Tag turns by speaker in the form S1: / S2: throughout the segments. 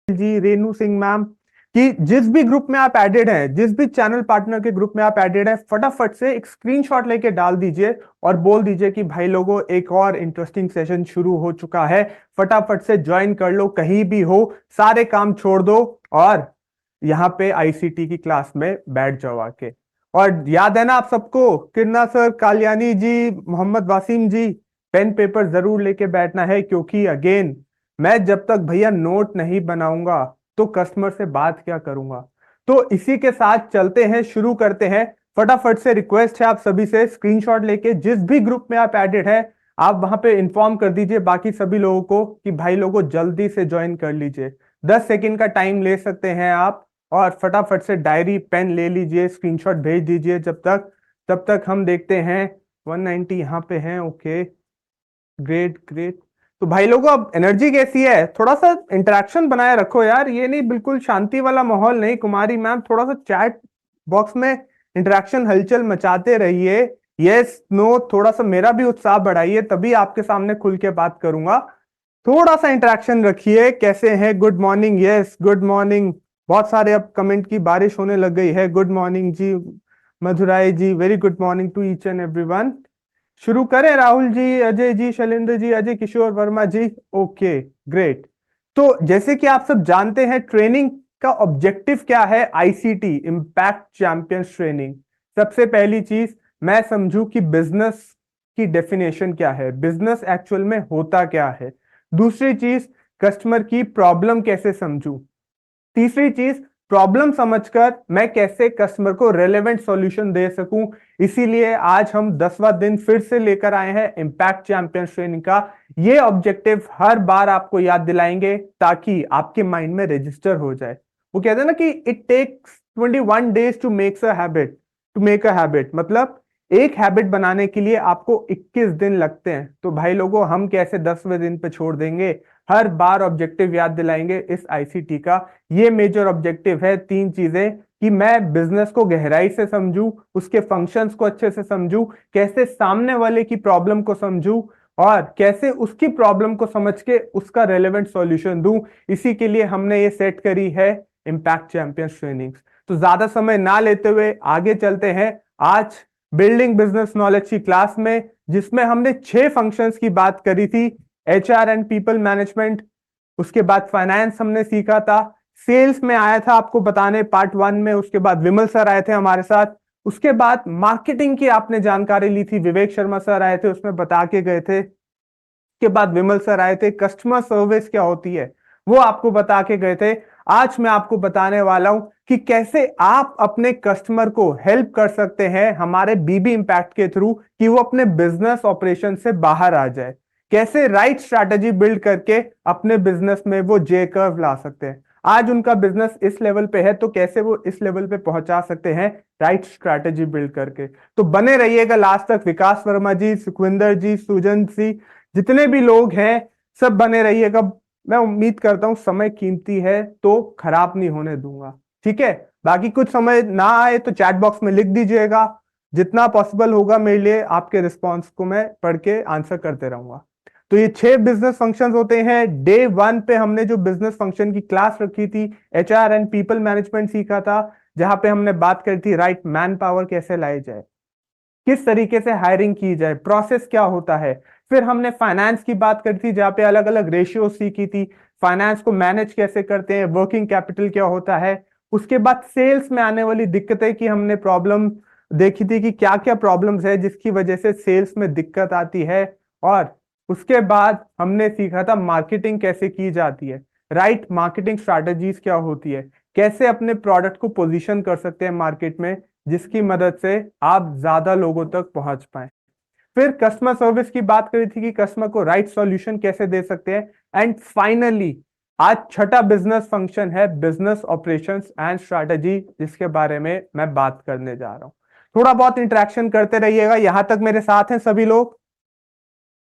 S1: जी, Renu Singh ma'am, कि जिस भी ग्रुप में आप एडेड हैं, जिस भी चैनल पार्टनर के ग्रुप में आप एडेड हैं, फटाफट से एक स्क्रीनशॉट लेके डाल दीजिए और बोल दीजिए कि भाई लोगों एक और इंटरेस्टिंग सेशन शुरू हो चुका है, फटाफट से ज्वाइन कर लो, कहीं भी हो सारे काम छोड़ दो और यहाँ पे आईसीटी की क्लास में बैठ जाओ आके। और याद है ना आप सबको, किन्ना सर, कालियानी जी, मोहम्मद वासिम जी, पेन पेपर जरूर लेके बैठना है, क्योंकि अगेन मैं जब तक भैया नोट नहीं बनाऊंगा तो कस्टमर से बात क्या करूंगा। तो इसी के साथ चलते हैं, शुरू करते हैं। फटाफट से रिक्वेस्ट है आप सभी से, स्क्रीनशॉट लेके जिस भी ग्रुप में आप एडेड हैं आप वहां पे इंफॉर्म कर दीजिए बाकी सभी लोगों को कि भाई लोगों जल्दी से ज्वाइन कर लीजिए। 10 सेकंड का टाइम ले सकते हैं आप और फटाफट से डायरी पेन ले लीजिए, स्क्रीनशॉट भेज दीजिए। तब तक हम देखते हैं 190 यहाँ पे हैं। Okay, great great. तो भाई लोगों अब एनर्जी कैसी है? थोड़ा सा इंटरेक्शन बनाए रखो यार, ये नहीं बिल्कुल शांति वाला माहौल नहीं। कुमारी मैम थोड़ा सा चैट बॉक्स में इंटरेक्शन, हलचल मचाते रहिए। यस नो, थोड़ा सा मेरा भी उत्साह बढ़ाइए, तभी आपके सामने खुल के बात करूंगा। थोड़ा सा इंटरेक्शन रखिए। कैसे हैं? Good morning. Yes good morning. बहुत सारे अब कमेंट की बारिश होने लग गई है। Good morning ji Madhurai ji, very good morning to each and everyone. शुरू करें राहुल जी, अजय जी, शैलेंद्र जी, अजय किशोर वर्मा जी। Okay great. तो जैसे कि आप सब जानते हैं ट्रेनिंग का ऑब्जेक्टिव क्या है, आईसीटी इम्पैक्ट चैंपियंस ट्रेनिंग। सबसे पहली चीज मैं समझू कि बिजनेस की डेफिनेशन क्या है, बिजनेस एक्चुअल में होता क्या है। दूसरी चीज कस्टमर की प्रॉब्लम कैसे समझू। तीसरी चीज प्रॉब्लम समझकर मैं कैसे कस्टमर को रेलेवेंट सॉल्यूशन दे सकूं। इसीलिए आज हम 10वां दिन फिर से लेकर आए हैं इम्पैक्ट चैंपियंस ट्रेनिंग का। ये ऑब्जेक्टिव हर बार आपको याद दिलाएंगे ताकि आपके माइंड में रजिस्टर हो जाए। वो कहते हैं ना कि it takes 21 days to make a habit, मतलब एक हैबिट बनाने के लिए आपको 21 दिन लगते हैं। तो भाई लोगों हम कैसे 10वें दिन पे छोड़ देंगे, हर बार ऑब्जेक्टिव याद दिलाएंगे इस आईसीटी का। ये मेजर ऑब्जेक्टिव है, तीन चीजें, कि मैं बिजनेस को गहराई से समझूं, उसके फंक्शंस को अच्छे से समझूं, कैसे सामने वाले की प्रॉब्लम को समझूं और कैसे उसकी प्रॉब्लम को समझ के उसका रेलेवेंट सॉल्यूशन दूं। इसी के लिए हमने ये सेट करी है इम्पैक्ट चैंपियंस ट्रेनिंग्स। तो ज्यादा समय ना लेते हुए आगे चलते हैं आज बिल्डिंग बिजनेस नॉलेज की क्लास में, जिसमें हमने 6 फंक्शंस की बात करी थी। एचआर एंड पीपल मैनेजमेंट, उसके बाद फाइनेंस हमने सीखा था, सेल्स में आया था आपको बताने पार्ट 1 में, उसके बाद विमल सर आए थे हमारे साथ, उसके बाद मार्केटिंग की आपने जानकारी ली थी, विवेक शर्मा सर आए थे उसमें बता के गए थे, के बाद विमल सर आए थे, कस्टमर सर्विस क्या होती है वो आपको बता के गए थे। आज मैं आपको बताने वाला हूं कि कैसे आप अपने कस्टमर को हेल्प कर सकते हैं हमारे बीबी इंपैक्ट के थ्रू, कि वो अपने बिजनेस ऑपरेशन से बाहर आ जाए, कैसे राइट स्ट्रैटेजी बिल्ड करके अपने बिजनेस में वो जे कर्व ला सकते हैं। आज उनका बिजनेस इस लेवल पे है तो कैसे वो इस लेवल पे पहुंचा सकते हैं राइट स्ट्रैटेजी बिल्ड करके। तो बने रहिएगा लास्ट तक। विकास वर्मा जी, सुखविंदर जी, सुजन जी, जितने भी लोग हैं सब बने रहिएगा। मैं उम्मीद करता हूं समय कीमती है तो खराब नहीं होने दूंगा, ठीक है। बाकी कुछ समय ना आए तो चैट बॉक्स में लिख दीजिएगा, जितना पॉसिबल होगा मेरे लिए आपके रिस्पॉन्स को मैं पढ़ के आंसर करते रहूंगा। तो ये 6 बिजनेस फंक्शंस होते हैं। डे 1 पे हमने जो बिजनेस फंक्शन की क्लास रखी थी, एचआर एंड पीपल मैनेजमेंट सीखा था, जहां पे हमने बात करी थी राइट मैन पावर कैसे लाई जाए, किस तरीके से हायरिंग की जाए, प्रोसेस क्या होता है। फिर हमने फाइनेंस की बात करी थी जहां पे अलग अलग रेशियो सीखी थी, फाइनेंस को मैनेज कैसे करते हैं, वर्किंग कैपिटल क्या होता है। उसके बाद सेल्स में आने वाली दिक्कतें की हमने प्रॉब्लम देखी थी कि क्या क्या प्रॉब्लम्स है जिसकी वजह से सेल्स में दिक्कत आती है। और उसके बाद हमने सीखा था मार्केटिंग कैसे की जाती है, राइट मार्केटिंग स्ट्रैटेजीज क्या होती है, कैसे अपने प्रोडक्ट को पोजीशन कर सकते हैं मार्केट में जिसकी मदद से आप ज्यादा लोगों तक पहुंच पाए। फिर कस्टमर सर्विस की बात करी थी कि कस्टमर को राइट सॉल्यूशन कैसे दे सकते हैं। एंड फाइनली आज छठा बिजनेस फंक्शन है बिजनेस ऑपरेशंस एंड स्ट्रैटेजी, जिसके बारे में मैं बात करने जा रहा हूं। थोड़ा बहुत इंटरेक्शन करते रहिएगा। यहां तक मेरे साथ हैं सभी लोग?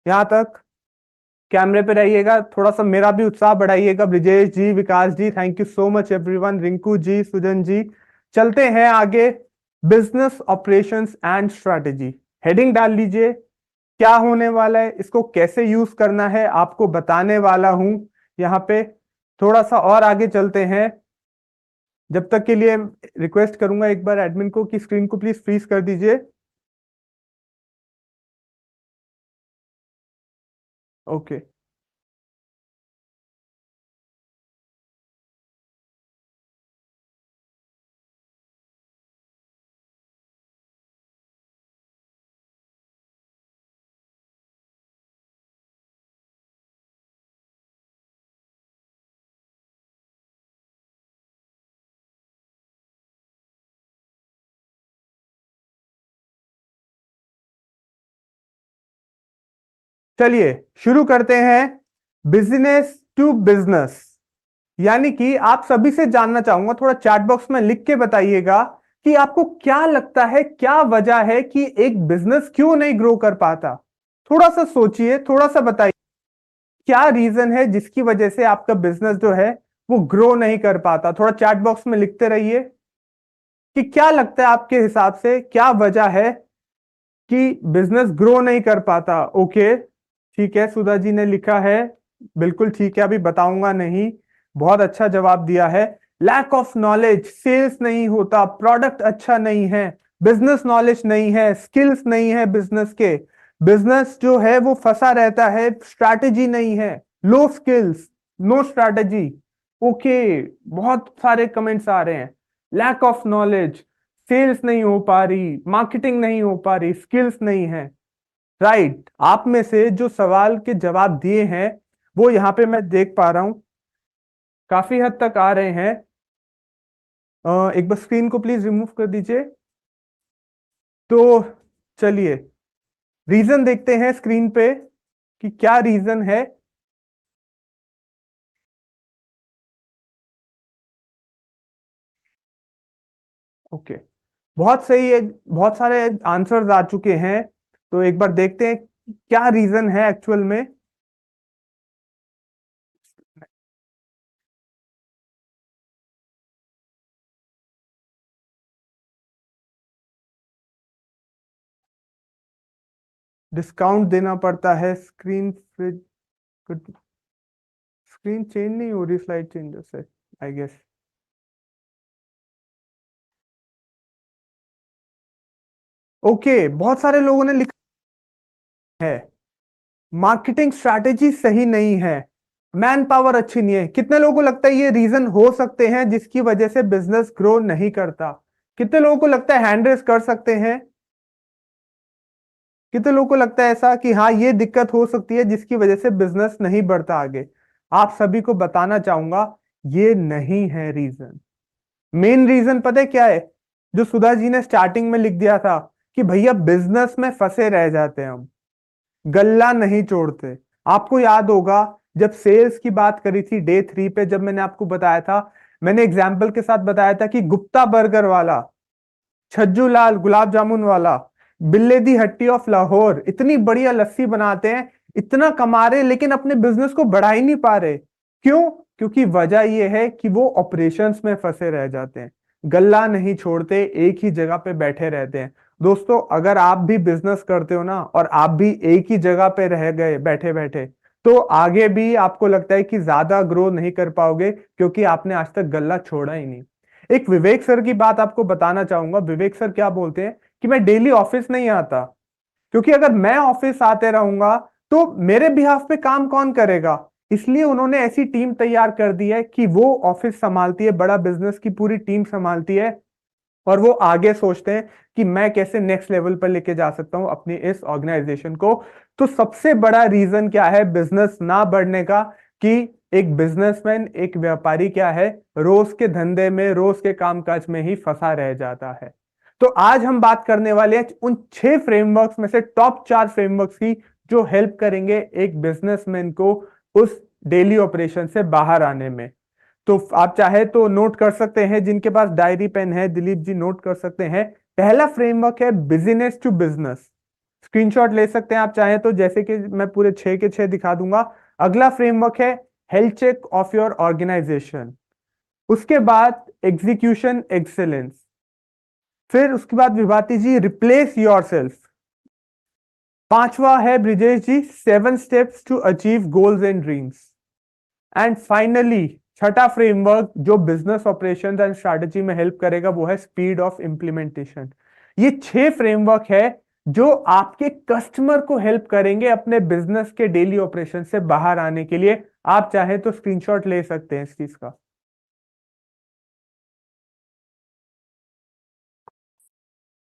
S1: यहां तक कैमरे पे रहिएगा, थोड़ा सा मेरा भी उत्साह बढ़ाइएगा। Brijesh ji, Vikas ji, thank you so much everyone, Rinku ji, Sujan ji. चलते हैं आगे, business operations and strategy. Heading डाल लीजिए, क्या होने वाला है, इसको कैसे यूज करना है आपको बताने वाला हूं यहां पे। थोड़ा सा और आगे चलते हैं। जब तक के लिए रिक्वेस्ट करूंगा एक बार एडमिन को कि स्क्रीन को प्लीज फ्रीज कर दीजिए। ओके। चलिए शुरू करते हैं। बिजनेस टू बिजनेस, यानी कि आप सभी से जानना चाहूंगा, थोड़ा चैट बॉक्स में लिख के बताइएगा कि आपको क्या लगता है, क्या वजह है कि एक बिजनेस क्यों नहीं ग्रो कर पाता। थोड़ा सा सोचिए, थोड़ा सा बताइए क्या रीजन है जिसकी वजह से आपका बिजनेस जो है वो ग्रो नहीं कर पाता। थोड़ा चैट बॉक्स में लिखते रहिए कि क्या लगता है आपके हिसाब से क्या वजह है कि बिजनेस ग्रो नहीं कर पाता। ओके, ठीक है, सुधा जी ने लिखा है, बिल्कुल ठीक है, अभी बताऊंगा नहीं। बहुत अच्छा जवाब दिया है। लैक ऑफ नॉलेज, सेल्स नहीं होता, प्रोडक्ट अच्छा नहीं है, बिजनेस नॉलेज नहीं है, स्किल्स नहीं है बिजनेस के, बिजनेस जो है वो फंसा रहता है, स्ट्रैटेजी नहीं है, लो स्किल्स, नो स्ट्रैटेजी। ओके, बहुत सारे कमेंट्स आ रहे हैं। लैक ऑफ नॉलेज, सेल्स नहीं हो पा रही, मार्केटिंग नहीं हो पा रही, स्किल्स नहीं है। राइट, आप में से जो सवाल के जवाब दिए हैं वो यहां पे मैं देख पा रहा हूं, काफी हद तक आ रहे हैं। एक बार स्क्रीन को प्लीज रिमूव कर दीजिए। तो चलिए रीजन देखते हैं स्क्रीन पे कि क्या रीजन है। ओके, बहुत सही है, बहुत सारे आंसर्स आ चुके हैं। तो एक बार देखते हैं क्या रीजन है एक्चुअल में। डिस्काउंट देना पड़ता है, स्क्रीन स्क्रीन चेंज नहीं हो रही, स्लाइड चेंज से आई गेस। ओके, बहुत सारे लोगों ने लिखा है मार्केटिंग स्ट्रैटेजी सही नहीं है, मैन पावर अच्छी नहीं है। कितने लोगों को लगता है ये रीजन हो सकते हैं जिसकी वजह से बिजनेस ग्रो नहीं करता? कितने लोगों को लगता है, हैंड रेस कर सकते हैं? कितने लोगों को लगता है ऐसा कि हाँ ये दिक्कत हो सकती है जिसकी वजह से बिजनेस नहीं बढ़ता आगे? आप सभी को बताना चाहूंगा ये नहीं है रीजन। मेन रीजन पता है क्या है? जो सुधा जी ने स्टार्टिंग में लिख दिया था कि भैया बिजनेस में फंसे रह जाते हैं हम, गल्ला नहीं छोड़ते। आपको याद होगा जब सेल्स की बात करी थी डे 3 पे, जब मैंने आपको बताया था, मैंने एग्जाम्पल के साथ बताया था कि गुप्ता बर्गर वाला, छज्जू लाल गुलाब जामुन वाला, बिल्ले दी हट्टी ऑफ लाहौर इतनी बढ़िया लस्सी बनाते हैं, इतना कमा रहे लेकिन अपने बिजनेस को बढ़ा ही नहीं पा रहे। क्यों? क्योंकि वजह यह है कि वो ऑपरेशंस में फंसे रह जाते हैं, गल्ला नहीं छोड़ते, एक ही जगह पे बैठे रहते हैं। दोस्तों, अगर आप भी बिजनेस करते हो ना और आप भी एक ही जगह पे रह गए बैठे बैठे, तो आगे भी आपको लगता है कि ज्यादा ग्रो नहीं कर पाओगे क्योंकि आपने आज तक गल्ला छोड़ा ही नहीं। एक विवेक सर की बात आपको बताना चाहूंगा। विवेक सर क्या बोलते हैं कि मैं डेली ऑफिस नहीं आता, क्योंकि अगर मैं ऑफिस आते रहूंगा तो मेरे बिहाफ पे काम कौन करेगा। इसलिए उन्होंने ऐसी टीम तैयार कर दी है कि वो ऑफिस संभालती है, बड़ा बिजनेस की पूरी टीम संभालती है, और वो आगे सोचते हैं कि मैं कैसे नेक्स्ट लेवल पर लेके जा सकता हूं अपनी इस ऑर्गेनाइजेशन को। तो सबसे बड़ा रीजन क्या है बिजनेस ना बढ़ने का? कि एक बिजनेसमैन, एक व्यापारी क्या है, रोज के धंधे में, रोज के कामकाज में ही फंसा रह जाता है। तो आज हम बात करने वाले हैं उन 6 फ्रेमवर्क्स में से, टॉप 4 फ्रेमवर्क्स की, जो हेल्प करेंगे एक बिजनेसमैन को उस डेली ऑपरेशन से बाहर आने में। तो आप चाहे तो नोट कर सकते हैं, जिनके पास डायरी पेन है, दिलीप जी नोट कर सकते हैं। पहला फ्रेमवर्क है बिजनेस टू बिजनेस, स्क्रीनशॉट ले सकते हैं आप चाहे तो, जैसे कि मैं पूरे 6 के 6 दिखा दूंगा। अगला फ्रेमवर्क है health check of your organisation. उसके बाद एग्जीक्यूशन एक्सेलेंस। फिर उसके बाद विभाती जी रिप्लेस योर सेल्फ। पांचवा है Brijesh ji 7 steps to achieve goals and dreams. And finally छठा फ्रेमवर्क जो बिजनेस ऑपरेशंस एंड स्ट्रैटेजी में हेल्प करेगा वो है स्पीड ऑफ इंप्लीमेंटेशन। ये 6 फ्रेमवर्क है जो आपके कस्टमर को हेल्प करेंगे अपने बिजनेस के डेली ऑपरेशन से बाहर आने के लिए। आप चाहे तो स्क्रीनशॉट ले सकते हैं इस चीज का।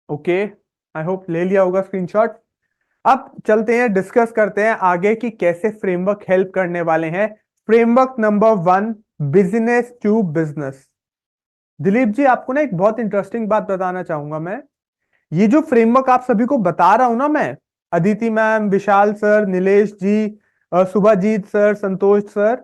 S1: ओके, आई होप ले लिया होगा स्क्रीनशॉट। अब चलते हैं, डिस्कस करते हैं आगे कि कैसे फ्रेमवर्क हेल्प करने वाले हैं। Framework number 1, business to business. Dilip ji, आपको ना एक बहुत इंटरेस्टिंग बात बताना चाहूंगा मैं। ये जो फ्रेमवर्क आप सभी को बता रहा हूं ना मैं, अदिति मैम, विशाल सर, नीलेश जी, सुभाजीत सर, संतोष सर,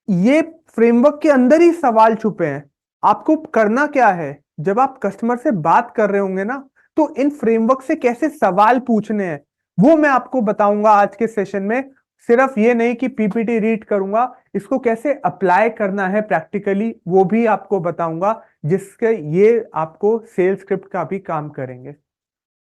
S1: ये फ्रेमवर्क के अंदर ही सवाल छुपे हैं। आपको करना क्या है, जब आप कस्टमर से बात कर रहे होंगे ना, तो इन फ्रेमवर्क से कैसे सवाल पूछने हैं वो मैं आपको बताऊंगा आज के सेशन में। सिर्फ ये नहीं कि पीपीटी रीड करूंगा, इसको कैसे अप्लाई करना है प्रैक्टिकली वो भी आपको बताऊंगा, जिसके ये आपको सेल्स स्क्रिप्ट का भी काम करेंगे।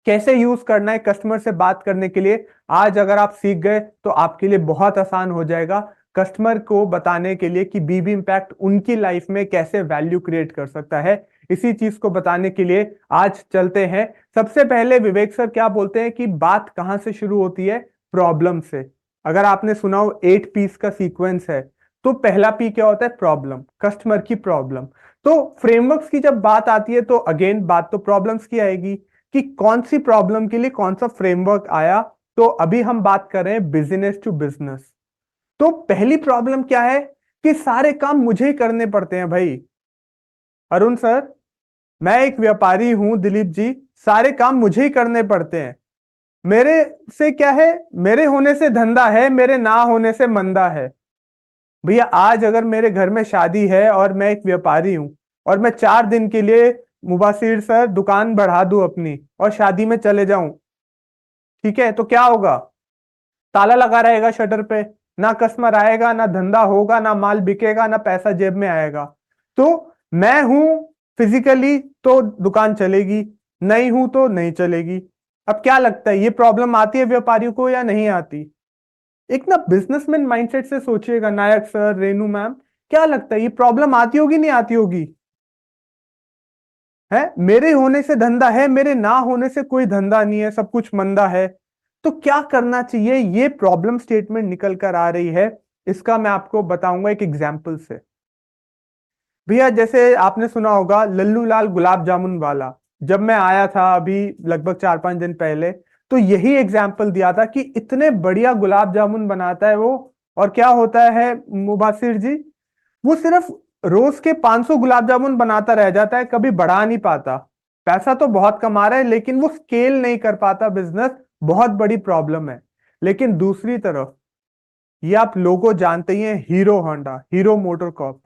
S1: कैसे यूज करना है कस्टमर से बात करने के लिए, आज अगर आप सीख गए तो आपके लिए बहुत आसान हो जाएगा कस्टमर को बताने के लिए कि बीबी इंपैक्ट उनकी लाइफ में कैसे वैल्यू क्रिएट कर सकता है। इसी चीज को बताने के लिए आज चलते हैं। सबसे पहले विवेक सर क्या बोलते हैं कि बात कहां से शुरू होती है? प्रॉब्लम से। अगर आपने सुना हो 8 पीस का सीक्वेंस है, तो पहला पी क्या होता है? प्रॉब्लम, कस्टमर की प्रॉब्लम। तो फ्रेमवर्क्स की जब बात आती है तो अगेन बात तो प्रॉब्लम्स की आएगी कि कौन सी प्रॉब्लम के लिए कौन सा फ्रेमवर्क आया। तो अभी हम बात कर रहे हैं बिजनेस टू बिजनेस। तो पहली प्रॉब्लम क्या है कि सारे काम मुझे ही करने पड़ते हैं भाई। अरुण सर, मैं एक व्यापारी हूं दिलीप जी, सारे काम मुझे ही करने पड़ते हैं। मेरे से क्या है, मेरे होने से धंधा है, मेरे ना होने से मंदा है। भैया आज अगर मेरे घर में शादी है और मैं एक व्यापारी हूं और मैं 4 दिन के लिए, मुबासिर सर, दुकान बढ़ा दूं अपनी और शादी में चले जाऊं, ठीक है, तो क्या होगा? ताला लगा रहेगा शटर पे, ना कस्टमर आएगा, ना धंधा होगा, ना माल बिकेगा, ना पैसा जेब में आएगा। तो मैं हूं फिजिकली तो दुकान चलेगी, नहीं हूं तो नहीं चलेगी। अब क्या लगता है ये प्रॉब्लम आती है व्यापारियों को या नहीं आती? एक ना बिजनेसमैन माइंडसेट से सोचिएगा, नायक सर, रेनू मैम, क्या लगता है ये प्रॉब्लम आती होगी नहीं आती होगी? है, मेरे होने से धंधा है, मेरे ना होने से कोई धंधा नहीं है, सब कुछ मंदा है। तो क्या करना चाहिए? ये प्रॉब्लम स्टेटमेंट निकल कर आ रही है। इसका मैं आपको बताऊंगा एक एग्जाम्पल से। भैया जैसे आपने सुना होगा लल्लू लाल गुलाब जामुन वाला, जब मैं आया था अभी लगभग 4-5 दिन पहले, तो यही एग्जाम्पल दिया था कि इतने बढ़िया गुलाब जामुन बनाता है वो। और क्या होता है मुबासिर जी, वो सिर्फ रोज के 500 गुलाब जामुन बनाता रह जाता है, कभी बढ़ा नहीं पाता। पैसा तो बहुत कमा रहा है लेकिन वो स्केल नहीं कर पाता बिजनेस, बहुत बड़ी प्रॉब्लम है। लेकिन दूसरी तरफ, ये आप लोगों जानते ही हैं, Hero Honda, Hero MotoCorp,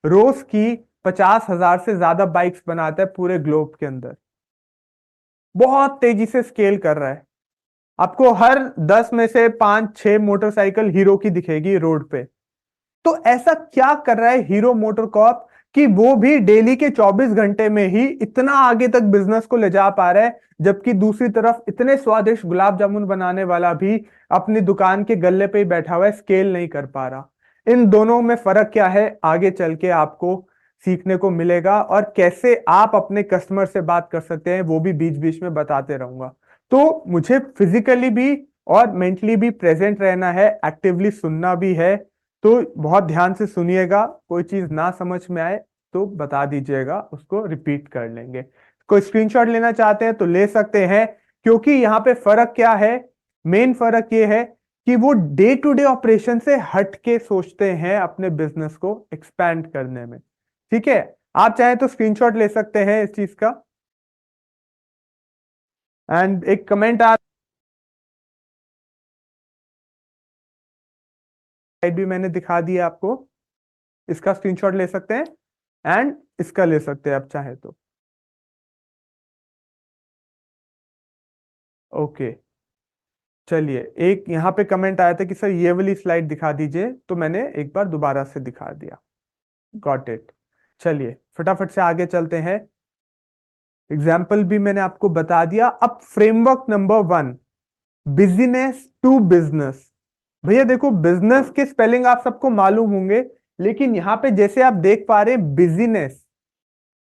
S1: रोज की 50,000 से ज्यादा बाइक्स बनाता है पूरे ग्लोब के अंदर, बहुत तेजी से स्केल कर रहा है। आपको हर 10 में से 5-6 मोटरसाइकिल हीरो की दिखेगी रोड पे। तो ऐसा क्या कर रहा है हीरो मोटर कॉर्प कि वो भी डेली के 24 घंटे में ही इतना आगे तक बिजनेस को ले जा पा रहा है, जबकि दूसरी तरफ इतने स्वादिष्ट गुलाब जामुन बनाने वाला भी अपनी दुकान के गल्ले पे ही बैठा हुआ है, स्केल नहीं कर पा रहा। इन दोनों में फर्क क्या है आगे चल के आपको सीखने को मिलेगा, और कैसे आप अपने कस्टमर से बात कर सकते हैं वो भी बीच बीच में बताते रहूंगा। तो मुझे फिजिकली भी और मेंटली भी प्रेजेंट रहना है, एक्टिवली सुनना भी है। तो बहुत ध्यान से सुनिएगा, कोई चीज ना समझ में आए तो बता दीजिएगा, उसको रिपीट कर लेंगे। कोई स्क्रीनशॉट लेना चाहते हैं तो ले सकते हैं, क्योंकि यहाँ पे फर्क क्या है, मेन फर्क ये है कि वो डे टू डे ऑपरेशन से हट के सोचते हैं अपने बिजनेस को एक्सपैंड करने में। ठीक है, आप चाहे तो स्क्रीनशॉट ले सकते हैं इस चीज का। एंड एक कमेंट भी मैंने दिखा दिया आपको, इसका स्क्रीनशॉट ले सकते हैं एंड इसका ले सकते हैं आप चाहे तो। ओके, चलिए, एक यहाँ पे कमेंट आया था कि सर ये वाली स्लाइड दिखा दीजिए, तो मैंने एक बार दोबारा से दिखा दिया। Got it. चलिए फटाफट से आगे चलते हैं, एग्जाम्पल भी मैंने आपको बता दिया। अब framework number 1, business to business. भैया देखो, बिजनेस के स्पेलिंग आप सबको मालूम होंगे, लेकिन यहाँ पे जैसे आप देख पा रहे हैं बिजीनेस,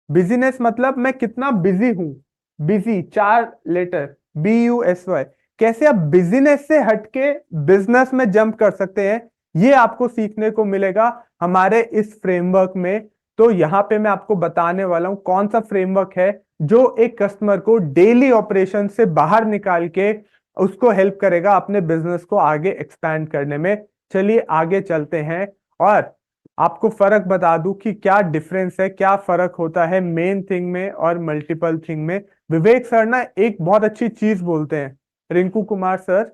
S1: बिजीनेस मतलब मैं कितना बिजी हूं, बिजी 4 लेटर, BUSY। कैसे आप बिजीनेस से हटके बिजनेस में जंप कर सकते हैं, ये आपको सीखने को मिलेगा हमारे इस फ्रेमवर्क में। तो यहाँ पे मैं आपको बताने वाला हूं कौन सा फ्रेमवर्क है जो एक कस्टमर को डेली ऑपरेशन से बाहर निकाल के उसको हेल्प करेगा अपने बिजनेस को आगे एक्सपैंड करने में। चलिए आगे चलते हैं और आपको फर्क बता दूं कि क्या डिफरेंस है, क्या फर्क होता है मेन थिंग में और मल्टीपल थिंग में। विवेक सर ना एक बहुत अच्छी चीज बोलते हैं, रिंकू कुमार सर,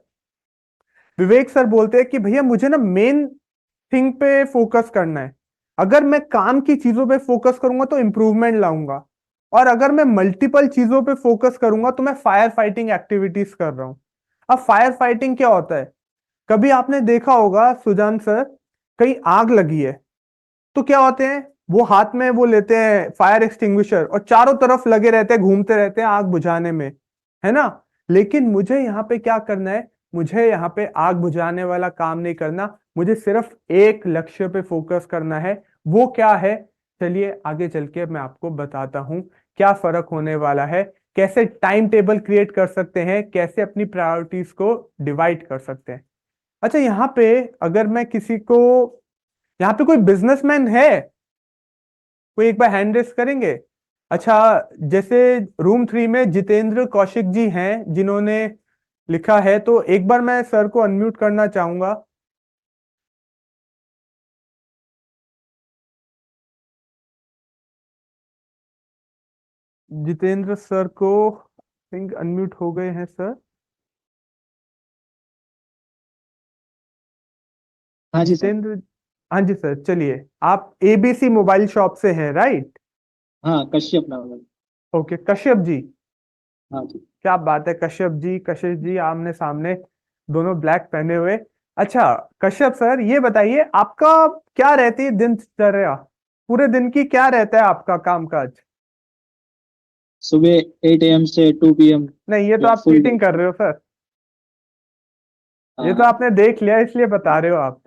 S1: विवेक सर बोलते हैं कि भैया मुझे ना मेन थिंग पे फोकस करना है। अगर मैं काम की चीजों पे फोकस करूंगा तो इंप्रूवमेंट लाऊंगा, और अगर मैं मल्टीपल चीजों पे फोकस करूंगा तो मैं फायर फाइटिंग एक्टिविटीज कर रहा हूं। अब फायर फाइटिंग क्या होता है, कभी आपने देखा होगा सुजान सर, कहीं आग लगी है तो क्या होते हैं, वो हाथ में वो लेते हैं फायर एक्सटिंग्विशर और चारों तरफ लगे रहते हैं, घूमते रहते हैं आग बुझाने में, है ना। लेकिन मुझे यहाँ पे क्या करना है, मुझे यहाँ पे आग बुझाने वाला काम नहीं करना, मुझे सिर्फ एक लक्ष्य पे फोकस करना है। वो क्या है, चलिए आगे चल के मैं आपको बताता हूँ क्या फर्क होने वाला है, कैसे टाइम टेबल क्रिएट कर सकते हैं, कैसे अपनी प्रायोरिटीज को डिवाइड कर सकते हैं। अच्छा यहाँ पे अगर मैं किसी को, यहाँ पे कोई बिजनेसमैन है, कोई एक बार हैंड रेस करेंगे। अच्छा, जैसे रूम 3 में जितेंद्र कौशिक जी हैं जिन्होंने लिखा है, तो एक बार मैं सर को अनम्यूट करना चाहूंगा। जितेंद्र सर को थिंक अनम्यूट हो गए हैं सर।
S2: हाँ जी सर।
S1: जितेंद्र, हाँ जी सर, चलिए आप ABC मोबाइल शॉप से हैं राइट।
S2: हाँ, कश्यप नाम है।
S1: ओके कश्यप जी,
S2: हाँ जी।
S1: क्या बात है कश्यप जी, कशिश जी आमने सामने, दोनों ब्लैक पहने हुए। अच्छा कश्यप सर ये बताइए आपका क्या रहती है दिनचर्या, पूरे दिन की क्या रहता है आपका कामकाज।
S2: सुबह 8 AM से 2 PM
S1: नहीं ये तो
S2: या
S1: आप
S2: फुल डे।
S1: चीटिंग कर रहे हो सर, ये तो
S2: हाँ
S1: आपने देख लिया इसलिए बता रहे हो आप,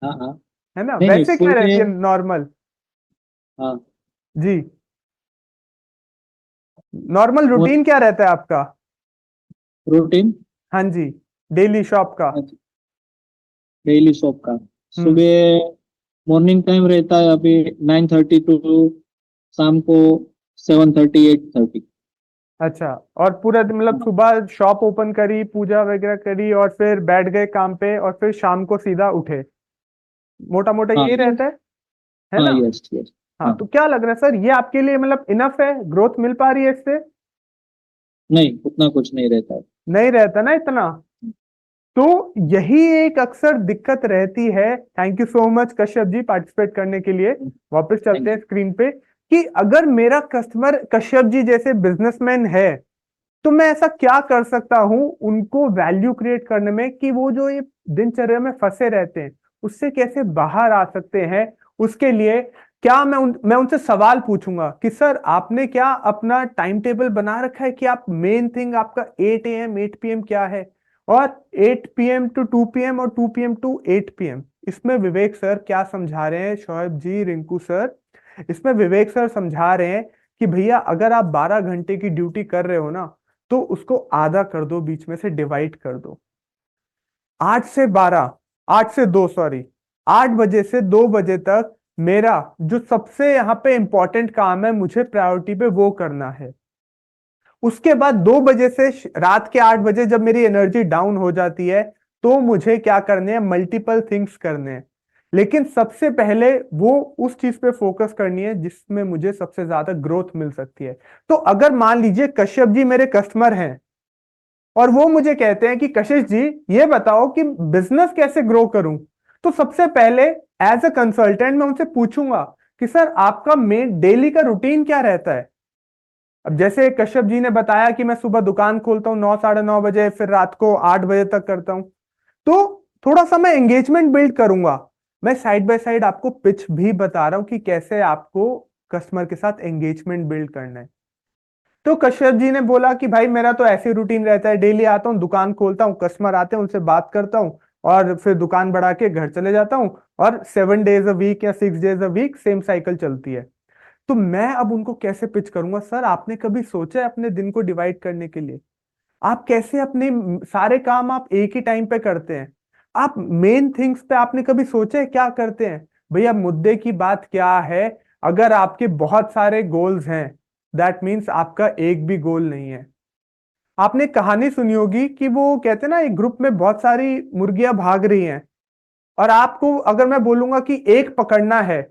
S2: हाँ हाँ।
S1: है ना।
S2: नहीं नहीं,
S1: वैसे क्या
S2: फुल डे।
S1: रहती है नॉर्मल,
S2: हाँ।
S1: जी नॉर्मल रूटीन क्या रहता है आपका।
S2: रूटीन।
S1: हाँ जी, डेली शॉप का।
S2: डेली शॉप का।
S1: हम्म।
S2: सुबह मॉर्निंग टाइम रहता है अभी 9:30 टू शाम को 7:30 8:30।
S1: अच्छा, और पूरा दिन मतलब
S2: हाँ
S1: सुबह शॉप ओपन करी, पूजा वगैरह करी और फिर बैठ गए काम पे और फिर शाम को सीधा उठे, मोटा मोटा
S2: हाँ
S1: यही
S2: यस।
S1: रहता है
S2: हाँ
S1: ना।
S2: Yes yes.
S1: हाँ
S2: हाँ।
S1: तो क्या लग रहा है सर, ये आपके लिए मतलब इनफ है, ग्रोथ मिल पा रही है इससे।
S2: नहीं, उतना कुछ नहीं रहता है।
S1: नहीं रहता ना इतना, तो यही एक अक्सर दिक्कत रहती है। Thank you so much Kashyap ji participate करने के लिए। वापस चलते
S2: थैंक
S1: हैं
S2: यू।
S1: स्क्रीन पे, कि अगर मेरा कस्टमर कश्यप जी जैसे बिजनेसमैन है तो मैं ऐसा क्या कर सकता हूं उनको वैल्यू क्रिएट करने में, कि वो जो ये दिनचर्या में फंसे रहते हैं उससे कैसे बाहर आ सकते हैं। उसके लिए क्या मैं उनसे सवाल पूछूंगा कि सर आपने क्या अपना टाइम टेबल बना रखा है, कि आप मेन थिंग आपका 8 AM 8 PM क्या है, और 8 PM टू 2 PM और 2 PM टू 8 PM। इसमें विवेक सर क्या समझा रहे हैं, शोएब जी, रिंकू सर, इसमें विवेक सर समझा रहे हैं कि भैया अगर आप 12 घंटे की ड्यूटी कर रहे हो ना, तो उसको आधा कर दो, बीच में से डिवाइड कर दो। 8 से 12, 8 से 2 सॉरी, 8 बजे से 2 बजे तक मेरा जो सबसे यहाँ पे इंपॉर्टेंट काम है मुझे प्रायोरिटी पे वो करना है। उसके बाद 2 बजे से रात के 8 बजे जब मेरी एनर्जी डाउन हो जाती है तो मुझे क्या करने हैं, मल्टीपल थिंग्स करने हैं। लेकिन सबसे पहले वो उस चीज पे फोकस करनी है जिसमें मुझे सबसे ज्यादा ग्रोथ मिल सकती है। तो अगर मान लीजिए कश्यप जी मेरे कस्टमर हैं और वो मुझे कहते हैं कि कशिश जी ये बताओ कि बिजनेस कैसे ग्रो करूं, तो सबसे पहले एज अ कंसल्टेंट मैं उनसे पूछूंगा कि सर आपका मेन डेली का रूटीन क्या रहता है। अब जैसे कश्यप जी ने बताया कि मैं सुबह दुकान खोलता हूँ 9 साढ़े 9 बजे, फिर रात को 8 बजे तक करता हूँ, तो थोड़ा सा मैं एंगेजमेंट बिल्ड करूंगा। मैं साइड बाय साइड आपको पिच भी बता रहा हूं कि कैसे आपको कस्टमर के साथ एंगेजमेंट बिल्ड करना है। तो कश्यप जी ने बोला कि भाई मेरा तो ऐसे रूटीन रहता है, डेली आता हूँ दुकान खोलता हूँ, कस्टमर आते हैं उनसे बात करता हूँ, और फिर दुकान बढ़ा के घर चले जाता हूँ, और 7 days अ वीक या 6 days a week same cycle चलती है। तो मैं अब उनको कैसे पिच करूंगा, सर आपने कभी सोचा है अपने दिन को डिवाइड करने के लिए? आप कैसे अपने सारे काम आप एक ही टाइम पे करते हैं? आप मेन थिंग्स पे आपने कभी सोचा है क्या करते हैं? भैया मुद्दे की बात क्या है, अगर आपके बहुत सारे गोल्स हैं, दैट मीन्स आपका एक भी गोल नहीं है। आपने कहानी सुनी होगी कि वो कहते हैं ना, एक ग्रुप में बहुत सारी मुर्गियां भाग रही हैं, और आपको अगर मैं बोलूंगा कि एक पकड़ना है,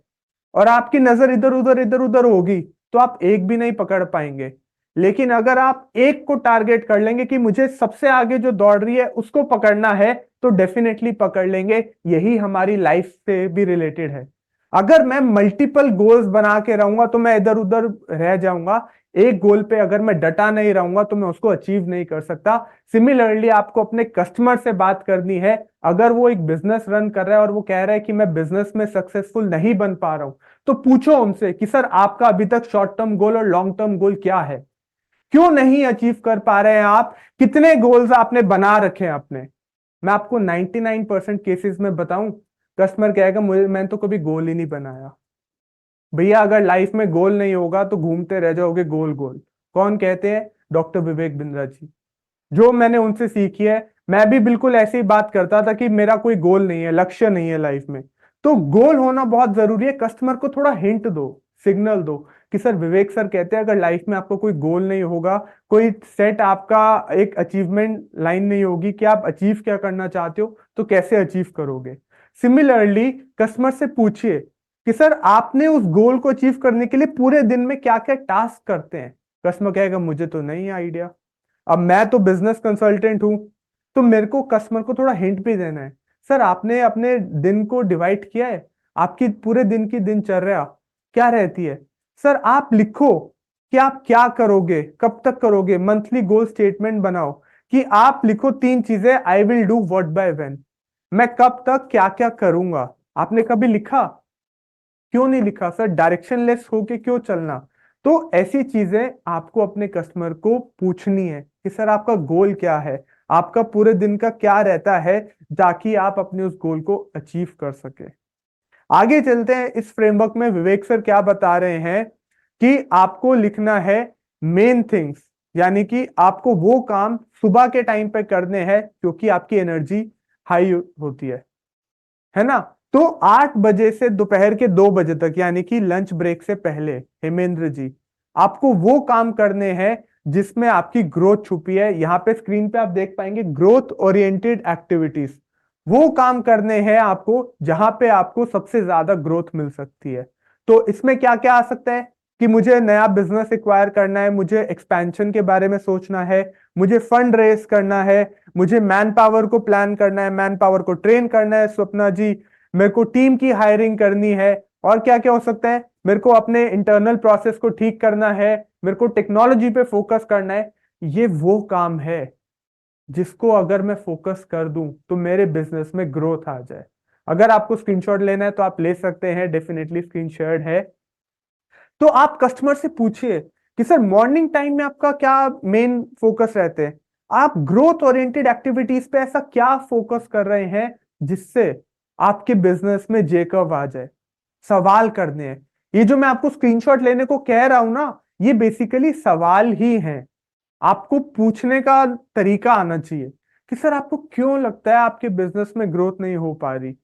S1: और आपकी नजर इधर उधर होगी, तो आप एक भी नहीं पकड़ पाएंगे। लेकिन अगर आप एक को टारगेट कर लेंगे कि मुझे सबसे आगे जो दौड़ रही है उसको पकड़ना है, तो डेफिनेटली पकड़ लेंगे। यही हमारी लाइफ से भी रिलेटेड है। अगर मैं मल्टीपल गोल्स बना के रहूंगा तो मैं इधर उधर रह जाऊंगा। एक गोल पे अगर मैं डटा नहीं रहूंगा तो मैं उसको अचीव नहीं कर सकता। सिमिलरली आपको अपने कस्टमर से बात करनी है। अगर वो एक बिजनेस रन कर रहा है और वो कह रहा है कि मैं बिजनेस में सक्सेसफुल नहीं बन पा रहा हूं, तो पूछो उनसे कि सर आपका अभी तक शॉर्ट टर्म गोल और लॉन्ग टर्म गोल क्या है? क्यों नहीं अचीव कर पा रहे हैं आप? कितने गोल्स आपने बना रखे हैं आपने? मैं आपको 99% केसेस में बताऊं, कस्टमर कहेगा मुझे, मैंने तो कभी गोल ही नहीं बनाया। भैया अगर लाइफ में गोल नहीं होगा तो घूमते रह जाओगे गोल गोल। कौन कहते हैं? डॉक्टर विवेक बिंद्रा जी। जो मैंने उनसे सीखी है, मैं भी बिल्कुल ऐसे ही बात करता था कि मेरा कोई गोल नहीं है, लक्ष्य नहीं है लाइफ में। तो गोल होना बहुत जरूरी है। कस्टमर को थोड़ा हिंट दो, सिग्नल दो कि सर, विवेक सर कहते हैं अगर लाइफ में आपको कोई गोल नहीं होगा, कोई सेट आपका एक अचीवमेंट लाइन नहीं होगी कि आप अचीव क्या करना चाहते हो, तो कैसे अचीव करोगे? सिमिलरली कस्टमर से पूछिए कि सर आपने उस गोल को अचीव करने के लिए पूरे दिन में क्या क्या टास्क करते हैं? कस्टमर कहेगा मुझे तो नहीं आइडिया। अब मैं तो बिजनेस कंसल्टेंट हूं, तो मेरे को कस्टमर को थोड़ा हिंट भी देना है। सर आपने अपने दिन को डिवाइड किया है? आपकी पूरे दिन की दिनचर्या क्या रहती है? सर आप लिखो कि आप क्या करोगे, कब तक करोगे। मंथली गोल स्टेटमेंट बनाओ कि आप लिखो 3 चीजें, I will do what by when. मैं कब तक क्या क्या करूंगा। आपने कभी लिखा? क्यों नहीं लिखा सर? डायरेक्शनलेस होके क्यों चलना? तो ऐसी चीजें आपको अपने कस्टमर को पूछनी है कि सर आपका गोल क्या है, आपका पूरे दिन का क्या रहता है, ताकि आप अपने उस गोल को अचीव कर सके। आगे चलते हैं। इस फ्रेमवर्क में विवेक सर क्या बता रहे हैं कि आपको लिखना है मेन थिंग्स, यानी कि आपको वो काम सुबह के टाइम पे करने हैं क्योंकि आपकी एनर्जी हाई होती है ना? तो 8 बजे से दोपहर के 2 बजे तक, यानी कि लंच ब्रेक से पहले, हेमेंद्र जी, आपको वो काम करने हैं जिसमें आपकी ग्रोथ छुपी है। यहां पे स्क्रीन पे आप देख पाएंगे ग्रोथ ओरिएंटेड एक्टिविटीज। वो काम करने हैं आपको जहां पे आपको सबसे ज्यादा ग्रोथ मिल सकती है। तो इसमें क्या क्या आ सकता है कि मुझे नया बिजनेस एक्वायर करना है, मुझे एक्सपेंशन के बारे में सोचना है, मुझे फंड रेस करना है, मुझे मैन पावर को प्लान करना है, मैन पावर को ट्रेन करना है स्वप्ना जी, मेरे को टीम की हायरिंग करनी है, और क्या क्या हो सकता है, मेरे को अपने इंटरनल प्रोसेस को ठीक करना है, मेरे को टेक्नोलॉजी पे फोकस करना है। ये वो काम है जिसको अगर मैं फोकस कर दूं तो मेरे बिजनेस में ग्रोथ आ जाए। अगर आपको स्क्रीनशॉट लेना है तो आप ले सकते हैं, डेफिनेटली स्क्रीन शेयर्ड है। तो आप कस्टमर से पूछिए कि सर मॉर्निंग टाइम में आपका क्या मेन फोकस रहते हैं? आप ग्रोथ ओरिएंटेड एक्टिविटीज पे ऐसा क्या फोकस कर रहे हैं जिससे आपके बिजनेस में जेकब आ जाए? सवाल करने हैं। ये जो मैं आपको स्क्रीनशॉट लेने को कह रहा हूं ना, ये बेसिकली सवाल ही हैं। आपको पूछने का तरीका आना चाहिए कि सर आपको क्यों लगता है आपके बिजनेस में ग्रोथ नहीं हो पा रही?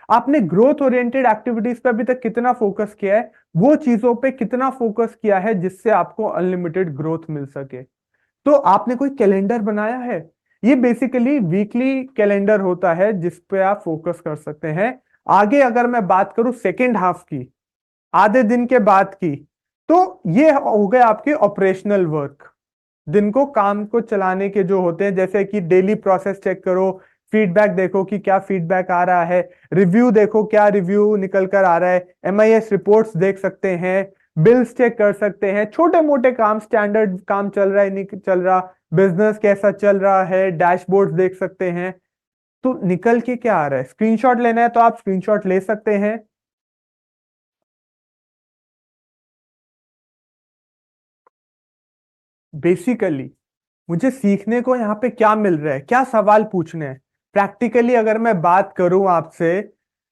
S1: आपने ग्रोथ ओरिएंटेड एक्टिविटीज पे अभी तक कितना फोकस किया है? वो चीजों पे कितना फोकस किया है जिससे आपको अनलिमिटेड ग्रोथ मिल सके? तो आपने कोई कैलेंडर बनाया है? ये बेसिकली वीकली कैलेंडर होता है जिस पे आप फोकस कर सकते हैं। आगे अगर मैं बात करूं सेकेंड हाफ की, आधे दिन के बाद की, तो ये हो गए आपके ऑपरेशनल वर्क। दिन को काम को चलाने के जो होते हैं, जैसे कि डेली प्रोसेस चेक करो, फीडबैक देखो कि क्या फीडबैक आ रहा है, रिव्यू देखो क्या रिव्यू निकल कर आ रहा है, एमआईएस रिपोर्ट्स देख सकते हैं, बिल्स चेक कर सकते हैं, छोटे मोटे काम, स्टैंडर्ड काम चल रहा है नहीं चल रहा, बिजनेस कैसा चल रहा है, डैशबोर्ड देख सकते हैं। तो निकल के क्या आ रहा है? स्क्रीनशॉट लेना है तो आप स्क्रीनशॉट ले सकते हैं। बेसिकली मुझे सीखने को यहाँ पे क्या मिल रहा है, क्या सवाल पूछने हैं? प्रैक्टिकली अगर मैं बात करूं आपसे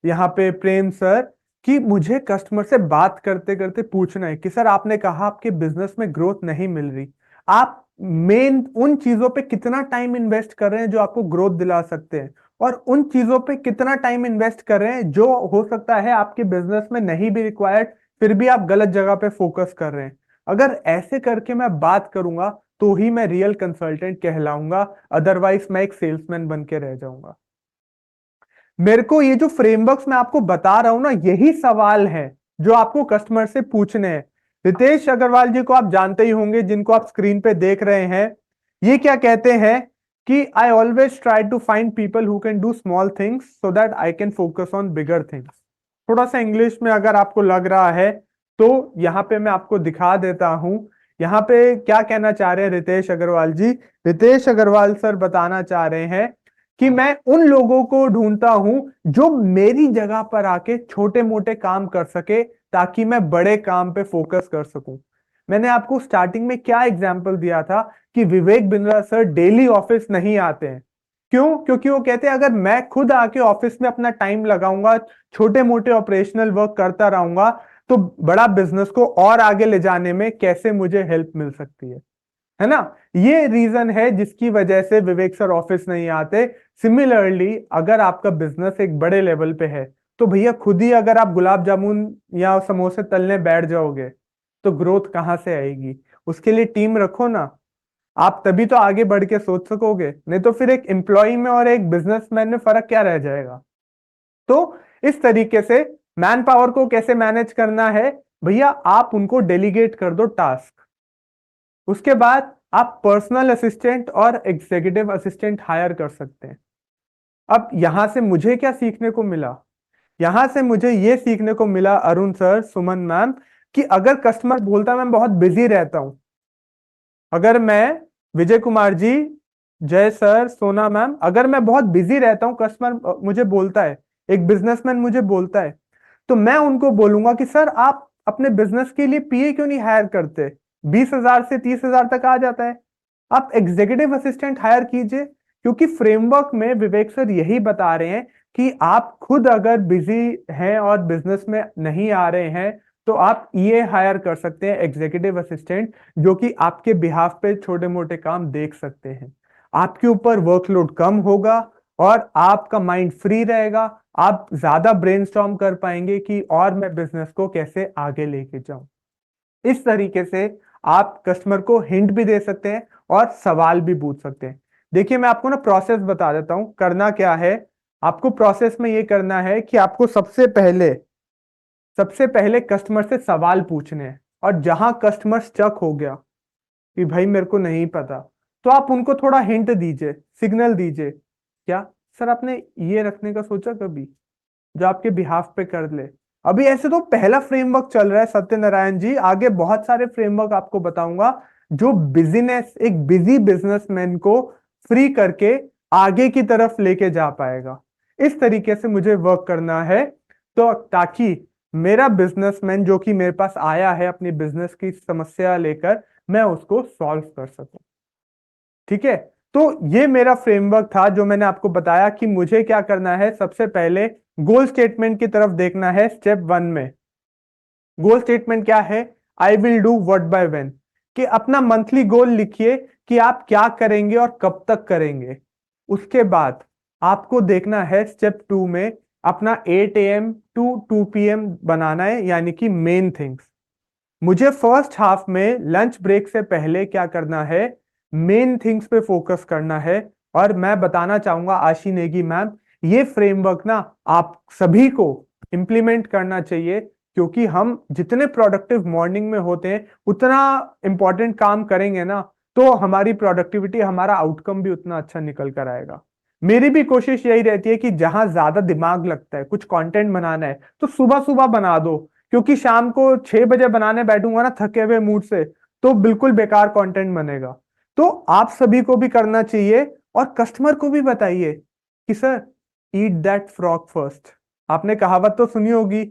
S1: यहाँ पे प्रेम सर, कि मुझे कस्टमर से बात करते करते पूछना है कि सर आपने कहा आपके बिजनेस में ग्रोथ नहीं मिल रही, आप मेन उन चीजों पे कितना टाइम इन्वेस्ट कर रहे हैं जो आपको ग्रोथ दिला सकते हैं, और उन चीजों पे कितना टाइम इन्वेस्ट कर रहे हैं जो हो सकता है आपके बिजनेस में नहीं भी रिक्वायर्ड, फिर भी आप गलत जगह पे फोकस कर रहे हैं। अगर ऐसे करके मैं बात करूंगा तो ही मैं रियल कंसल्टेंट कहलाऊंगा, अदरवाइज मैं एक सेल्समैन बन के रह जाऊंगा। मेरे को ये जो फ्रेमवर्क्स मैं आपको बता रहा हूं ना, यही सवाल है जो आपको कस्टमर से पूछने हैं। रितेश अग्रवाल जी को आप जानते ही होंगे, जिनको आप स्क्रीन पे देख रहे हैं। ये क्या कहते हैं कि I always try to find people who can do small things so that I can focus on bigger things. थोड़ा सा इंग्लिश में अगर आपको लग रहा है तो यहाँ पे मैं आपको दिखा देता हूं। यहाँ पे क्या कहना चाह रहे हैं रितेश अग्रवाल जी? रितेश अग्रवाल सर बताना चाह रहे हैं कि मैं उन लोगों को ढूंढता हूं जो मेरी जगह पर आके छोटे मोटे काम कर सके, ताकि मैं बड़े काम पे फोकस कर सकूं। मैंने आपको स्टार्टिंग में क्या एग्जाम्पल दिया था कि Vivek Bindra sir daily office नहीं आते हैं। क्यों? क्योंकि वो कहते हैं अगर मैं खुद आके ऑफिस में अपना टाइम लगाऊंगा, छोटे मोटे ऑपरेशनल वर्क करता रहूंगा, तो बड़ा बिजनेस को और आगे ले जाने में कैसे मुझे हेल्प मिल सकती है ना? ये रीजन है जिसकी वजह से विवेक सर ऑफिस नहीं आते। सिमिलरली अगर आपका बिजनेस एक बड़े लेवल पे है तो भैया खुद ही अगर आप गुलाब जामुन या समोसे तलने बैठ जाओगे तो ग्रोथ कहां से आएगी? उसके लिए टीम रखो ना, आप तभी तो आगे बढ़ के सोच सकोगे, नहीं तो फिर एक एम्प्लॉय में और एक बिजनेसमैन में फर्क क्या रह जाएगा? तो इस तरीके से मैन पावर को कैसे मैनेज करना है भैया, आप उनको डेलीगेट कर दो टास्क। उसके बाद आप पर्सनल असिस्टेंट और एग्जीक्यूटिव असिस्टेंट हायर कर सकते हैं। अब यहां से मुझे क्या सीखने को मिला? यहां से मुझे यह सीखने को मिला अरुण सर, सुमन मैम, कि अगर कस्टमर बोलता है मैं बहुत बिजी रहता हूं, अगर मैं, विजय कुमार जी, जय सर, सोना मैम, अगर मैं बहुत बिजी रहता हूं, कस्टमर मुझे बोलता है, एक बिजनेसमैन मुझे बोलता है, तो मैं उनको बोलूंगा कि सर आप अपने बिजनेस के लिए पीए क्यों नहीं हायर करते? 20,000 से 30,000 तक आ जाता है। आप एग्जीक्यूटिव असिस्टेंट हायर कीजिए, क्योंकि फ्रेमवर्क में विवेक सर यही बता रहे हैं कि आप खुद अगर बिजी हैं और बिजनेस में नहीं आ रहे हैं तो आप ये हायर कर सकते हैं एग्जीक्यूटिव असिस्टेंट, जो कि आपके बिहाफ पे छोटे मोटे काम देख सकते हैं। आपके ऊपर वर्कलोड कम होगा और आपका माइंड फ्री रहेगा, आप ज्यादा ब्रेनस्टॉर्म कर पाएंगे कि और मैं बिजनेस को कैसे आगे लेके जाऊं। इस तरीके से आप कस्टमर को हिंट भी दे सकते हैं और सवाल भी पूछ सकते हैं। देखिए मैं आपको ना प्रोसेस बता देता हूं, करना क्या है। आपको प्रोसेस में ये करना है कि आपको सबसे पहले कस्टमर से सवाल पूछने हैं, और जहां कस्टमर स्टक हो गया कि भाई मेरे को नहीं पता, तो आप उनको थोड़ा हिंट दीजिए, सिग्नल दीजिए। क्या सर आपने ये रखने का सोचा कभी, जो आपके बिहाफ पे कर ले? अभी ऐसे तो पहला फ्रेमवर्क चल रहा है सत्यनारायण जी, आगे बहुत सारे फ्रेमवर्क आपको बताऊंगा जो बिजनेस, एक बिजी बिजनेसमैन को फ्री करके आगे की तरफ लेके जा पाएगा। इस तरीके से मुझे वर्क करना है, तो ताकि मेरा बिजनेसमैन जो कि मेरे पास आया है अपनी बिजनेस की समस्या लेकर, मैं उसको सॉल्व कर सकूं। ठीक है, तो ये मेरा फ्रेमवर्क था जो मैंने आपको बताया कि मुझे क्या करना है। सबसे पहले गोल स्टेटमेंट की तरफ देखना है। स्टेप 1 में गोल स्टेटमेंट क्या है? I will do what by when, कि अपना मंथली गोल लिखिए कि आप क्या करेंगे और कब तक करेंगे। उसके बाद आपको देखना है स्टेप 2 में अपना 8 AM टू 2 PM बनाना है, यानी कि मेन थिंग्स। मुझे फर्स्ट हाफ में लंच ब्रेक से पहले क्या करना है, मेन थिंग्स पे फोकस करना है। और मैं बताना चाहूंगा आशी नेगी मैम, ये फ्रेमवर्क ना आप सभी को इंप्लीमेंट करना चाहिए, क्योंकि हम जितने प्रोडक्टिव मॉर्निंग में होते हैं उतना इंपॉर्टेंट काम करेंगे ना, तो हमारी प्रोडक्टिविटी, हमारा आउटकम भी उतना अच्छा निकल कर आएगा। मेरी भी कोशिश यही रहती है कि जहां ज्यादा दिमाग लगता है, कुछ कंटेंट बनाना है, तो सुबह सुबह बना दो, क्योंकि शाम को 6 बजे बनाने बैठूंगा ना थके हुए मूड से, तो बिल्कुल बेकार कंटेंट बनेगा। तो आप सभी को भी करना चाहिए, और कस्टमर को भी बताइए कि sir eat that frog first. आपने कहावत तो सुनी होगी,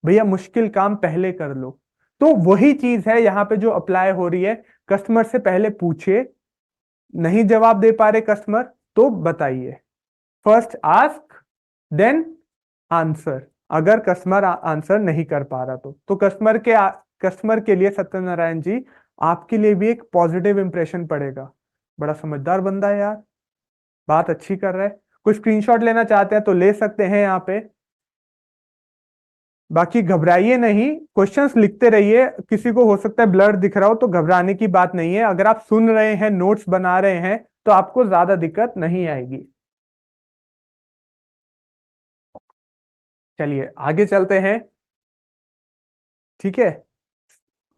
S1: भैया मुश्किल काम पहले कर लो। तो वही चीज है यहाँ पे जो अप्लाई हो रही है। कस्टमर से पहले पूछिए, नहीं जवाब दे पा रहे कस्टमर तो बताइए। First ask then answer. अगर कस्टमर आंसर नहीं कर पा रहा तो कस्टमर के लिए सत्यनारायण जी आपके लिए भी एक पॉजिटिव इंप्रेशन पड़ेगा। बड़ा समझदार बंदा है यार, बात अच्छी कर रहा है। कोई स्क्रीनशॉट लेना चाहते हैं तो ले सकते हैं यहाँ पे। बाकी घबराइए नहीं, क्वेश्चंस लिखते रहिए। किसी को हो सकता है ब्लर दिख रहा हो, तो घबराने की बात नहीं है। अगर आप सुन रहे हैं, नोट्स बना रहे हैं, तो आपको ज्यादा दिक्कत नहीं आएगी। चलिए आगे चलते हैं। ठीक है,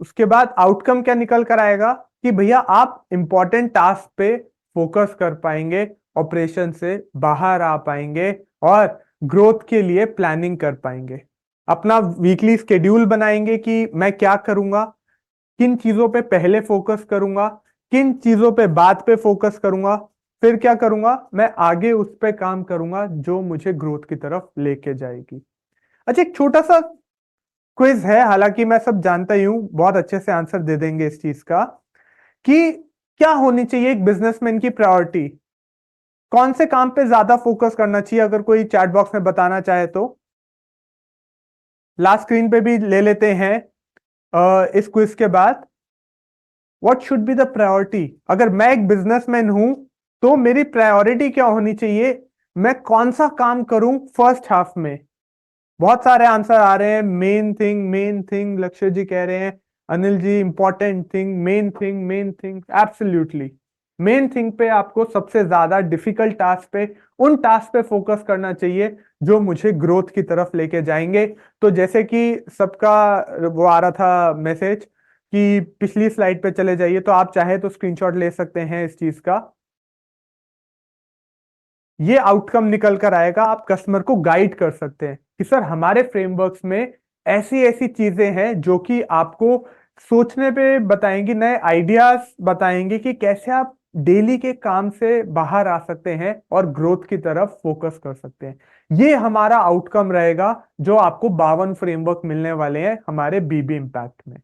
S1: उसके बाद आउटकम क्या निकल कर आएगा कि भैया आप इंपॉर्टेंट टास्क पे फोकस कर पाएंगे, ऑपरेशन से बाहर आ पाएंगे और ग्रोथ के लिए प्लानिंग कर पाएंगे। अपना वीकली स्केड्यूल बनाएंगे कि मैं क्या करूंगा, किन चीजों पे पहले फोकस करूंगा, किन चीजों पे बाद पे फोकस करूंगा, फिर क्या करूंगा, मैं आगे उस पे काम करूंगा जो मुझे ग्रोथ की तरफ लेके जाएगी। अच्छा, एक छोटा सा क्विज है, हालांकि मैं सब जानता ही हूं, बहुत अच्छे से आंसर दे देंगे इस चीज का, कि क्या होनी चाहिए एक बिजनेसमैन की प्रायोरिटी। कौन से काम पे ज्यादा फोकस करना चाहिए, अगर कोई चैट बॉक्स में बताना चाहे तो। लास्ट स्क्रीन पे भी ले लेते हैं इस क्विज के बाद। What should be the priority, अगर मैं एक बिजनेसमैन हूं तो मेरी प्रायोरिटी क्या होनी चाहिए, मैं कौन सा काम करूं फर्स्ट हाफ में। बहुत सारे आंसर आ रहे हैं। मेन थिंग लक्ष्य जी कह रहे हैं, Anil ji important thing, main thing absolutely. Main thing पे आपको सबसे ज्यादा डिफिकल्ट टास्क पे, उन टास्क पे फोकस करना चाहिए जो मुझे ग्रोथ की तरफ लेके जाएंगे। तो जैसे कि सबका वो आ रहा था मैसेज कि पिछली स्लाइड पे चले जाइए, तो आप चाहे तो स्क्रीनशॉट ले सकते हैं इस चीज का। ये आउटकम निकल कर आएगा, आप कस्टमर को गाइड कर सकते हैं कि सर हमारे फ्रेमवर्क्स में ऐसी ऐसी चीजें हैं जो कि आपको सोचने पे बताएंगी, नए आइडियाज बताएंगे कि कैसे आप डेली के काम से बाहर आ सकते हैं और ग्रोथ की तरफ फोकस कर सकते हैं। ये हमारा आउटकम रहेगा जो आपको 52 फ्रेमवर्क मिलने वाले हैं हमारे बीबी इम्पैक्ट में।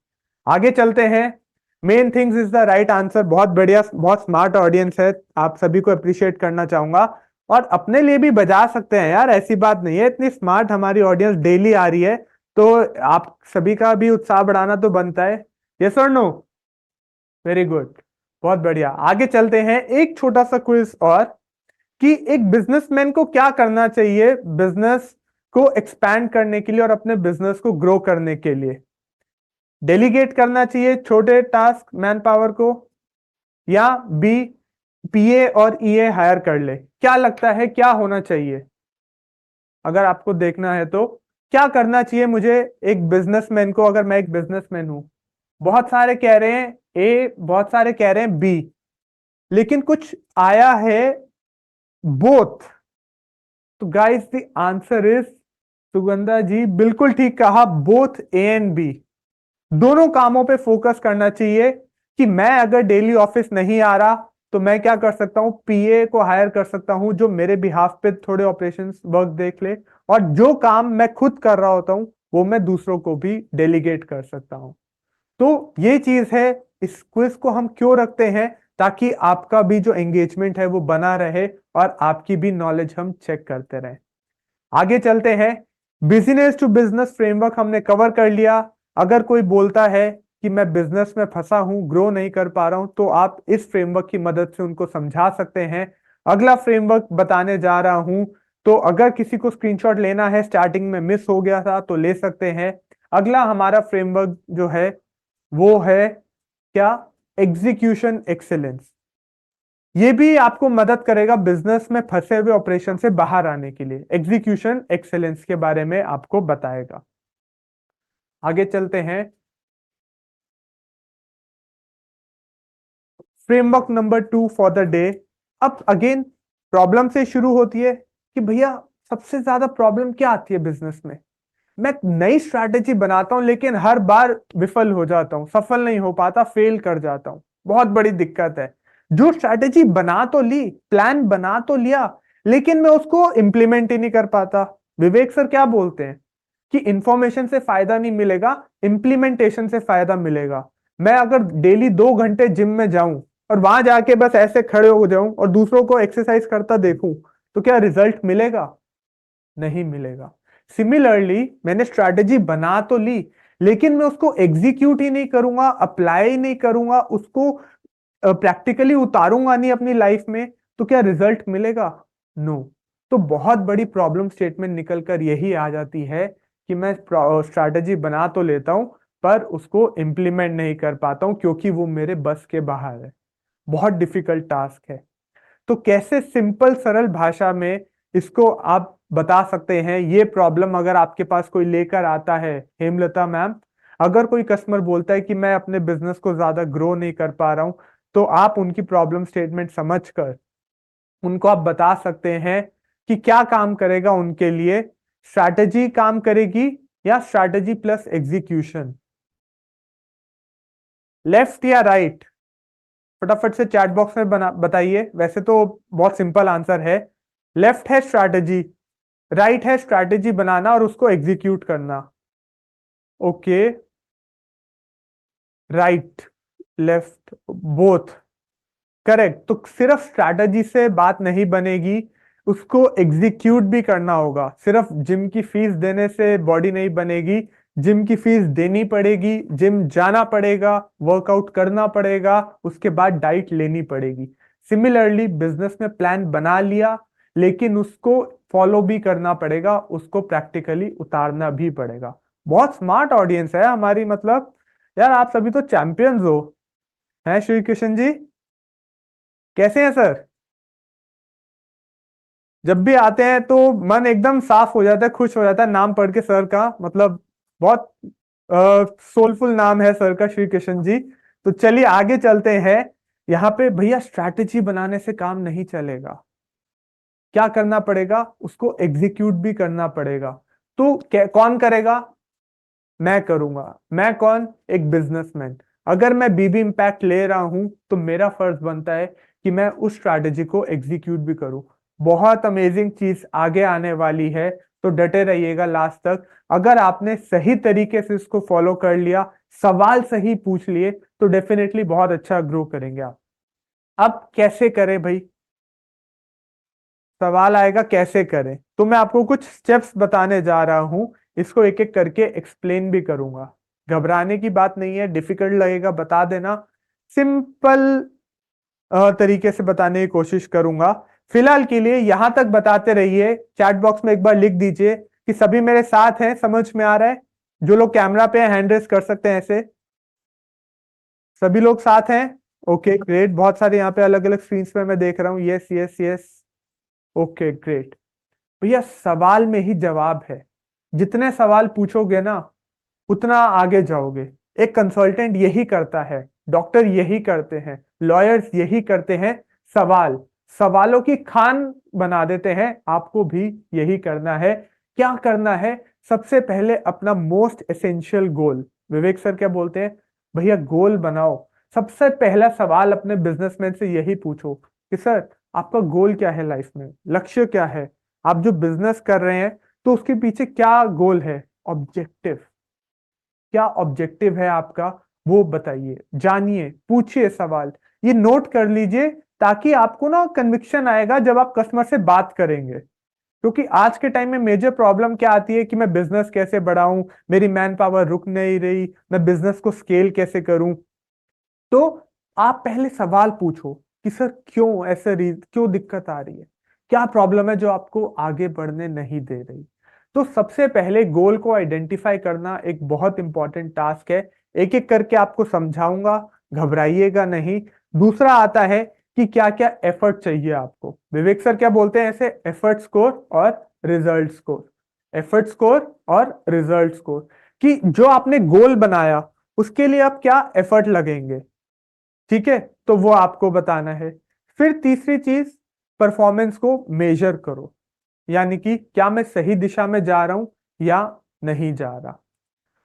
S1: आगे चलते हैं। Main things is the right answer. बहुत बढ़िया, बहुत स्मार्ट ऑडियंस है, आप सभी को अप्रिशिएट करना चाहूंगा। और अपने लिए भी बजा सकते हैं यार, ऐसी बात नहीं है, इतनी स्मार्ट हमारी ऑडियंस डेली आ रही है, तो आप सभी का भी उत्साह बढ़ाना तो बनता है। यस और नो? वेरी गुड, बहुत बढ़िया। आगे चलते हैं, एक छोटा सा क्विज और, कि एक बिजनेसमैन को क्या करना चाहिए बिजनेस को एक्सपैंड करने के लिए और अपने बिजनेस को ग्रो करने के लिए। डेलीगेट करना चाहिए छोटे टास्क मैन पावर को, या बी पीए और ईए हायर कर ले। क्या लगता है क्या होना चाहिए, अगर आपको देखना है तो क्या करना चाहिए मुझे एक बिजनेसमैन को, अगर मैं एक बिजनेसमैन हूं। बहुत सारे कह रहे हैं ए, बहुत सारे कह रहे हैं बी, लेकिन कुछ आया है बोथ। तो guys the answer is, Sugandha ji बिल्कुल ठीक कहा, बोथ ए एंड बी। दोनों कामों पे फोकस करना चाहिए कि मैं अगर डेली ऑफिस नहीं आ रहा तो मैं क्या कर सकता हूं, पीए को हायर कर सकता हूं जो मेरे बिहाफ पे थोड़े ऑपरेशंस वर्क देख ले, और जो काम मैं खुद कर रहा होता हूं वो मैं दूसरों को भी डेलीगेट कर सकता हूं। तो ये चीज है, इस क्विज को हम क्यों रखते हैं, ताकि आपका भी जो एंगेजमेंट है वो बना रहे और आपकी भी नॉलेज हम चेक करते रहे। आगे चलते हैं। बिजनेस टू बिजनेस फ्रेमवर्क हमने कवर कर लिया। अगर कोई बोलता है कि मैं बिजनेस में फंसा हूं, ग्रो नहीं कर पा रहा हूं, तो आप इस फ्रेमवर्क की मदद से उनको समझा सकते हैं। अगला फ्रेमवर्क बताने जा रहा हूं, तो अगर किसी को स्क्रीनशॉट लेना है, स्टार्टिंग में मिस हो गया था तो ले सकते हैं। अगला हमारा फ्रेमवर्क जो है वो है क्या, एग्जीक्यूशन एक्सेलेंस। ये भी आपको मदद करेगा बिजनेस में फंसे हुए ऑपरेशन से बाहर आने के लिए। एग्जीक्यूशन एक्सेलेंस के बारे में आपको बताएगा। आगे चलते हैं। Framework number 2 for the day. अब अगेन प्रॉब्लम से शुरू होती है कि भैया सबसे ज्यादा प्रॉब्लम क्या आती है बिजनेस में। मैं नई स्ट्रैटेजी बनाता हूं लेकिन हर बार विफल हो जाता हूं, सफल नहीं हो पाता, फेल कर जाता हूं, बहुत बड़ी दिक्कत है। जो स्ट्रैटेजी बना तो ली, प्लान बना तो लिया, लेकिन मैं उसको इंप्लीमेंट ही नहीं कर पाता। विवेक सर क्या बोलते हैं कि इंफॉर्मेशन से फायदा नहीं मिलेगा, इंप्लीमेंटेशन से फायदा मिलेगा। मैं अगर डेली 2 घंटे जिम में जाऊं और वहां जाके बस ऐसे खड़े हो जाऊं और दूसरों को एक्सरसाइज करता देखूं, तो क्या रिजल्ट मिलेगा? नहीं मिलेगा। सिमिलरली मैंने स्ट्रैटेजी बना तो ली, लेकिन मैं उसको एग्जीक्यूट ही नहीं करूंगा, अप्लाई नहीं करूंगा, उसको प्रैक्टिकली उतारूंगा नहीं अपनी लाइफ में, तो क्या रिजल्ट मिलेगा? नो। तो बहुत बड़ी प्रॉब्लम स्टेटमेंट निकल कर यही आ जाती है कि मैं स्ट्रैटेजी बना तो लेता हूं, पर उसको इंप्लीमेंट नहीं कर पाता हूं क्योंकि वो मेरे बस के बाहर है। बहुत डिफिकल्ट टास्क है। तो कैसे सिंपल सरल भाषा में इसको आप बता सकते हैं? ये प्रॉब्लम अगर आपके पास कोई लेकर आता है, हेमलता मैम, अगर कोई कस्टमर बोलता है कि मैं अपने बिजनेस को ज्यादा ग्रो नहीं कर पा रहा हूं, तो आप उनकी प्रॉब्लम स्टेटमेंट समझकर उनको आप बता सकते हैं कि क्या काम करेगा उनके लिए, स्ट्रैटेजी काम करेगी या स्ट्रैटेजी प्लस एग्जीक्यूशन, लेफ्ट या राइट? फटाफट से चैट बॉक्स में बना बताइए। वैसे तो बहुत सिंपल आंसर है, लेफ्ट है स्ट्रैटेजी, राइट है स्ट्रैटेजी बनाना और उसको एग्जीक्यूट करना। Okay, right, left, both correct. तो सिर्फ स्ट्रैटेजी से बात नहीं बनेगी, उसको एग्जीक्यूट भी करना होगा। सिर्फ जिम की फीस देने से बॉडी नहीं बनेगी, जिम की फीस देनी पड़ेगी, जिम जाना पड़ेगा, वर्कआउट करना पड़ेगा, उसके बाद डाइट लेनी पड़ेगी। सिमिलरली बिजनेस में प्लान बना लिया, लेकिन उसको फॉलो भी करना पड़ेगा, उसको प्रैक्टिकली उतारना भी पड़ेगा। बहुत स्मार्ट ऑडियंस है हमारी, मतलब यार आप सभी तो चैंपियंस हो। हैं श्री कृष्ण जी, कैसे हैं सर? जब भी आते हैं तो मन एकदम साफ हो जाता है, खुश हो जाता है नाम पढ़ के सर का, मतलब बहुत सोलफुल नाम है सर का, श्री कृष्ण जी। तो चलिए आगे चलते हैं। यहाँ पे भैया स्ट्रैटेजी बनाने से काम नहीं चलेगा, क्या करना पड़ेगा? उसको एग्जीक्यूट भी करना पड़ेगा। तो कौन करेगा? मैं करूंगा। मैं कौन? एक बिजनेसमैन। अगर मैं बीबी इम्पैक्ट ले रहा हूं तो मेरा फर्ज बनता है कि मैं उस स्ट्रैटेजी को एग्जीक्यूट भी करूं। बहुत अमेजिंग चीज आगे आने वाली है, तो डटे रहिएगा लास्ट तक। अगर आपने सही तरीके से इसको फॉलो कर लिया, सवाल सही पूछ लिए, तो डेफिनेटली बहुत अच्छा ग्रो करेंगे आप। अब कैसे करें भाई? सवाल आएगा कैसे करें, तो मैं आपको कुछ स्टेप्स बताने जा रहा हूं, इसको एक एक करके एक्सप्लेन भी करूंगा। घबराने की बात नहीं है, डिफिकल्ट लगेगा बता देना, सिंपल तरीके से बताने की कोशिश करूंगा। फिलहाल के लिए यहां तक बताते रहिए। चैट बॉक्स में एक बार लिख दीजिए कि सभी मेरे साथ हैं, समझ में आ रहा है। जो लोग कैमरा पे हैंड रेस कर सकते हैं ऐसे, सभी लोग साथ हैं? ओके ग्रेट, बहुत सारे यहाँ पे अलग अलग स्क्रीन पे मैं देख रहा हूँ, yes yes yes, okay great. भैया सवाल में ही जवाब है, जितने सवाल पूछोगे ना उतना आगे जाओगे। एक कंसल्टेंट यही करता है, डॉक्टर यही करते हैं, लॉयर्स यही करते हैं। सवाल, सवालों की खान बना देते हैं। आपको भी यही करना है। क्या करना है? सबसे पहले अपना मोस्ट एसेंशियल गोल, विवेक सर क्या बोलते हैं, भैया गोल बनाओ। सबसे पहला सवाल अपने बिजनेसमैन से यही पूछो कि सर आपका गोल क्या है लाइफ में, लक्ष्य क्या है? आप जो बिजनेस कर रहे हैं तो उसके पीछे क्या गोल है, ऑब्जेक्टिव क्या ऑब्जेक्टिव है आपका, वो बताइए, जानिए, पूछिए सवाल। ये नोट कर लीजिए ताकि आपको ना कन्विक्शन आएगा जब आप कस्टमर से बात करेंगे। क्योंकि आज के टाइम में मेजर प्रॉब्लम क्या आती है कि मैं बिजनेस कैसे बढ़ाऊं, मेरी मैन पावर रुक नहीं रही, मैं बिजनेस को स्केल कैसे करूं। तो आप पहले सवाल पूछो कि सर क्यों ऐसे क्यों दिक्कत आ रही है, क्या प्रॉब्लम है जो आपको आगे बढ़ने नहीं दे रही। तो सबसे पहले गोल को आइडेंटिफाई करना एक बहुत इंपॉर्टेंट टास्क है। एक एक करके आपको समझाऊंगा, घबराइएगा नहीं। दूसरा आता है कि क्या क्या एफर्ट चाहिए आपको। विवेक सर क्या बोलते हैं ऐसे, एफर्ट स्कोर और रिजल्ट स्कोर, एफर्ट स्कोर और रिजल्ट स्कोर, कि जो आपने गोल बनाया उसके लिए आप क्या एफर्ट लगेंगे। ठीक है, तो वो आपको बताना है। फिर तीसरी चीज, परफॉर्मेंस को मेजर करो, यानी कि क्या मैं सही दिशा में जा रहा हूं या नहीं जा रहा।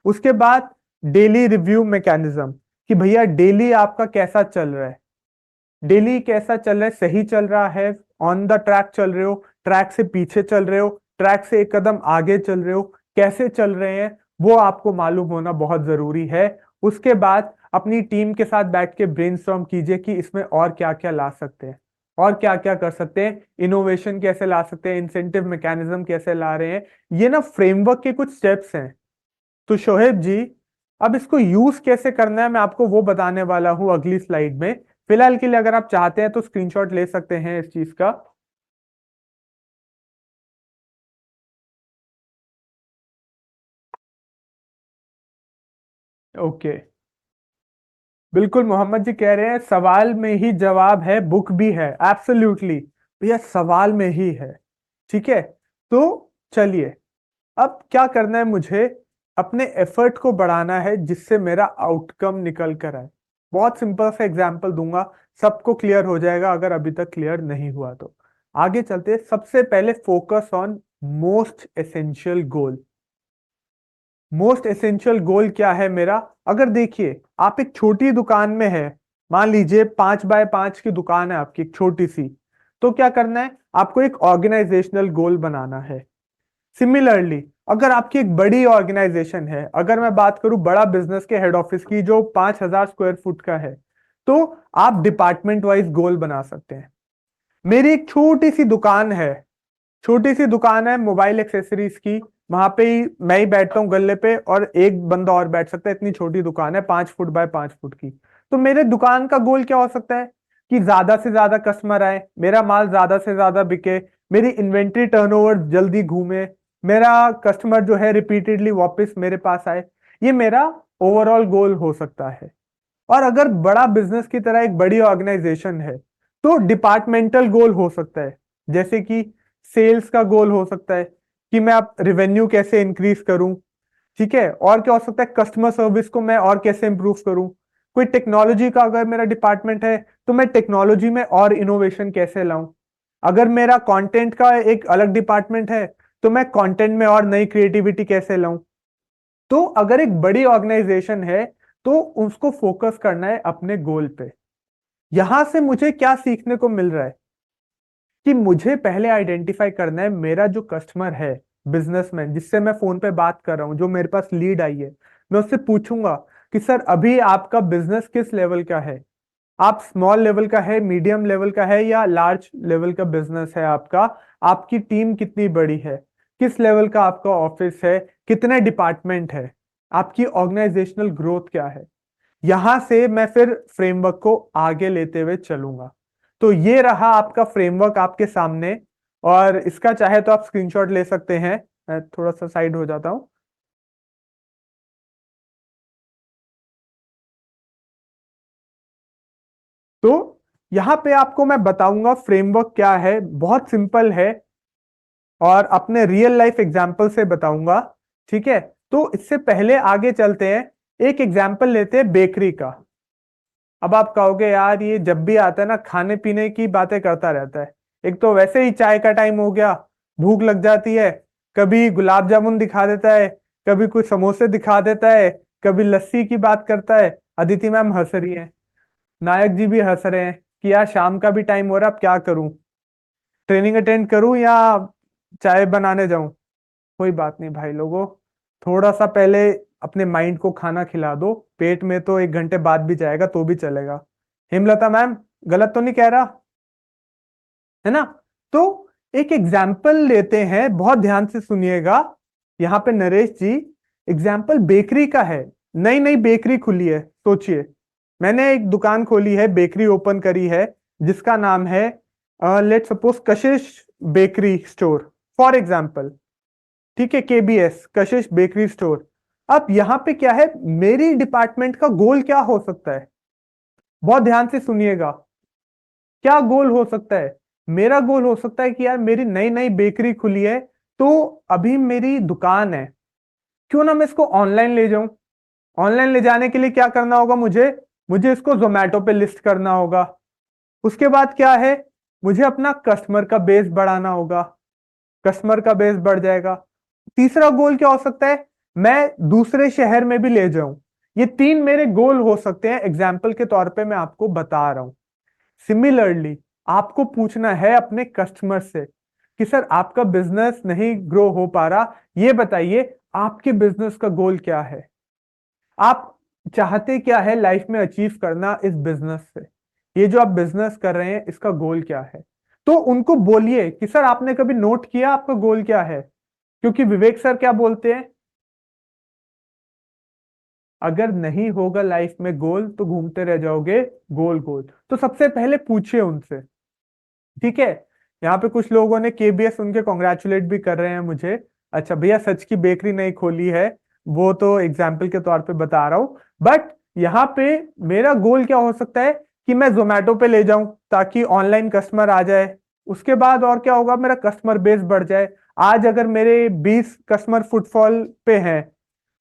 S1: उसके बाद डेली रिव्यू मैकेनिज्म, कि भैया डेली आपका कैसा चल रहा है, डेली कैसा चल रहा है, सही चल रहा है, ऑन द ट्रैक चल रहे हो, ट्रैक से पीछे चल रहे हो, ट्रैक से एक कदम आगे चल रहे हो, कैसे चल रहे हैं, वो आपको मालूम होना बहुत जरूरी है। उसके बाद अपनी टीम के साथ बैठ के ब्रेनस्टॉर्म कीजिए कि इसमें और क्या क्या ला सकते हैं। और क्या क्या कर सकते हैं, इनोवेशन कैसे ला सकते हैं, इंसेंटिव मैकेनिज्म कैसे ला रहे हैं, ये ना फ्रेमवर्क के कुछ स्टेप्स हैं। तो शोहेब जी, अब इसको यूज कैसे करना है मैं आपको वो बताने वाला हूं अगली स्लाइड में। फिलहाल के लिए अगर आप चाहते हैं तो स्क्रीनशॉट ले सकते हैं इस चीज का। ओके, बिल्कुल मोहम्मद जी कह रहे हैं सवाल में ही जवाब है, बुक भी है। एब्सोल्युटली भैया, सवाल में ही है। ठीक है, तो चलिए, अब क्या करना है मुझे, अपने एफर्ट को बढ़ाना है जिससे मेरा आउटकम निकल कर आए। बहुत सिंपल सा एग्जांपल दूंगा, सबको क्लियर हो जाएगा अगर अभी तक क्लियर नहीं हुआ तो। आगे चलते हैं। सबसे पहले focus on most essential goal. Most essential goal क्या है मेरा? अगर देखिए, आप एक छोटी दुकान में है, मान लीजिए 5x5 की दुकान है आपकी, एक छोटी सी, तो क्या करना है, आपको एक ऑर्गेनाइजेशनल गोल बनाना है। सिमिलरली अगर आपकी एक बड़ी ऑर्गेनाइजेशन है, अगर मैं बात करूं बड़ा बिजनेस के हेड ऑफिस की जो 5,000 स्क्वायर फुट का है, तो आप डिपार्टमेंट वाइज गोल बना सकते हैं। मेरी एक छोटी सी दुकान है, छोटी सी दुकान है मोबाइल एक्सेसरीज की, वहां पे ही मैं ही बैठता हूँ गल्ले पे, और एक बंदा और बैठ सकता है, इतनी छोटी दुकान है, 5 फुट बाय 5 फुट की। तो मेरे दुकान का गोल क्या हो सकता है कि ज्यादा से ज्यादा कस्टमर आए, मेरा माल ज्यादा से ज्यादा बिके, मेरी इन्वेंट्री टर्नओवर जल्दी घूमे, मेरा कस्टमर जो है रिपीटेडली वापस मेरे पास आए। ये मेरा ओवरऑल गोल हो सकता है। और अगर बड़ा बिजनेस की तरह एक बड़ी ऑर्गेनाइजेशन है, तो डिपार्टमेंटल गोल हो सकता है। जैसे कि सेल्स का गोल हो सकता है कि मैं अब रेवेन्यू कैसे इंक्रीज करूं। ठीक है, और क्या हो सकता है, कस्टमर सर्विस को मैं और कैसे इंप्रूव करूं। कोई टेक्नोलॉजी का अगर मेरा डिपार्टमेंट है, तो मैं टेक्नोलॉजी में और इनोवेशन कैसे लाऊं। अगर मेरा कंटेंट का एक अलग डिपार्टमेंट है, तो मैं कंटेंट में और नई क्रिएटिविटी कैसे लाऊं। तो अगर एक बड़ी ऑर्गेनाइजेशन है, तो उसको फोकस करना है अपने गोल पे। यहां से मुझे क्या सीखने को मिल रहा है कि मुझे पहले आइडेंटिफाई करना है मेरा जो कस्टमर है, बिजनेसमैन जिससे मैं फोन पे बात कर रहा हूं, जो मेरे पास लीड आई है, मैं उससे पूछूंगा कि सर अभी आपका बिजनेस किस लेवल का है। आप स्मॉल लेवल का है, मीडियम लेवल का है, या लार्ज लेवल का बिजनेस है आपका। आपकी टीम कितनी बड़ी है, किस लेवल का आपका ऑफिस है, कितने डिपार्टमेंट है, आपकी ऑर्गेनाइजेशनल ग्रोथ क्या है। यहां से मैं फिर फ्रेमवर्क को आगे लेते हुए चलूंगा। तो ये रहा आपका फ्रेमवर्क आपके सामने, और इसका चाहे तो आप स्क्रीनशॉट ले सकते हैं। मैं थोड़ा सा साइड हो जाता हूं। तो यहां पे आपको मैं बताऊंगा फ्रेमवर्क क्या है, बहुत सिंपल है, और अपने रियल लाइफ एग्जाम्पल से बताऊंगा। ठीक है, तो इससे पहले आगे चलते हैं, एक एग्जाम्पल लेते हैं बेकरी का। अब आप कहोगे यार ये जब भी आता है ना खाने पीने की बातें करता रहता है, एक तो वैसे ही चाय का टाइम हो गया, भूख लग जाती है, कभी गुलाब जामुन दिखा देता है, कभी कुछ समोसे दिखा देता है, कभी लस्सी की बात करता है। अदिति मैम हंस रही है, नायक जी भी हंस रहे हैं कि यार शाम का भी टाइम हो रहा, अब क्या करूं, ट्रेनिंग अटेंड करूं या चाय बनाने जाऊं। कोई बात नहीं भाई लोगों, थोड़ा सा पहले अपने माइंड को खाना खिला दो, पेट में तो 1 घंटे बाद भी जाएगा तो भी चलेगा। हेमलता मैम, गलत तो नहीं कह रहा है ना? तो एक एग्जाम्पल लेते हैं, बहुत ध्यान से सुनिएगा। यहाँ पे नरेश जी, एग्जाम्पल बेकरी का है। नई नई बेकरी खुली है, सोचिए, मैंने एक दुकान खोली है, बेकरी ओपन करी है, जिसका नाम है let suppose Kashish bakery store for example. ठीक है, केबीएस, कशिश बेकरी स्टोर। अब यहां पे क्या है, मेरी डिपार्टमेंट का गोल क्या हो सकता है, बहुत ध्यान से सुनिएगा। क्या गोल हो सकता है? मेरा गोल हो सकता है कि यार मेरी नई नई बेकरी खुली है, तो अभी मेरी दुकान है, क्यों ना मैं इसको ऑनलाइन ले जाऊं। ऑनलाइन ले जाने के लिए क्या करना होगा मुझे, मुझे इसको जोमेटो पे लिस्ट करना होगा। उसके बाद क्या है, मुझे अपना कस्टमर का बेस बढ़ाना होगा, कस्टमर का बेस बढ़ जाएगा। तीसरा गोल क्या हो सकता है, मैं दूसरे शहर में भी ले जाऊं। ये 3 मेरे गोल हो सकते हैं, एग्जाम्पल के तौर पे मैं आपको बता रहा हूं। सिमिलरली आपको पूछना है अपने कस्टमर से कि सर आपका बिजनेस नहीं ग्रो हो पा रहा, ये बताइए आपके बिजनेस का गोल क्या है, आप चाहते क्या है लाइफ में अचीव करना इस बिजनेस से। ये जो आप बिजनेस कर रहे हैं इसका गोल क्या है। तो उनको बोलिए कि सर आपने कभी नोट किया आपका गोल क्या है, क्योंकि विवेक सर क्या बोलते हैं, अगर नहीं होगा लाइफ में गोल तो घूमते रह जाओगे गोल गोल। तो सबसे पहले पूछिए उनसे, ठीक है। यहाँ पे कुछ लोगों ने केबीएस उनके कॉन्ग्रेचुलेट भी कर रहे हैं मुझे। अच्छा भैया, सच की बेकरी नहीं खोली है, वो तो एग्जाम्पल के तौर पे बता रहा हूँ। बट यहाँ पे मेरा गोल क्या हो सकता है कि मैं जोमेटो पे ले जाऊं ताकि ऑनलाइन कस्टमर आ जाए। उसके बाद और क्या होगा, मेरा कस्टमर बेस बढ़ जाए। आज अगर मेरे 20 कस्टमर फुटफॉल पे हैं,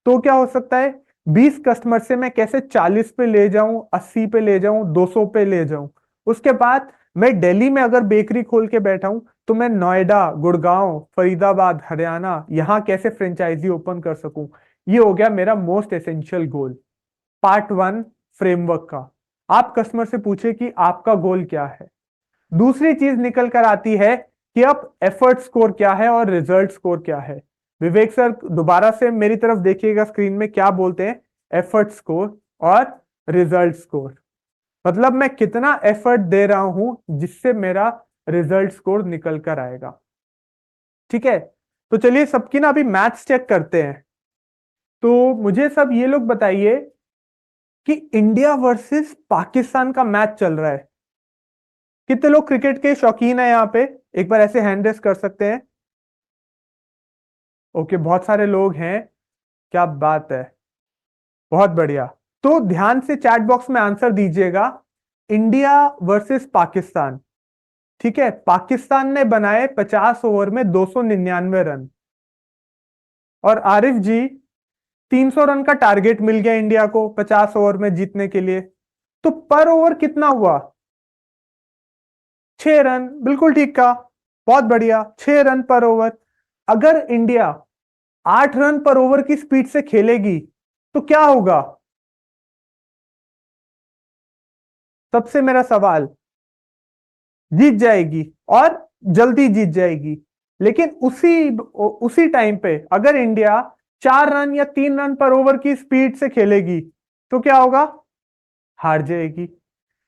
S1: तो क्या हो सकता है 20 कस्टमर से मैं कैसे 40 पे ले जाऊं, 80 पे ले जाऊं, 200 पे ले जाऊं। उसके बाद मैं दिल्ली में अगर बेकरी खोल के बैठा हूं, तो मैं नोएडा, गुड़गांव, फरीदाबाद, हरियाणा यहां कैसे फ्रेंचाइजी ओपन कर सकूं। ये हो गया मेरा मोस्ट एसेंशियल गोल, पार्ट वन फ्रेमवर्क का। आप कस्टमर से पूछे कि आपका गोल क्या है। दूसरी चीज निकल कर आती है कि अब एफर्ट स्कोर क्या है और रिजल्ट स्कोर क्या है। विवेक सर दोबारा से मेरी तरफ देखिएगा स्क्रीन में, क्या बोलते हैं, एफर्ट स्कोर और रिजल्ट स्कोर। मतलब मैं कितना एफर्ट दे रहा हूं जिससे मेरा रिजल्ट स्कोर निकल कर आएगा। ठीक है, तो चलिए सबकी ना अभी मैथ्स चेक करते हैं। तो मुझे सब ये लोग बताइए कि इंडिया वर्सेस पाकिस्तान का मैच चल रहा है। कितने लोग क्रिकेट के शौकीन है यहाँ पे, एक बार ऐसे हैंड रेस कर सकते हैं। ओके, बहुत सारे लोग हैं, क्या बात है, बहुत बढ़िया। तो ध्यान से चैट बॉक्स में आंसर दीजिएगा, इंडिया वर्सेस पाकिस्तान। ठीक है, पाकिस्तान ने बनाए 50 ओवर में 299 रन, और आरिफ जी 300 रन का टारगेट मिल गया इंडिया को 50 ओवर में जीतने के लिए। तो पर ओवर कितना हुआ, 6 रन, बिल्कुल ठीक कहा, बहुत बढ़िया, 6 रन पर ओवर। अगर इंडिया 8 रन पर ओवर की स्पीड से खेलेगी तो क्या होगा, सबसे मेरा सवाल। जीत जाएगी, और जल्दी जीत जाएगी। लेकिन उसी उसी टाइम पे अगर इंडिया 4 रन या 3 रन पर ओवर की स्पीड से खेलेगी तो क्या होगा, हार जाएगी।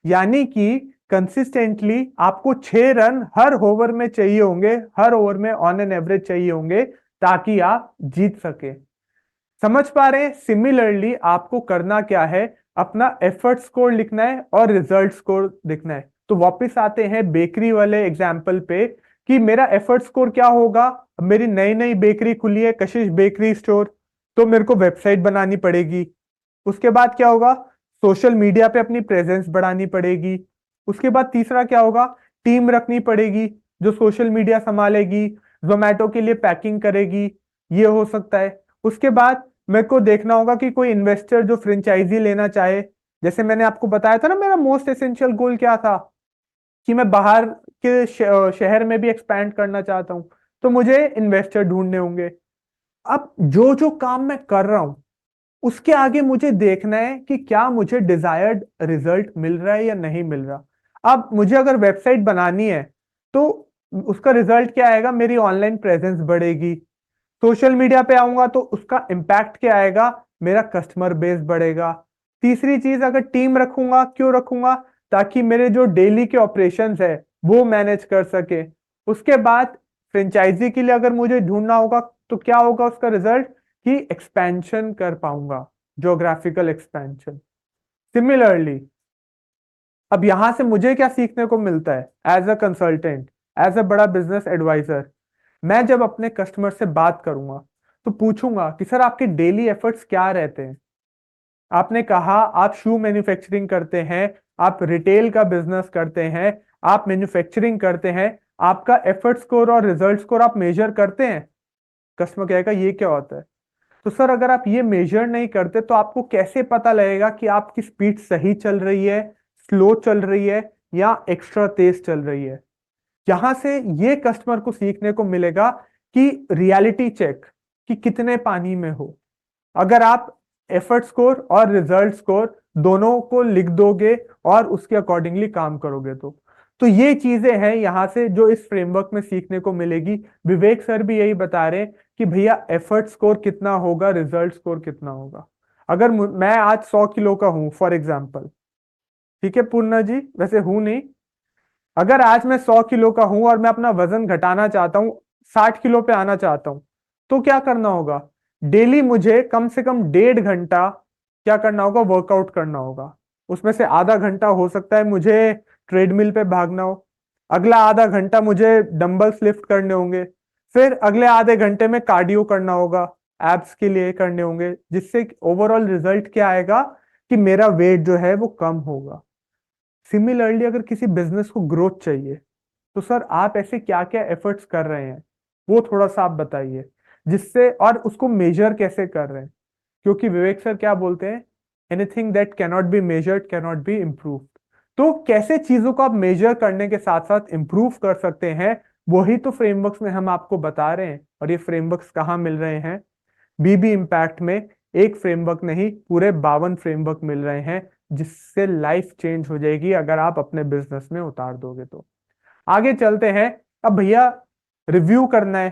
S1: यानी कि कंसिस्टेंटली आपको 6 रन हर ओवर में चाहिए होंगे, हर ओवर में ऑन एन एवरेज चाहिए होंगे, ताकि आप जीत सके। समझ पा रहे हैं। सिमिलरली आपको करना क्या है, अपना एफर्ट स्कोर लिखना है और रिजल्ट स्कोर लिखना है। तो वापस आते हैं बेकरी वाले एग्जाम्पल पे कि मेरा एफर्ट स्कोर क्या होगा। मेरी नई नई बेकरी खुली है, कशिश बेकरी स्टोर, तो मेरे को वेबसाइट बनानी पड़ेगी। उसके बाद क्या होगा, सोशल मीडिया पे अपनी प्रेजेंस बढ़ानी पड़ेगी। उसके बाद तीसरा क्या होगा, टीम रखनी पड़ेगी जो सोशल मीडिया संभालेगी, जोमेटो के लिए पैकिंग करेगी, ये हो सकता है। उसके बाद मेरे को देखना होगा कि कोई इन्वेस्टर जो फ्रेंचाइजी लेना चाहे। जैसे मैंने आपको बताया था ना, मेरा मोस्ट एसेंशियल गोल क्या था, कि मैं बाहर के शहर में भी एक्सपैंड करना चाहता हूं, तो मुझे इन्वेस्टर ढूंढने होंगे। अब जो जो काम मैं कर रहा हूं उसके आगे मुझे देखना है कि क्या मुझे डिजायर्ड रिजल्ट मिल रहा है या नहीं मिल रहा। अब मुझे अगर वेबसाइट बनानी है तो उसका रिजल्ट क्या आएगा, मेरी ऑनलाइन प्रेजेंस बढ़ेगी। सोशल मीडिया पे आऊंगा तो उसका इंपैक्ट क्या आएगा, मेरा कस्टमर बेस बढ़ेगा। तीसरी चीज, अगर टीम रखूंगा, क्यों रखूंगा, ताकि मेरे जो डेली के ऑपरेशंस है वो मैनेज कर सके। उसके बाद फ्रेंचाइजी के लिए अगर मुझे ढूंढना होगा तो क्या होगा उसका रिजल्ट, कि एक्सपेंशन कर पाऊंगा, ज्योग्राफिकल एक्सपेंशन। सिमिलरली अब यहां से मुझे क्या सीखने को मिलता है, as a consultant, as a बड़ा बिजनेस एडवाइजर, मैं जब अपने कस्टमर से बात करूंगा तो पूछूंगा कि सर आपके डेली एफर्ट्स क्या रहते हैं। आपने कहा आप शू मैन्युफैक्चरिंग करते हैं, आप रिटेल का बिजनेस करते हैं, आप मैन्युफैक्चरिंग करते हैं, आपका एफर्ट स्कोर और रिजल्ट स्कोर आप मेजर करते हैं। कस्टमर कहेगा ये क्या होता है। तो सर अगर आप ये मेजर नहीं करते तो आपको कैसे पता लगेगा कि आपकी स्पीड सही चल रही है, स्लो चल रही है, या एक्स्ट्रा तेज चल रही है। यहां से ये कस्टमर को सीखने को मिलेगा कि रियलिटी चेक, कि कितने पानी में हो। अगर आप एफर्ट स्कोर और रिजल्ट स्कोर दोनों को लिख दोगे और उसके अकॉर्डिंगली काम करोगे तो ये चीजें हैं यहां से जो इस फ्रेमवर्क में सीखने को मिलेगी। विवेक सर भी यही बता रहे हैं कि भैया एफर्ट स्कोर कितना होगा, रिजल्ट स्कोर कितना होगा। अगर मैं आज 100 किलो का हूं फॉर एग्जाम्पल, ठीक है पूर्णा जी, वैसे हूं नहीं। अगर आज मैं 100 किलो का हूं और मैं अपना वजन घटाना चाहता हूं, 60 किलो पे आना चाहता हूं, तो क्या करना होगा? डेली मुझे कम से कम 1.5 घंटा क्या करना होगा? वर्कआउट करना होगा। उसमें से आधा घंटा हो सकता है मुझे ट्रेडमिल पे भागना हो, अगला आधा घंटा मुझे डंबल्स लिफ्ट करने होंगे, फिर अगले आधे घंटे में कार्डियो करना होगा, एब्स के लिए करने होंगे, जिससे ओवरऑल रिजल्ट क्या आएगा कि मेरा वेट जो है वो कम होगा। सिमिलरली अगर किसी बिजनेस को ग्रोथ चाहिए, तो सर आप ऐसे क्या क्या एफर्ट्स कर रहे हैं, वो थोड़ा सा आप बताइए, जिससे, और उसको मेजर कैसे कर रहे हैं? क्योंकि विवेक सर क्या बोलते हैं, anything that cannot be measured cannot be improve. तो कैसे चीजों को आप मेजर करने के साथ साथ इंप्रूव कर सकते हैं, वही तो फ्रेमवर्क्स में हम आपको बता रहे हैं। और ये फ्रेमवर्क्स कहाँ मिल रहे हैं? बीबी इम्पैक्ट में। एक फ्रेमवर्क नहीं, पूरे 52 फ्रेमवर्क मिल रहे हैं, जिससे लाइफ चेंज हो जाएगी अगर आप अपने बिजनेस में उतार दोगे तो। आगे चलते हैं। अब भैया रिव्यू करना है।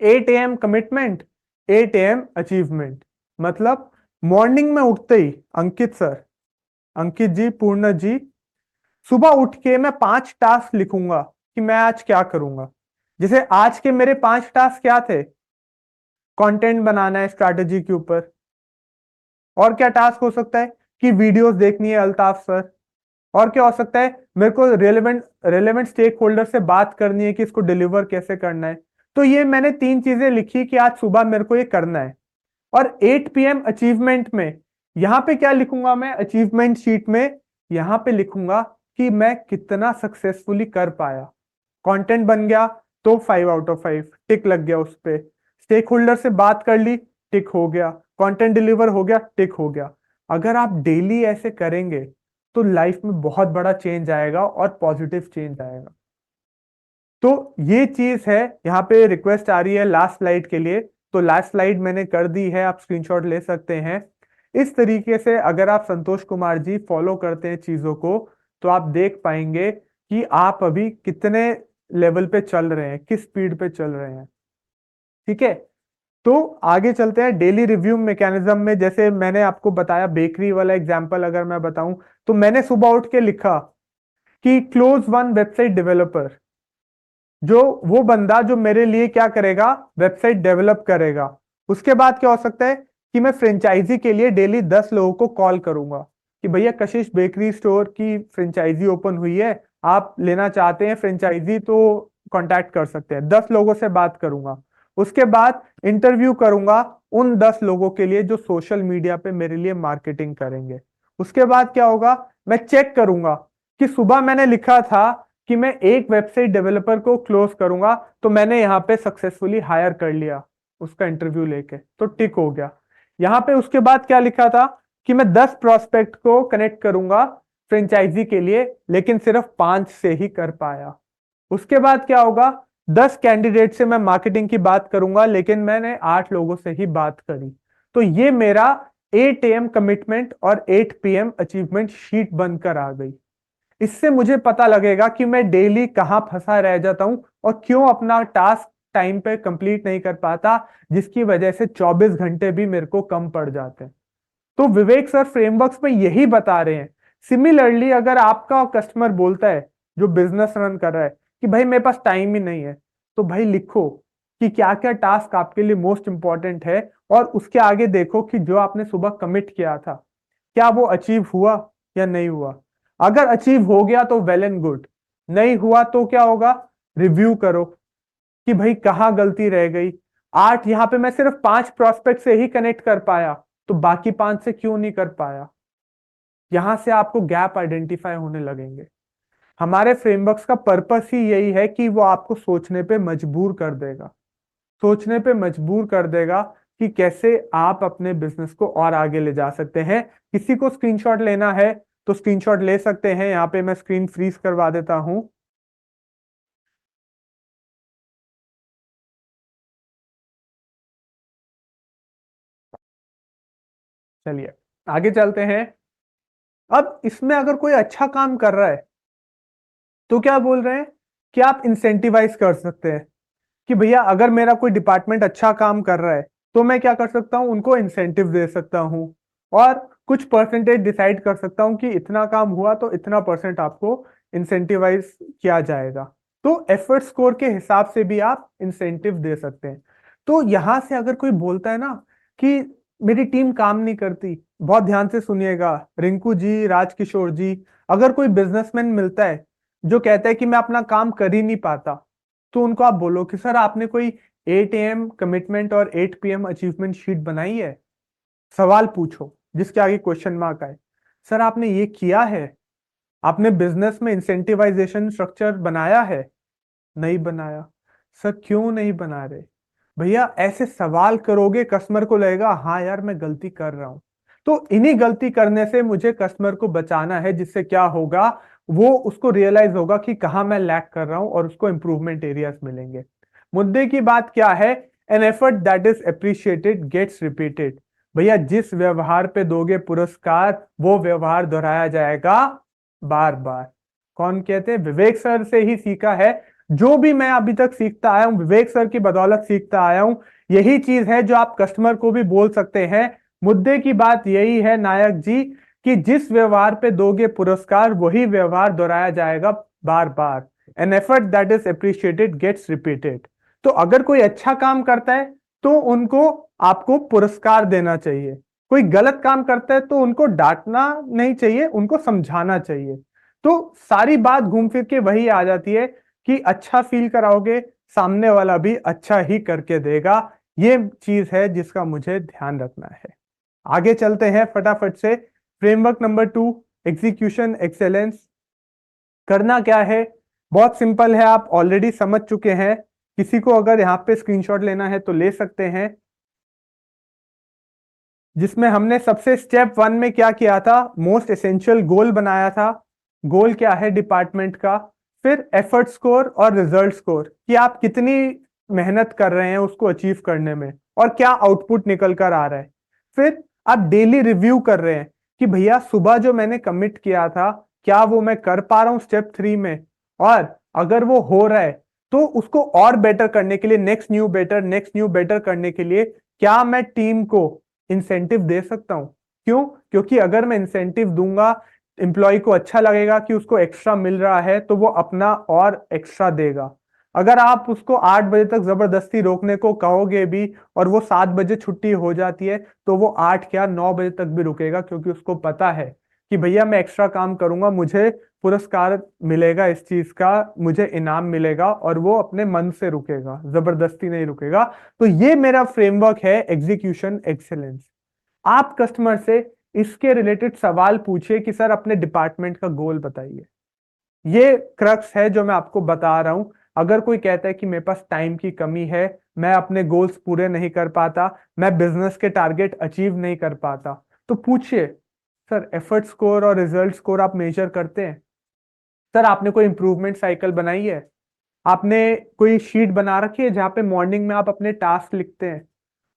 S1: 8 AM कमिटमेंट, 8 AM अचीवमेंट। मतलब मॉर्निंग में उठते ही, अंकित सर, अंकित जी, पूर्ण जी, सुबह उठ के मैं 5 टास्क लिखूंगा कि मैं आज क्या करूंगा। जैसे आज के मेरे 5 टास्क क्या थे? कंटेंट बनाना है स्ट्रैटेजी के ऊपर। और क्या टास्क हो सकता है? कि वीडियोस देखनी है अल्ताफ सर। और क्या हो सकता है? मेरे को रेलेवेंट रेलेवेंट स्टेक होल्डर से बात करनी है कि इसको डिलीवर कैसे करना है। तो ये मैंने 3 चीजें लिखी कि आज सुबह मेरे को ये करना है। और 8 PM अचीवमेंट में यहां पे क्या लिखूंगा मैं अचीवमेंट शीट में? यहां पे लिखूंगा कि मैं कितना सक्सेसफुली कर पाया। कंटेंट बन गया तो 5 आउट ऑफ 5 टिक लग गया उस पे। स्टेक होल्डर से बात कर ली, टिक हो गया। कंटेंट डिलीवर हो गया, टिक हो गया। अगर आप डेली ऐसे करेंगे तो लाइफ में बहुत बड़ा चेंज आएगा और पॉजिटिव चेंज आएगा। तो ये चीज है। यहाँ पे रिक्वेस्ट आ रही है लास्ट स्लाइड के लिए, तो लास्ट स्लाइड मैंने कर दी है, आप स्क्रीनशॉट ले सकते हैं। इस तरीके से अगर आप संतोष कुमार जी फॉलो करते हैं चीजों को, तो आप देख पाएंगे कि आप अभी कितने लेवल पे चल रहे हैं, किस स्पीड पे चल रहे हैं। ठीक है, तो आगे चलते हैं डेली रिव्यू मैकेनिज्म में। जैसे मैंने आपको बताया बेकरी वाला एग्जांपल अगर मैं बताऊं, तो मैंने सुबह उठ के लिखा कि क्लोज वन वेबसाइट डेवलपर, जो वो बंदा जो मेरे लिए क्या करेगा, वेबसाइट डेवलप करेगा। उसके बाद क्या हो सकता है कि मैं फ्रेंचाइजी के लिए डेली 10 लोगों को कॉल करूंगा कि भैया कशिश बेकरी स्टोर की फ्रेंचाइजी ओपन हुई है, आप लेना चाहते हैं फ्रेंचाइजी तो कांटेक्ट कर सकते हैं। 10 लोगों से बात करूंगा। उसके बाद इंटरव्यू करूंगा उन 10 लोगों के लिए जो सोशल मीडिया पे मेरे लिए मार्केटिंग करेंगे। उसके बाद क्या होगा, मैं चेक करूंगा कि सुबह मैंने लिखा था कि मैं एक वेबसाइट डेवलपर को क्लोज करूंगा, तो मैंने यहाँ पे सक्सेसफुली हायर कर लिया उसका इंटरव्यू लेके, तो टिक हो गया। यहाँ पे उसके बाद क्या लिखा था कि मैं 10 प्रोस्पेक्ट को कनेक्ट करूंगा फ्रेंचाइजी के लिए, लेकिन सिर्फ 5 से ही कर पाया। उसके बाद क्या होगा, 10 कैंडिडेट से मैं मार्केटिंग की बात करूंगा, लेकिन मैंने 8 लोगों से ही बात करी। तो ये मेरा 8 AM कमिटमेंट और 8 PM अचीवमेंट शीट बनकर आ गई। इससे मुझे पता लगेगा कि मैं डेली कहां फंसा रह जाता हूं और क्यों अपना टास्क टाइम पे कंप्लीट नहीं कर पाता, जिसकी वजह से 24 घंटे भी मेरे को कम पड़ जाते हैं। तो विवेक सर फ्रेमवर्क्स में यही बता रहे हैं। सिमिलरली अगर आपका कस्टमर बोलता है जो बिजनेस रन कर रहा है कि भाई मेरे पास टाइम ही नहीं है, तो भाई लिखो कि क्या क्या टास्क आपके लिए मोस्ट इंपॉर्टेंट है, और उसके आगे देखो कि जो आपने सुबह कमिट किया था क्या वो अचीव हुआ या नहीं हुआ। अगर अचीव हो गया तो वेल एंड गुड, नहीं हुआ तो क्या होगा, रिव्यू करो कि भाई कहां गलती रह गई। 8 यहां पे मैं सिर्फ 5 प्रोस्पेक्ट से ही कनेक्ट कर पाया, तो बाकी 5 से क्यों नहीं कर पाया। यहां से आपको गैप आइडेंटिफाई होने लगेंगे। हमारे फ्रेमवर्क्स का पर्पस ही यही है कि वो आपको सोचने पे मजबूर कर देगा, सोचने पे मजबूर कर देगा कि कैसे आप अपने बिजनेस को और आगे ले जा सकते हैं। किसी को स्क्रीनशॉट लेना है तो स्क्रीनशॉट ले सकते हैं। यहाँ पे मैं स्क्रीन फ्रीज करवा देता हूं। चलिए आगे चलते हैं। अब इसमें अगर कोई अच्छा काम कर रहा है तो क्या बोल रहे हैं कि आप इंसेंटिवाइज कर सकते हैं कि भैया अगर मेरा कोई डिपार्टमेंट अच्छा काम कर रहा है तो मैं क्या कर सकता हूं, उनको इंसेंटिव दे सकता हूं। और कुछ परसेंटेज डिसाइड कर सकता हूँ कि इतना काम हुआ तो इतना परसेंट आपको इंसेंटिवाइज किया जाएगा। तो एफर्ट स्कोर के हिसाब से भी आप इंसेंटिव दे सकते हैं। तो यहां से अगर कोई बोलता है ना कि मेरी टीम काम नहीं करती, बहुत ध्यान से सुनिएगा रिंकू जी, राजकिशोर जी, अगर कोई बिजनेसमैन मिलता है जो कहता है कि मैं अपना काम कर ही नहीं पाता, तो उनको आप बोलो कि सर आपने कोई 8 AM कमिटमेंट और 8 PM अचीवमेंट शीट बनाई है? सवाल पूछो जिसके आगे क्वेश्चन मार्क आए। सर आपने ये किया है? आपने बिजनेस में इंसेंटिवाइजेशन स्ट्रक्चर बनाया है? नहीं बनाया। सर क्यों नहीं बना रहे? भैया ऐसे सवाल करोगे कस्टमर को लगेगा हाँ यार मैं गलती कर रहा हूं। तो इन्हीं गलती करने से मुझे कस्टमर को बचाना है, जिससे क्या होगा, वो उसको रियलाइज होगा कि कहाँ मैं लैक कर रहा हूं और उसको इंप्रूवमेंट एरियाज मिलेंगे। मुद्दे की बात क्या है? An effort that is appreciated gets repeated. भैया जिस व्यवहार पे दोगे पुरस्कार, वो व्यवहार दोहराया जाएगा बार बार। कौन कहते हैं? विवेक सर से ही सीखा है। जो भी मैं अभी तक सीखता आया हूं विवेक सर की बदौलत सीखता आया हूं। यही चीज है जो आप कस्टमर को भी बोल सकते हैं। मुद्दे की बात यही है नायक जी कि जिस व्यवहार पे दोगे पुरस्कार, वही व्यवहार दोहराया जाएगा बार बार। An effort that is appreciated gets repeated. तो अगर कोई अच्छा काम करता है तो उनको आपको पुरस्कार देना चाहिए। कोई गलत काम करता है तो उनको डांटना नहीं चाहिए, उनको समझाना चाहिए। तो सारी बात घूम फिर के वही आ जाती है कि अच्छा फील कराओगे, सामने वाला भी अच्छा ही करके देगा। ये चीज है जिसका मुझे ध्यान रखना है। आगे चलते हैं फटाफट से। Framework number 2, execution excellence. करना क्या है? बहुत सिंपल है, आप ऑलरेडी समझ चुके हैं। किसी को अगर यहाँ पे स्क्रीनशॉट लेना है तो ले सकते हैं, जिसमें हमने सबसे स्टेप 1 में क्या किया था, मोस्ट एसेंशियल गोल बनाया था। गोल क्या है डिपार्टमेंट का? फिर एफर्ट स्कोर और रिजल्ट स्कोर, कि आप कितनी मेहनत कर रहे हैं उसको अचीव करने में और क्या आउटपुट निकल कर आ रहा है। फिर आप डेली रिव्यू कर रहे हैं कि भैया सुबह जो मैंने कमिट किया था क्या वो मैं कर पा रहा हूं स्टेप 3 में, और अगर वो हो रहा है तो उसको और बेटर करने के लिए, नेक्स्ट न्यू बेटर करने के लिए क्या मैं टीम को इंसेंटिव दे सकता हूं? क्यों? क्योंकि अगर मैं इंसेंटिव दूंगा, एम्प्लॉय को अच्छा लगेगा कि उसको एक्स्ट्रा मिल रहा है, तो वो अपना और एक्स्ट्रा देगा। अगर आप उसको 8 बजे तक जबरदस्ती रोकने को कहोगे भी और वो 7 बजे छुट्टी हो जाती है, तो वो 8 क्या 9 बजे तक भी रुकेगा, क्योंकि उसको पता है कि भैया मैं एक्स्ट्रा काम करूंगा, मुझे पुरस्कार मिलेगा, इस चीज का मुझे इनाम मिलेगा, और वो अपने मन से रुकेगा, जबरदस्ती नहीं रुकेगा। तो ये मेरा फ्रेमवर्क है एग्जीक्यूशन एक्सेलेंस। आप कस्टमर से इसके रिलेटेड सवाल पूछिए कि सर अपने डिपार्टमेंट का गोल बताइए। ये क्रक्स है जो मैं आपको बता रहा हूं। अगर कोई कहता है कि मेरे पास टाइम की कमी है, मैं अपने गोल्स पूरे नहीं कर पाता, मैं बिजनेस के टारगेट अचीव नहीं कर पाता, तो पूछिए सर एफर्ट स्कोर और रिजल्ट स्कोर आप मेजर करते हैं? सर आपने कोई इंप्रूवमेंट साइकिल बनाई है? आपने कोई शीट बना रखी है जहां पे मॉर्निंग में आप अपने टास्क लिखते हैं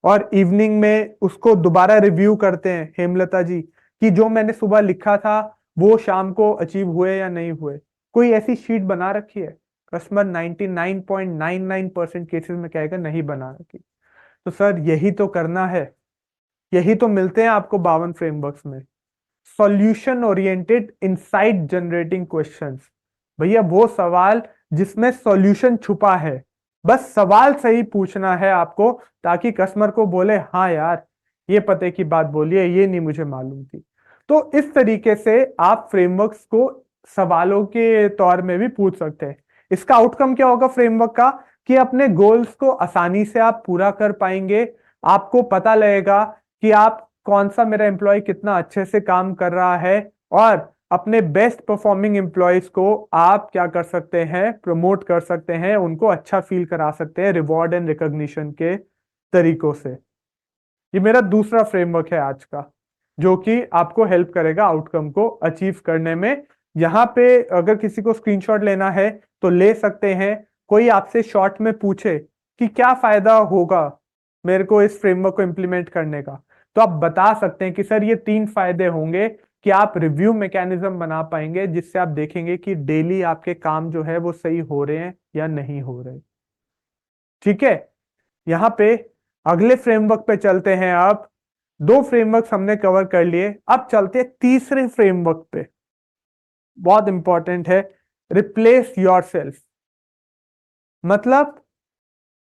S1: और इवनिंग में उसको दोबारा रिव्यू करते हैं, हेमलता जी, कि जो मैंने सुबह लिखा था वो शाम को अचीव हुए या नहीं हुए? कोई ऐसी शीट बना रखी है? कस्टमर 99.99% केसेस में कहेगा नहीं बना रखी। तो सर यही तो करना है, यही तो मिलते हैं आपको 52 फ्रेमवर्क्स में। Solution oriented insight generating questions. भैया वो सवाल जिसमें सॉल्यूशन छुपा है, बस सवाल सही पूछना है आपको, ताकि कस्टमर को बोले हाँ यार ये पते की बात बोली है, ये नहीं मुझे मालूम थी। तो इस तरीके से आप फ्रेमवर्क्स को सवालों के तौर में भी पूछ सकते हैं। इसका आउटकम क्या होगा फ्रेमवर्क का? कि अपने गोल्स को आसानी से आप पूरा कर पाएंगे। आपको पता लगेगा कि आप कौन सा मेरा एम्प्लॉय कितना अच्छे से काम कर रहा है, और अपने बेस्ट परफॉर्मिंग एम्प्लॉयज को आप क्या कर सकते हैं, प्रमोट कर सकते हैं, उनको अच्छा फील करा सकते हैं रिवॉर्ड एंड रिकॉग्निशन के तरीकों से। ये मेरा दूसरा फ्रेमवर्क है आज का, जो कि आपको हेल्प करेगा आउटकम को अचीव करने में। यहाँ पे अगर किसी को स्क्रीनशॉट लेना है तो ले सकते हैं। कोई आपसे शॉर्ट में पूछे कि क्या फायदा होगा मेरे को इस फ्रेमवर्क को इंप्लीमेंट करने का, तो आप बता सकते हैं कि सर ये 3 फायदे होंगे कि आप रिव्यू मैकेनिज्म बना पाएंगे, जिससे आप देखेंगे कि डेली आपके काम जो है वो सही हो रहे हैं या नहीं हो रहे। ठीक है, यहाँ पे अगले फ्रेमवर्क पे चलते हैं। आप 2 फ्रेमवर्क हमने कवर कर लिए, अब चलते हैं तीसरे फ्रेमवर्क पे, बहुत इंपॉर्टेंट है, रिप्लेस योरसेल्फ। मतलब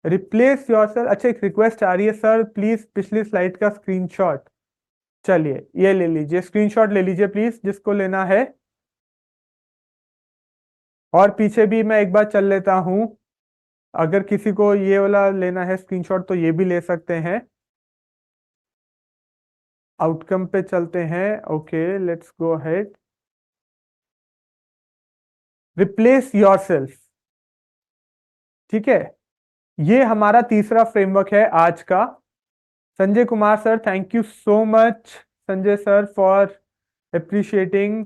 S1: रिप्लेस योरसेल्फ, अच्छा एक रिक्वेस्ट आ रही है सर प्लीज पिछली स्लाइड का स्क्रीनशॉट, चलिए ये ले लीजिए, स्क्रीनशॉट ले लीजिए प्लीज जिसको लेना है, और पीछे भी मैं एक बार चल लेता हूं, अगर किसी को ये वाला लेना है स्क्रीनशॉट तो ये भी ले सकते हैं। आउटकम पे चलते हैं, okay let's go ahead. Replace yourself, ठीक है, ये हमारा तीसरा फ्रेमवर्क है आज का। Sanjay Kumar sir, thank you so much Sanjay sir for appreciating,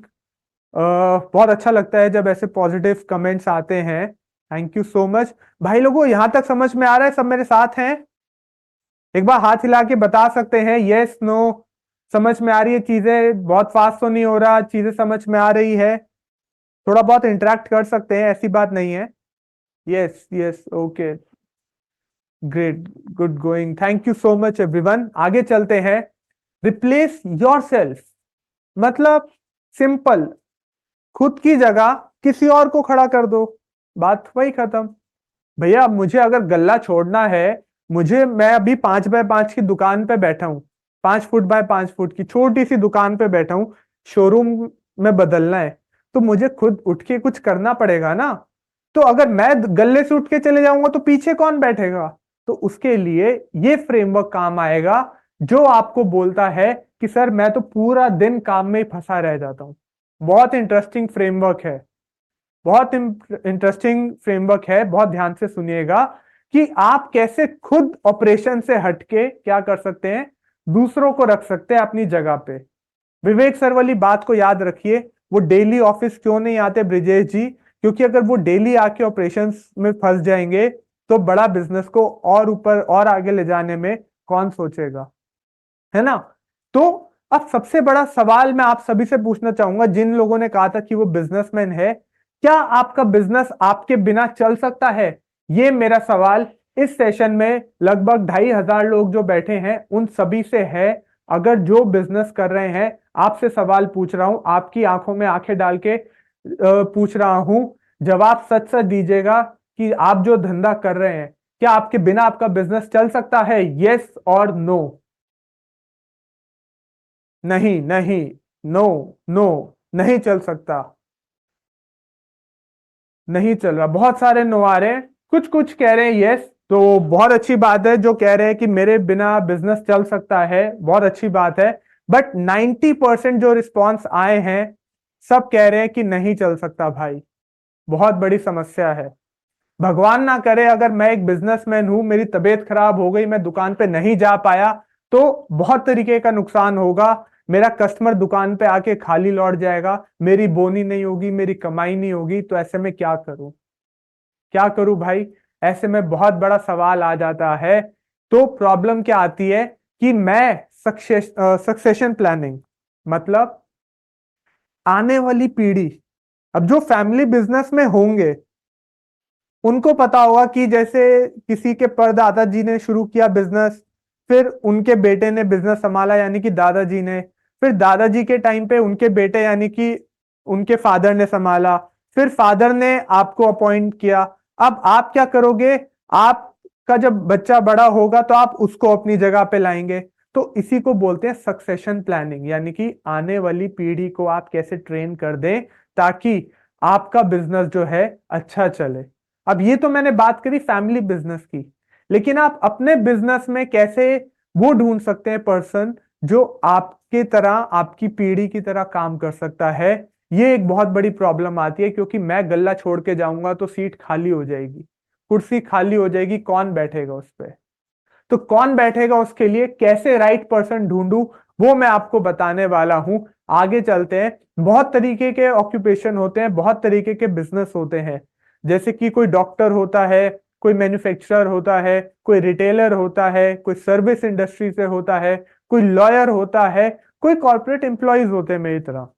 S1: बहुत अच्छा लगता है जब ऐसे पॉजिटिव कमेंट्स आते हैं, थैंक यू सो मच। भाई लोगों यहां तक समझ में आ रहा है, सब मेरे साथ हैं? एक बार हाथ हिला के बता सकते हैं यस नो, समझ में आ रही है चीजें, बहुत फास्ट तो नहीं हो रहा, चीजें समझ में आ रही है, थोड़ा बहुत इंटरेक्ट कर सकते हैं, ऐसी बात नहीं है। Yes yes okay great, good going, thank you so much everyone. आगे चलते हैं, रिप्लेस योरसेल्फ मतलब सिंपल, खुद की जगह किसी और को खड़ा कर दो, बात वही खत्म। भैया मुझे अगर गल्ला छोड़ना है, मैं अभी 5x5 की दुकान पे बैठा हूं, 5 फुट बाय 5 फुट की छोटी सी दुकान पे बैठा हूं, शोरूम में बदलना है तो मुझे खुद उठ के कुछ करना पड़ेगा ना। तो अगर मैं गल्ले से उठ के चले जाऊंगा तो पीछे कौन बैठेगा? तो उसके लिए ये फ्रेमवर्क काम आएगा जो आपको बोलता है कि सर मैं तो पूरा दिन काम में ही फंसा रह जाता हूं। बहुत इंटरेस्टिंग फ्रेमवर्क है, बहुत इंटरेस्टिंग फ्रेमवर्क है, बहुत ध्यान से सुनिएगा कि आप कैसे खुद ऑपरेशन से हटके क्या कर सकते हैं, दूसरों को रख सकते हैं अपनी जगह पे। विवेक सर वाली बात को याद रखिए, वो डेली ऑफिस क्यों नहीं आते ब्रिजेश जी? क्योंकि अगर वो डेली आके ऑपरेशंस में फंस जाएंगे तो बड़ा बिजनेस को और ऊपर और आगे ले जाने में कौन सोचेगा, है ना? तो अब सबसे बड़ा सवाल मैं आप सभी से पूछना चाहूंगा, जिन लोगों ने कहा था कि वो बिजनेसमैन है, क्या आपका बिजनेस आपके बिना चल सकता है? ये मेरा सवाल इस सेशन में लगभग 2,500 लोग जो बैठे हैं उन सभी से है। अगर जो बिजनेस कर रहे हैं, आपसे सवाल पूछ रहा हूं, आपकी आंखों में आंखें डाल के पूछ रहा हूं, जवाब सच सच दीजिएगा कि आप जो धंधा कर रहे हैं, क्या आपके बिना आपका बिजनेस चल सकता है? यस और नो? नहीं नहीं, नो नो, नहीं चल सकता, नहीं चल रहा। बहुत सारे नो आ रहे हैं, कुछ कुछ कह रहे हैं यस, तो बहुत अच्छी बात है जो कह रहे हैं कि मेरे बिना बिजनेस चल सकता है, बहुत अच्छी बात है। बट 90% जो रिस्पॉन्स आए हैं सब कह रहे हैं कि नहीं चल सकता भाई, बहुत बड़ी समस्या है। भगवान ना करे अगर मैं एक बिजनेसमैन हूं, मेरी तबीयत खराब हो गई, मैं दुकान पे नहीं जा पाया तो बहुत तरीके का नुकसान होगा। मेरा कस्टमर दुकान पे आके खाली लौट जाएगा, मेरी बोनी नहीं होगी, मेरी कमाई नहीं होगी, तो ऐसे में क्या करूं, क्या करूं भाई? ऐसे में बहुत बड़ा सवाल आ जाता है। तो प्रॉब्लम क्या आती है कि मैं सक्सेशन प्लानिंग मतलब आने वाली पीढ़ी, अब जो फैमिली बिजनेस में होंगे उनको पता होगा कि जैसे किसी के परदादा जी ने शुरू किया बिजनेस, फिर उनके बेटे ने बिजनेस संभाला यानी कि दादाजी ने, फिर दादाजी के टाइम पे उनके बेटे यानी कि उनके फादर ने संभाला, फिर फादर ने आपको अपॉइंट किया। अब आप क्या करोगे? आपका जब बच्चा बड़ा होगा तो आप उसको अपनी जगह पे लाएंगे। तो इसी को बोलते हैं सक्सेशन प्लानिंग, यानी कि आने वाली पीढ़ी को आप कैसे ट्रेन कर दें ताकि आपका बिजनेस जो है अच्छा चले। अब ये तो मैंने बात करी फैमिली बिजनेस की, लेकिन आप अपने बिजनेस में कैसे वो ढूंढ सकते हैं पर्सन जो आपके तरह, आपकी पीढ़ी की तरह काम कर सकता है। ये एक बहुत बड़ी प्रॉब्लम आती है, क्योंकि मैं गल्ला छोड़ के जाऊंगा तो सीट खाली हो जाएगी, कुर्सी खाली हो जाएगी, कौन बैठेगा उस पर? तो कौन बैठेगा उसके लिए कैसे राइट पर्सन ढूंढूं, वो मैं आपको बताने वाला हूं। आगे चलते हैं। बहुत तरीके के ऑक्यूपेशन होते हैं, बहुत तरीके के बिजनेस होते हैं, जैसे कि कोई डॉक्टर होता है, कोई मैन्युफैक्चरर होता है, कोई रिटेलर होता है, कोई सर्विस इंडस्ट्री से होता है, कोई लॉयर होता है, कोई कॉर्पोरेट एम्प्लॉयज होते हैं मेरी तरह।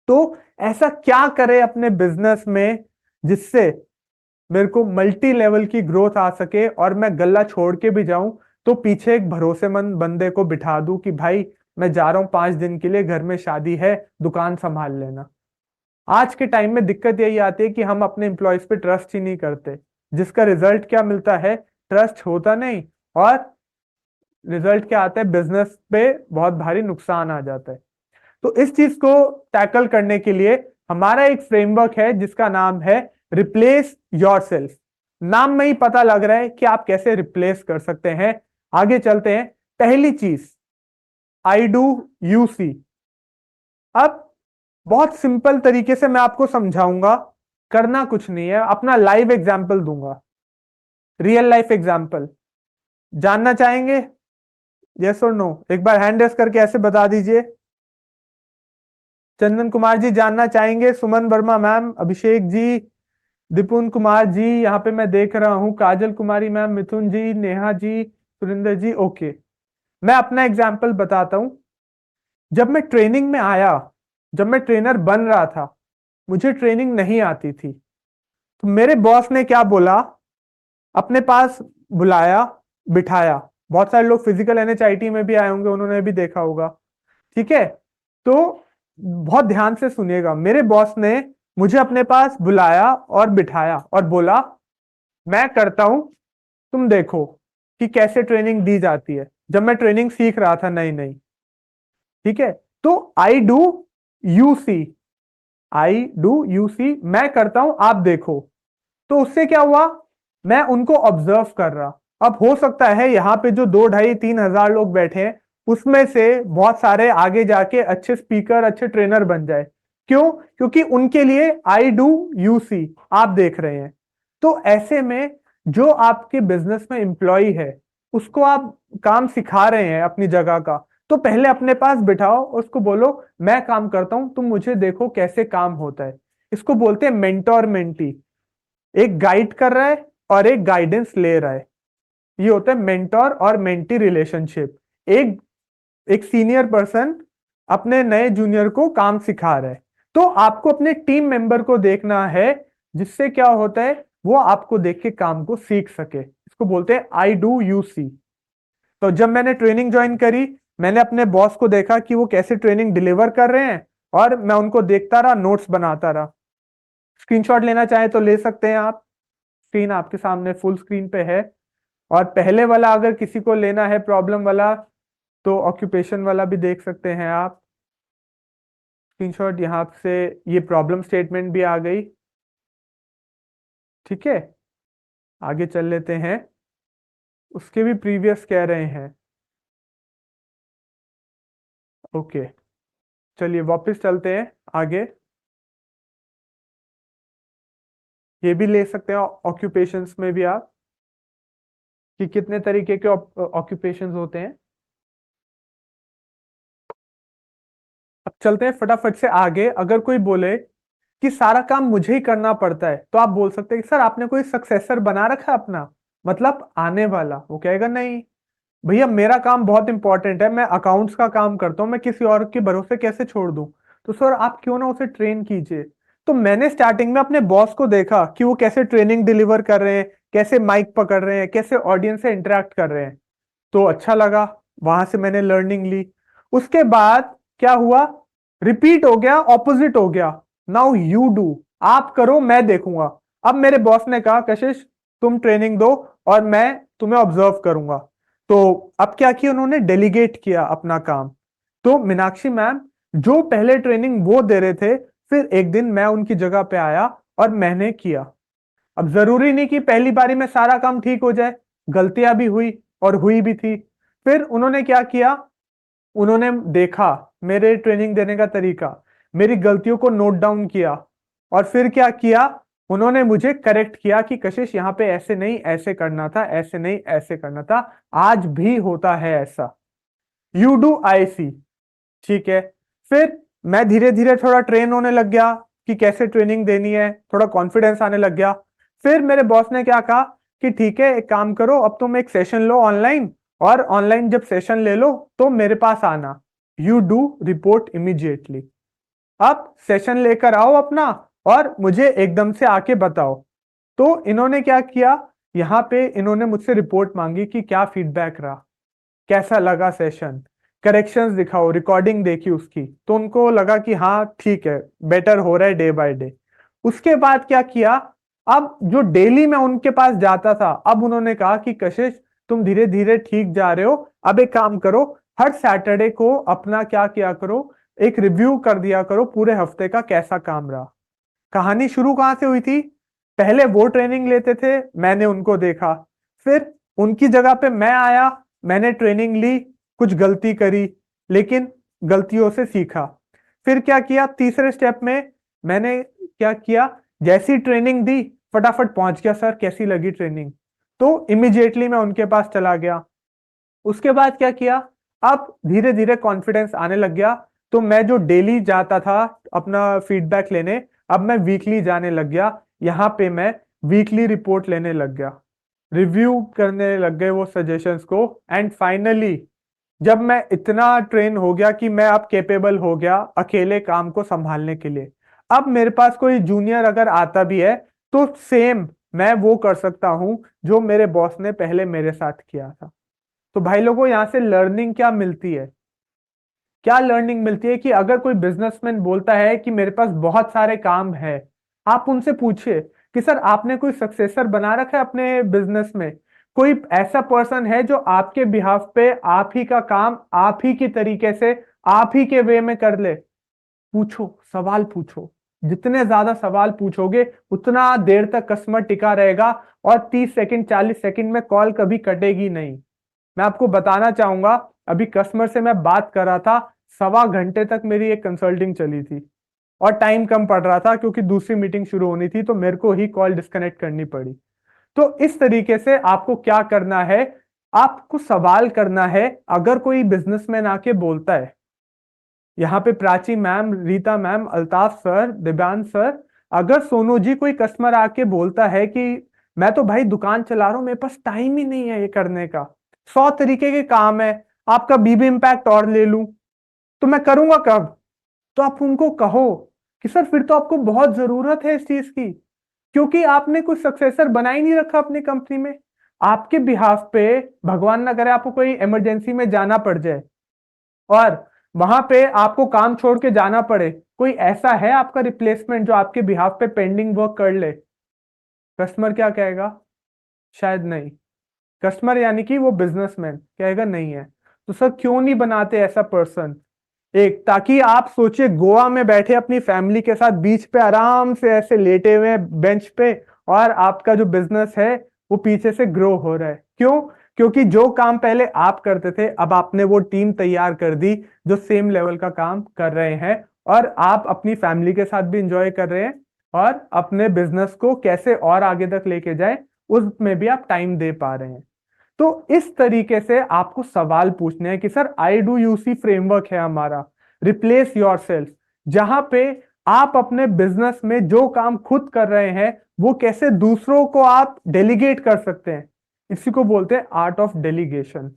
S1: तो ऐसा क्या करें अपने बिजनेस में जिससे मेरे को मल्टी लेवल की ग्रोथ आ सके और मैं गल्ला छोड़ के भी जाऊं तो पीछे एक भरोसेमंद बंदे को बिठा दूं कि भाई मैं जा रहा हूं 5 दिन के लिए, घर में शादी है, दुकान संभाल लेना। आज के टाइम में दिक्कत यही आती है कि हम अपने एम्प्लॉयज पे ट्रस्ट ही नहीं करते, जिसका रिजल्ट क्या मिलता है, ट्रस्ट होता नहीं, और रिजल्ट क्या आता है, बिजनेस पे बहुत भारी नुकसान आ जाता है। तो इस चीज को टैकल करने के लिए हमारा एक फ्रेमवर्क है जिसका नाम है रिप्लेस योरसेल्फ। नाम में ही पता लग रहा है कि आप कैसे रिप्लेस कर सकते हैं। आगे चलते हैं। पहली चीज, आई डू यू सी। अब बहुत सिंपल तरीके से मैं आपको समझाऊंगा, करना कुछ नहीं है, अपना लाइव एग्जाम्पल दूंगा, रियल लाइफ एग्जाम्पल। जानना चाहेंगे? यस और नो? एक बार हैंड रेस करके ऐसे बता दीजिए। चंदन कुमार जी जानना चाहेंगे, सुमन वर्मा मैम, अभिषेक जी, दिपुन कुमार जी, यहाँ पे मैं देख रहा हूं, काजल कुमारी मैम, मिथुन जी, नेहा जी, सुरिंदर जी। ओके, मैं अपना एग्जाम्पल बताता हूं। जब मैं ट्रेनिंग में आया, जब मैं ट्रेनर बन रहा था, मुझे ट्रेनिंग नहीं आती थी, तो मेरे बॉस ने क्या बोला, अपने पास बुलाया, बिठाया। बहुत सारे लोग फिजिकल एनएचआईटी में भी आए होंगे, उन्होंने भी देखा होगा, ठीक है? तो बहुत ध्यान से सुनिएगा। मेरे बॉस ने मुझे अपने पास बुलाया और बिठाया और बोला, मैं करता हूं, तुम देखो कि कैसे ट्रेनिंग दी जाती है। जब मैं ट्रेनिंग सीख रहा था नई नई, ठीक है? तो I do you see, I do you see, मैं करता हूं, आप देखो। तो उससे क्या हुआ, मैं उनको ऑब्जर्व कर रहा। अब हो सकता है यहाँ पे जो 2-2.5-3 हजार लोग बैठे हैं, उसमें से बहुत सारे आगे जाके अच्छे स्पीकर, अच्छे ट्रेनर बन जाए। क्यों? क्योंकि उनके लिए आई डू यू सी, आप देख रहे हैं। तो ऐसे में जो आपके बिजनेस में एम्प्लॉय है, उसको आप काम सिखा रहे हैं अपनी जगह का, तो पहले अपने पास बिठाओ, उसको बोलो मैं काम करता हूं, तुम मुझे देखो कैसे काम होता है। इसको बोलते हैं मेंटोर मेंटी। एक गाइड कर रहा है और एक गाइडेंस ले रहा है, ये होता है मेंटोर और मेंटी रिलेशनशिप। एक एक सीनियर पर्सन अपने नए जूनियर को काम सिखा रहा है, तो आपको अपने टीम मेंबर को देखना है, जिससे क्या होता है, वो आपको देख के काम को सीख सके। इसको बोलते हैं आई डू यू सी। तो जब मैंने ट्रेनिंग ज्वाइन करी, मैंने अपने बॉस को देखा कि वो कैसे ट्रेनिंग डिलीवर कर रहे हैं, और मैं उनको देखता रहा, नोट्स बनाता रहा। स्क्रीनशॉट लेना चाहे तो ले सकते हैं आप, स्क्रीन आपके सामने फुल स्क्रीन पे है। और पहले वाला अगर किसी को लेना है, प्रॉब्लम वाला, तो ऑक्यूपेशन वाला भी देख सकते हैं आप। स्क्रीनशॉट यहाँ से, ये प्रॉब्लम स्टेटमेंट भी आ गई, ठीक है? आगे चल लेते हैं, उसके भी प्रीवियस कह रहे हैं। ओके, चलिए वापस चलते हैं आगे। ये भी ले सकते हैं ऑक्यूपेशंस में भी आप, कि कितने तरीके के ऑक्यूपेशंस होते हैं। अब चलते हैं फटाफट से आगे। अगर कोई बोले कि सारा काम मुझे ही करना पड़ता है, तो आप बोल सकते हैं कि सर आपने कोई सक्सेसर बना रखा है अपना, मतलब आने वाला? वो कहेगा नहीं भैया, मेरा काम बहुत इंपॉर्टेंट है, मैं अकाउंट्स का काम करता हूं, मैं किसी और के भरोसे कैसे छोड़ दूं? तो सर आप क्यों ना उसे ट्रेन कीजिए। तो मैंने स्टार्टिंग में अपने बॉस को देखा कि वो कैसे ट्रेनिंग डिलीवर कर रहे हैं, कैसे माइक पकड़ रहे हैं, कैसे ऑडियंस से इंटरेक्ट कर रहे हैं, तो अच्छा लगा, वहां से मैंने लर्निंग ली। उसके बाद क्या हुआ, रिपीट हो गया, ऑपोजिट हो गया। नाउ यू डू, आप करो, मैं देखूंगा। अब मेरे बॉस ने कहा कशिश तुम ट्रेनिंग दो और मैं तुम्हें ऑब्जर्व करूंगा। तो अब क्या किया उन्होंने, डेलीगेट किया अपना काम। तो मीनाक्षी मैम जो पहले ट्रेनिंग वो दे रहे थे, फिर एक दिन मैं उनकी जगह पे आया और मैंने किया। अब जरूरी नहीं कि पहली बारी में सारा काम ठीक हो जाए, गलतियां भी हुई और हुई भी थी। फिर उन्होंने क्या किया, उन्होंने देखा मेरे ट्रेनिंग देने का तरीका, मेरी गलतियों को नोट डाउन किया, और फिर क्या किया, उन्होंने मुझे करेक्ट किया कि कशिश यहाँ पे ऐसे नहीं ऐसे करना था, ऐसे नहीं ऐसे करना था। आज भी होता है ऐसा, यू डू आई सी, ठीक है? फिर मैं धीरे धीरे थोड़ा ट्रेन होने लग गया कि कैसे ट्रेनिंग देनी है, थोड़ा कॉन्फिडेंस आने लग गया। फिर मेरे बॉस ने क्या कहा कि ठीक है, एक काम करो, अब तुम एक सेशन लो ऑनलाइन, और ऑनलाइन जब सेशन ले लो तो मेरे पास आना, यू डू रिपोर्ट इमीडिएटली। अब सेशन लेकर आओ अपना और मुझे एकदम से आके बताओ। तो इन्होंने क्या किया यहाँ पे इन्होंने मुझसे रिपोर्ट मांगी कि क्या फीडबैक रहा, कैसा लगा सेशन, करेक्शंस दिखाओ, रिकॉर्डिंग देखी उसकी, तो उनको लगा कि हाँ ठीक है, बेटर हो रहा है डे बाय डे। उसके बाद क्या किया, अब जो डेली मैं उनके पास जाता था, अब उन्होंने कहा कि कशिश तुम धीरे धीरे ठीक जा रहे हो, अब एक काम करो, हर सैटरडे को अपना क्या किया करो, एक रिव्यू कर दिया करो पूरे हफ्ते का कैसा काम रहा। कहानी शुरू कहां से हुई थी, पहले वो ट्रेनिंग लेते थे, मैंने उनको देखा, फिर उनकी जगह पे मैं आया, मैंने ट्रेनिंग ली, कुछ गलती करी, लेकिन गलतियों से सीखा। फिर क्या किया, तीसरे स्टेप में मैंने क्या किया, जैसी ट्रेनिंग दी फटाफट पहुंच गया, सर कैसी लगी ट्रेनिंग, तो इमिजिएटली मैं उनके पास चला गया। उसके बाद क्या किया, अब धीरे धीरे कॉन्फिडेंस आने लग गया, तो मैं जो डेली जाता था अपना फीडबैक लेने, अब मैं वीकली जाने लग गया। यहाँ पे मैं वीकली रिपोर्ट लेने लग गया, रिव्यू करने लग गए वो सजेशंस को, एंड फाइनली जब मैं इतना ट्रेन हो गया कि मैं अब कैपेबल हो गया अकेले काम को संभालने के लिए, अब मेरे पास कोई जूनियर अगर आता भी है तो सेम मैं वो कर सकता हूं जो मेरे बॉस ने पहले मेरे साथ किया था। तो भाई लोगों, यहां से लर्निंग क्या मिलती है, क्या लर्निंग मिलती है कि अगर कोई बिजनेसमैन बोलता है कि मेरे पास बहुत सारे काम है, आप उनसे पूछिए कि सर आपने कोई सक्सेसर बना रखा है अपने बिजनेस में, कोई ऐसा पर्सन है जो आपके बिहाफ पे आप ही का काम आप ही की तरीके से आप ही के वे में कर ले। पूछो, सवाल पूछो, जितने ज्यादा सवाल पूछोगे उतना देर तक कस्टमर टिका रहेगा, और 30 सेकंड 40 सेकंड में कॉल कभी कटेगी नहीं। मैं आपको बताना चाहूंगा, अभी कस्टमर से मैं बात कर रहा था, 1.25 घंटे तक मेरी एक कंसल्टिंग चली थी, और टाइम कम पड़ रहा था क्योंकि दूसरी मीटिंग शुरू होनी थी, तो मेरे को ही कॉल डिस्कनेक्ट करनी पड़ी। तो इस तरीके से आपको क्या करना है, आपको सवाल करना है। अगर कोई बिजनेसमैन आके बोलता है, यहाँ पे Prachi ma'am, Rita ma'am, Altaf sir, Divyansh sir, अगर सोनू जी कोई कस्टमर आके बोलता है कि मैं तो भाई दुकान चला रहा हूं, मेरे पास टाइम ही नहीं है ये करने का, 100 तरीके के काम है, आपका बीबी इम्पैक्ट और ले लूं, तो मैं करूंगा कब। तो आप उनको कहो कि सर फिर तो आपको बहुत जरूरत है इस चीज की, क्योंकि आपने कुछ सक्सेसर बना ही नहीं रखा अपनी कंपनी में। आपके बिहाफ पे भगवान ना करे आपको कोई इमरजेंसी में जाना पड़ जाए और वहां पे आपको काम छोड़ के जाना पड़े, कोई ऐसा है आपका रिप्लेसमेंट जो आपके बिहाफ पे पेंडिंग वर्क कर ले, कस्टमर क्या कहेगा, शायद नहीं। कस्टमर यानी कि वो बिजनेसमैन कहेगा नहीं है। तो सर क्यों नहीं बनाते ऐसा पर्सन, एक, ताकि आप सोचिए गोवा में बैठे अपनी फैमिली के साथ बीच पे आराम से ऐसे लेटे हुए बेंच पे, और आपका जो बिजनेस है वो पीछे से ग्रो हो रहा है। क्यों? क्योंकि जो काम पहले आप करते थे, अब आपने वो टीम तैयार कर दी जो सेम लेवल का काम कर रहे हैं, और आप अपनी फैमिली के साथ भी इंजॉय कर रहे हैं, और अपने बिजनेस को कैसे और आगे तक लेके जाए उसमें भी आप टाइम दे पा रहे हैं। तो इस तरीके से आपको सवाल पूछने हैं कि sir I do UC framework है हमारा, रिप्लेस योरसेल्फ, जहां पे आप अपने बिजनेस में जो काम खुद कर रहे हैं वो कैसे दूसरों को आप डेलीगेट कर सकते हैं, इसी को बोलते हैं आर्ट ऑफ डेलीगेशन,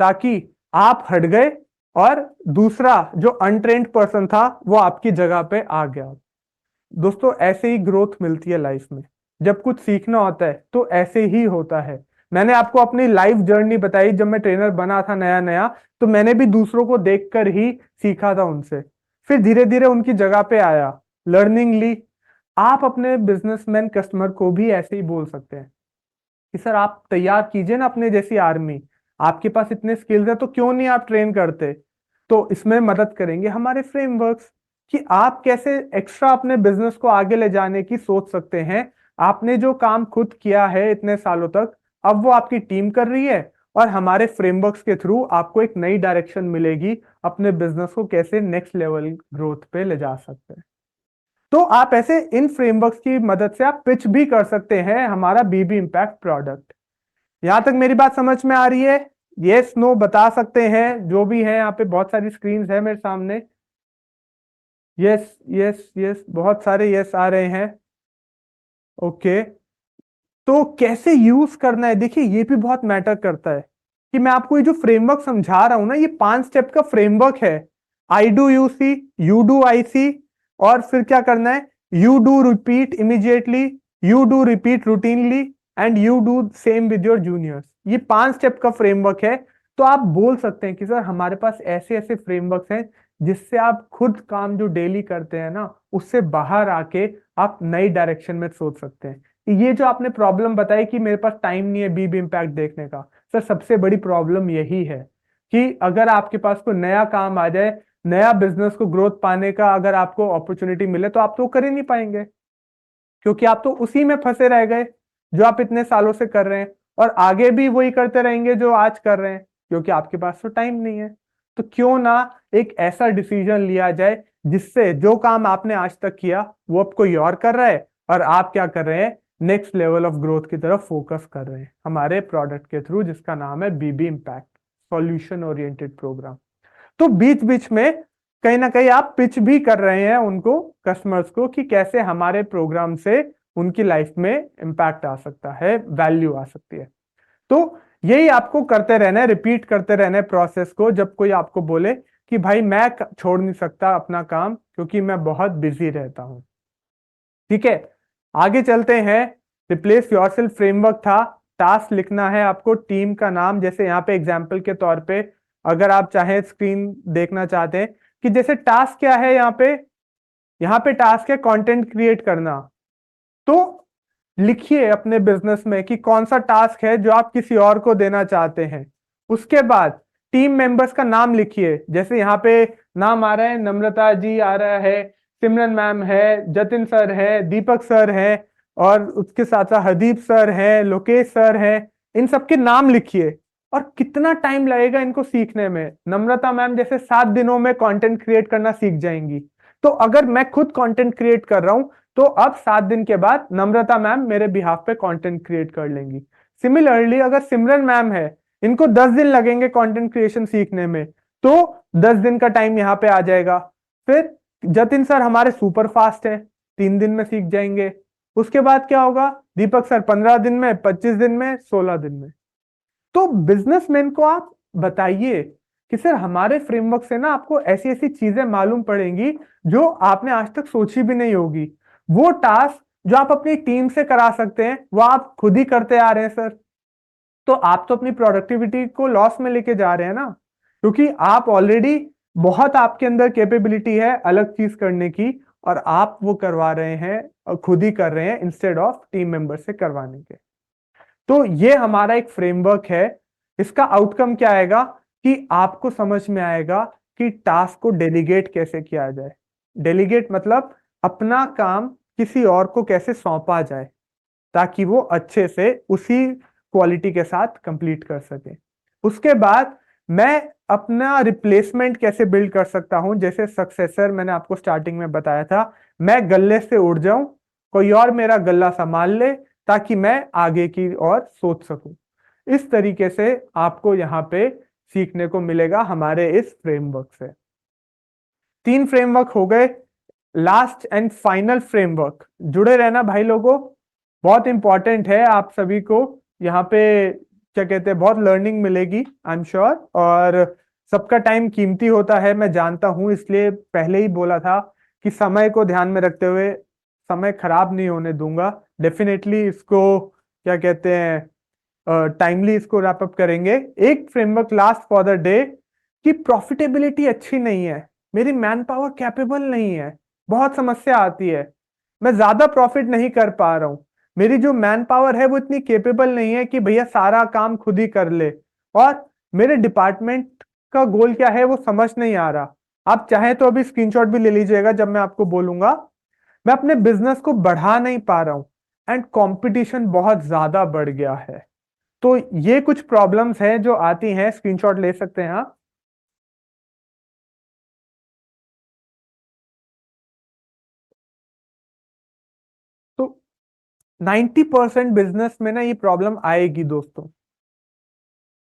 S1: ताकि आप हट गए और दूसरा जो अनट्रेंड पर्सन था वो आपकी जगह पे आ गया। दोस्तों, ऐसे ही ग्रोथ मिलती है लाइफ में, जब कुछ सीखना होता है तो ऐसे ही होता है। मैंने आपको अपनी लाइफ जर्नी बताई, जब मैं ट्रेनर बना था नया नया, तो मैंने भी दूसरों को देखकर ही सीखा था उनसे, फिर धीरे धीरे उनकी जगह पे आया, लर्निंग ली। आप अपने बिजनेसमैन कस्टमर को भी ऐसे ही बोल सकते हैं कि सर आप तैयार कीजिए ना अपने जैसी आर्मी, आपके पास इतने स्किल्स है तो क्यों नहीं आप ट्रेन करते। तो इसमें मदद करेंगे हमारे फ्रेमवर्क्स, कि आप कैसे एक्स्ट्रा अपने बिजनेस को आगे ले जाने की सोच सकते हैं। आपने जो काम खुद किया है इतने सालों तक, अब वो आपकी टीम कर रही है, और हमारे फ्रेमवर्क्स के थ्रू आपको एक नई डायरेक्शन मिलेगी अपने बिजनेस को कैसे नेक्स्ट लेवल ग्रोथ पे ले जा सकते हैं। तो आप ऐसे इन फ्रेमवर्क्स की मदद से आप पिच भी कर सकते हैं हमारा बीबी इम्पैक्ट प्रोडक्ट। यहां तक मेरी बात समझ में आ रही है? यस नो बता सकते हैं जो भी है, यहाँ पे बहुत सारी स्क्रीन्स है मेरे सामने। यस यस यस, बहुत सारे यस आ रहे हैं। ओके, तो कैसे यूज करना है, देखिए ये भी बहुत मैटर करता है कि मैं आपको ये जो फ्रेमवर्क समझा रहा हूं ना, ये 5 स्टेप का फ्रेमवर्क है। I do you see, you do I see, और फिर क्या करना है, you do repeat immediately, you do repeat routinely, and you do same with your juniors. ये 5 स्टेप का फ्रेमवर्क है। तो आप बोल सकते हैं कि सर हमारे पास ऐसे ऐसे फ्रेमवर्क्स हैं जिससे आप खुद काम जो डेली करते हैं ना उससे बाहर आके आप नई डायरेक्शन में सोच सकते हैं। ये जो आपने प्रॉब्लम बताई कि मेरे पास टाइम नहीं है बीबी इम्पैक्ट देखने का, सर सबसे बड़ी प्रॉब्लम यही है कि अगर आपके पास कोई नया काम आ जाए, नया बिजनेस को ग्रोथ पाने का अगर आपको अपॉर्चुनिटी मिले तो आप तो कर ही नहीं पाएंगे, क्योंकि आप तो उसी में फंसे रह गए जो आप इतने सालों से कर रहे हैं, और आगे भी वही करते रहेंगे जो आज कर रहे हैं, क्योंकि आपके पास तो टाइम नहीं है। तो क्यों ना एक ऐसा डिसीजन लिया जाए जिससे जो काम आपने आज तक किया वो अब कोई और कर रहा है और आप क्या कर रहे हैं, नेक्स्ट लेवल ऑफ ग्रोथ की तरफ फोकस कर रहे हैं हमारे प्रोडक्ट के थ्रू जिसका नाम है बीबी इम्पैक्ट सॉल्यूशन ओरिएंटेड प्रोग्राम। तो बीच बीच में कहीं ना कहीं आप पिच भी कर रहे हैं उनको, कस्टमर्स को, कि कैसे हमारे प्रोग्राम से उनकी लाइफ में इम्पैक्ट आ सकता है, वैल्यू आ सकती है। तो यही आपको करते रहना है, रिपीट करते रहना है प्रोसेस को। जब कोई आपको बोले कि भाई मैं छोड़ नहीं सकता अपना काम क्योंकि मैं बहुत बिजी रहता हूं। ठीक है, आगे चलते हैं। रिप्लेस योरसेल्फ फ्रेमवर्क था, टास्क लिखना है आपको, टीम का नाम, जैसे यहाँ पे एग्जाम्पल के तौर पे अगर आप चाहें स्क्रीन देखना चाहते हैं कि जैसे टास्क क्या है, यहाँ पे टास्क है कंटेंट क्रिएट करना। तो लिखिए अपने बिजनेस में कि कौन सा टास्क है जो आप किसी और को देना चाहते हैं। उसके बाद टीम मेंबर्स का नाम लिखिए, जैसे यहाँ पे नाम आ रहा है, नम्रता जी आ रहा है, सिमरन मैम है, जतिन सर है, दीपक सर है, और उसके साथ साथ हरदीप सर है, लोकेश सर है। इन सबके नाम लिखिए और कितना टाइम लगेगा इनको सीखने में। नम्रता मैम जैसे 7 दिनों में कंटेंट क्रिएट करना सीख जाएंगी, तो अगर मैं खुद कंटेंट क्रिएट कर रहा हूं तो अब 7 दिन के बाद नम्रता मैम मेरे बिहाफ पे कंटेंट क्रिएट कर लेंगी। सिमिलरली अगर सिमरन मैम है, इनको 10 दिन लगेंगे कंटेंट क्रिएशन सीखने में, तो 10 दिन का टाइम यहाँ पे आ जाएगा। फिर जतिन सर हमारे सुपर फास्ट है, 3 दिन में सीख जाएंगे। उसके बाद क्या होगा, दीपक सर 15 दिन में, 25 दिन में, 16 दिन में। तो बिजनेसमैन को आप बताइए कि सर हमारे फ्रेमवर्क से ना आपको ऐसी ऐसी चीजें मालूम पड़ेंगी जो आपने आज तक सोची भी नहीं होगी। वो टास्क जो आप अपनी टीम से करा सकते हैं वो आप खुद ही करते आ रहे हैं सर, तो आप तो अपनी प्रोडक्टिविटी को लॉस में लेके जा रहे हैं ना, क्योंकि आप ऑलरेडी बहुत आपके अंदर कैपेबिलिटी है अलग चीज करने की, और आप वो करवा रहे हैं और खुद ही कर रहे हैं इंस्टेड ऑफ टीम मेंबर से करवाने के। तो ये हमारा एक फ्रेमवर्क है। इसका आउटकम क्या आएगा कि आपको समझ में आएगा कि टास्क को डेलीगेट कैसे किया जाए। डेलीगेट मतलब अपना काम किसी और को कैसे सौंपा जाए ताकि वो अच्छे से उसी क्वालिटी के साथ कंप्लीट कर सके। उसके बाद मैं अपना रिप्लेसमेंट कैसे बिल्ड कर सकता हूं, जैसे सक्सेसर मैंने आपको स्टार्टिंग में बताया था, मैं गल्ले से उड़ जाऊं, कोई और मेरा गल्ला संभाल ले ताकि मैं आगे की ओर सोच सकूं। इस तरीके से आपको यहाँ पे सीखने को मिलेगा हमारे इस फ्रेमवर्क से। 3 फ्रेमवर्क हो गए। लास्ट एंड फाइनल फ्रेमवर्क, जुड़े रहना भाई लोगों, बहुत इंपॉर्टेंट है आप सभी को। यहाँ पे क्या कहते हैं, बहुत लर्निंग मिलेगी आई एम श्योर, और सबका टाइम कीमती होता है मैं जानता हूं, इसलिए पहले ही बोला था कि समय को ध्यान में रखते हुए समय खराब नहीं होने दूंगा। डेफिनेटली इसको क्या कहते हैं टाइमली इसको रैप अप करेंगे। एक framework last for the day कि प्रॉफिटेबिलिटी अच्छी नहीं है, मेरी मैन पावर कैपेबल नहीं है, बहुत समस्या आती है, मैं ज्यादा प्रॉफिट नहीं कर पा रहा हूं, मेरी जो मैन पावर है वो इतनी केपेबल नहीं है कि भैया सारा काम खुद ही कर ले, और मेरे डिपार्टमेंट का गोल क्या है वो समझ नहीं आ रहा। आप चाहे तो अभी स्क्रीनशॉट भी ले लीजिएगा जब मैं आपको बोलूंगा। मैं अपने बिजनेस को बढ़ा नहीं पा रहा हूं एंड कंपटीशन बहुत ज्यादा बढ़ गया है। तो ये कुछ प्रॉब्लम्स हैं जो आती हैं, स्क्रीनशॉट ले सकते हैं आप। तो 90% बिजनेस में ना ये प्रॉब्लम आएगी दोस्तों,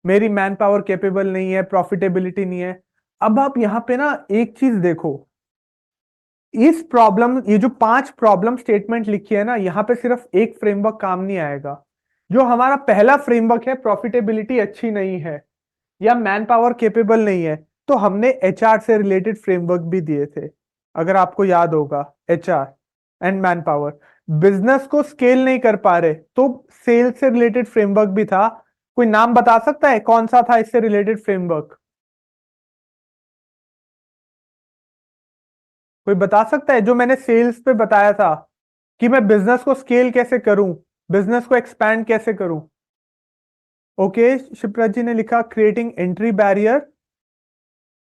S1: मेरी मैन पावर कैपेबल नहीं है, प्रॉफिटेबिलिटी नहीं है। अब आप यहां पे ना एक चीज देखो, इस प्रॉब्लम, ये जो 5 प्रॉब्लम स्टेटमेंट लिखी है ना, यहां पे सिर्फ एक फ्रेमवर्क काम नहीं आएगा। जो हमारा पहला फ्रेमवर्क है, प्रॉफिटेबिलिटी अच्छी नहीं है या मैन पावर केपेबल नहीं है, तो हमने एचआर से रिलेटेड फ्रेमवर्क भी दिए थे, अगर आपको याद होगा, HR and man power. Business को स्केल नहीं कर पा रहे, तो सेल्स से रिलेटेड फ्रेमवर्क भी था। कोई नाम बता सकता है कौन सा था इससे रिलेटेड फ्रेमवर्क? कोई बता सकता है? जो मैंने सेल्स पे बताया था कि मैं बिजनेस को स्केल कैसे करूं, बिजनेस को एक्सपैंड कैसे करूं। ओके, शिप्रा जी ने लिखा creating entry barrier,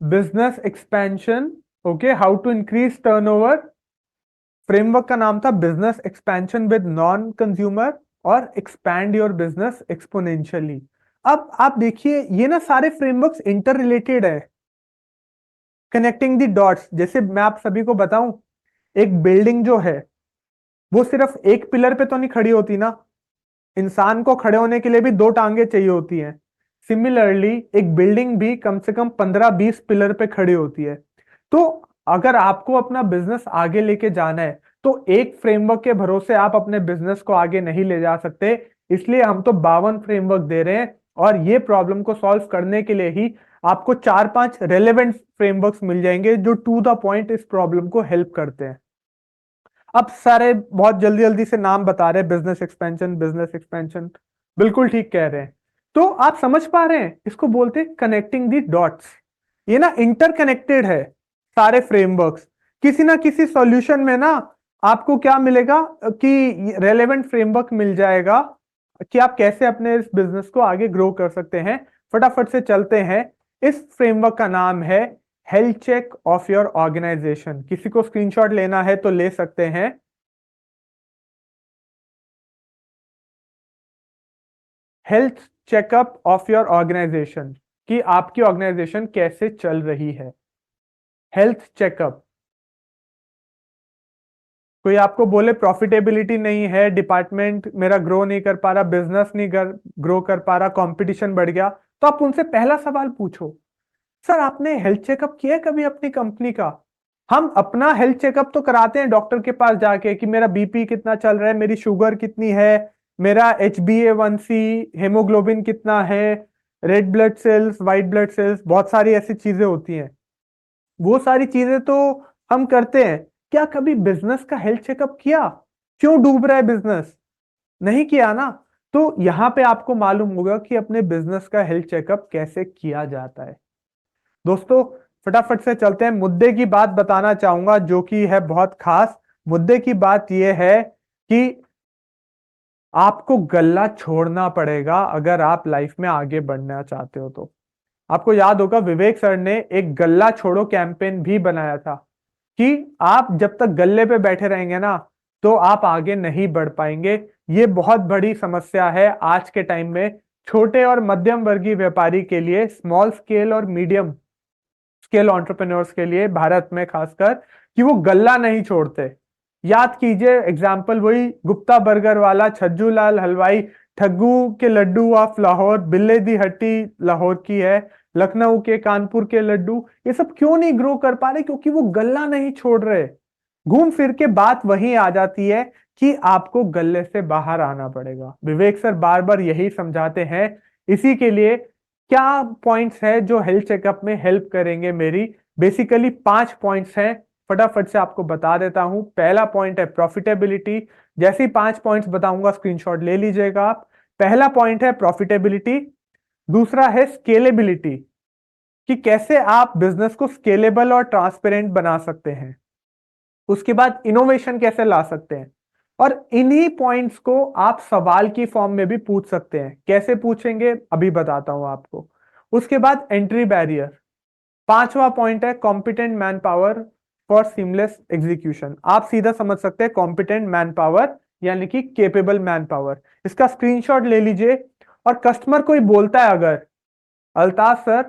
S1: business expansion, okay, how to increase turnover. Framework का नाम था business expansion with non consumer और एक्सपैंड योर बिजनेस एक्सपोनेंशियली। अब आप देखिए ये ना सारे फ्रेमवर्क्स इंटर रिलेटेड है, कनेक्टिंग द डॉट्स। जैसे मैं आप सभी को बताऊं, एक बिल्डिंग जो है वो सिर्फ एक पिलर पे तो नहीं खड़ी होती ना, इंसान को खड़े होने के लिए भी दो टांगे चाहिए होती हैं। सिमिलरली एक बिल्डिंग भी कम से कम 15-20 पिलर पे खड़ी होती है। तो अगर आपको अपना बिजनेस आगे लेके जाना है तो एक फ्रेमवर्क के भरोसे आप अपने बिजनेस को आगे नहीं ले जा सकते। इसलिए हम तो 52 फ्रेमवर्क दे रहे हैं और ये प्रॉब्लम को सॉल्व करने के लिए ही आपको 4-5 रेलेवेंट फ्रेमवर्क्स मिल जाएंगे जो टू द पॉइंट इस प्रॉब्लम को हेल्प करते हैं। अब सारे बहुत जल्दी जल्दी से नाम बता रहे हैं, बिजनेस एक्सपेंशन, बिजनेस एक्सपेंशन, बिल्कुल ठीक कह रहे हैं। तो आप समझ पा रहे हैं, इसको बोलते हैं कनेक्टिंग दी डॉट्स। ये ना इंटरकनेक्टेड है सारे फ्रेमवर्क्स। किसी ना किसी सॉल्यूशन में ना आपको क्या मिलेगा कि रेलेवेंट फ्रेमवर्क मिल जाएगा कि आप कैसे अपने इस बिजनेस को आगे ग्रो कर सकते हैं। फटाफट से चलते हैं। इस फ्रेमवर्क का नाम है health check of your organisation. किसी को स्क्रीनशॉट लेना है तो ले सकते हैं। Health checkup of your organisation, कि आपकी ऑर्गेनाइजेशन कैसे चल रही है। Health checkup. कोई आपको बोले प्रॉफिटेबिलिटी नहीं है, डिपार्टमेंट मेरा ग्रो नहीं कर पा रहा, बिजनेस नहीं ग्रो कर पा रहा, कंपटीशन बढ़ गया, तो आप उनसे पहला सवाल पूछो, सर आपने हेल्थ चेकअप किया है कभी अपनी कंपनी का? हम अपना हेल्थ चेकअप तो कराते हैं डॉक्टर के पास जाके कि मेरा बीपी कितना चल रहा है, मेरी शुगर कितनी है, मेरा HbA1c, हेमोग्लोबिन कितना है, red blood cells, white blood cells, बहुत सारी ऐसी चीजें होती हैं। वो सारी चीजें तो हम करते हैं। क्या कभी बिजनेस का हेल्थ चेकअप किया? क्यों डूब रहा है बिजनेस? नहीं किया ना। तो यहां पे आपको मालूम होगा कि अपने बिजनेस का हेल्थ चेकअप कैसे किया जाता है। दोस्तों फटाफट से चलते हैं, मुद्दे की बात बताना चाहूंगा जो कि है बहुत खास। मुद्दे की बात यह है कि आपको गल्ला छोड़ना पड़ेगा अगर आप लाइफ में आगे बढ़ना चाहते हो तो। आपको याद होगा विवेक सर ने एक गल्ला छोड़ो कैंपेन भी बनाया था कि आप जब तक गल्ले पे बैठे रहेंगे ना तो आप आगे नहीं बढ़ पाएंगे। ये बहुत बड़ी समस्या है आज के टाइम में छोटे और मध्यम वर्गीय व्यापारी के लिए, स्मॉल स्केल और मीडियम स्केल एंटरप्रेन्योर्स के लिए भारत में खासकर, कि वो गल्ला नहीं छोड़ते। याद कीजिए एग्जाम्पल वही गुप्ता बर्गर वाला, छज्जू लाल हलवाई, ठग्गू के लड्डू ऑफ लाहौर, बिल्ले दी हट्टी लाहौर की है, लखनऊ के, कानपुर के लड्डू, ये सब क्यों नहीं ग्रो कर पा रहे? क्योंकि वो गल्ला नहीं छोड़ रहे। घूम फिर के बात वहीं आ जाती है कि आपको गल्ले से बाहर आना पड़ेगा। विवेक सर बार बार यही समझाते हैं। इसी के लिए क्या पॉइंट्स है जो हेल्थ चेकअप में हेल्प करेंगे मेरी? बेसिकली 5 पॉइंट्स हैं, फटाफट से आपको बता देता हूं। पहला पॉइंट है प्रॉफिटेबिलिटी। जैसे ही 5 पॉइंट्स बताऊंगा स्क्रीनशॉट ले लीजिएगा आप। पहला पॉइंट है प्रॉफिटेबिलिटी। दूसरा है स्केलेबिलिटी, कि कैसे आप बिजनेस को स्केलेबल और ट्रांसपेरेंट बना सकते हैं। उसके बाद इनोवेशन कैसे ला सकते हैं। और इन्हीं पॉइंट्स को आप सवाल की फॉर्म में भी पूछ सकते हैं। कैसे पूछेंगे अभी बताता हूं आपको। उसके बाद एंट्री बैरियर। पांचवा पॉइंट है competent man power for seamless execution. आप सीधा समझ सकते हैं कॉम्पिटेंट मैन पावर यानी कि केपेबल मैन पावर। इसका स्क्रीनशॉट ले लीजिए। और कस्टमर कोई बोलता है, अगर अल्ताफ सर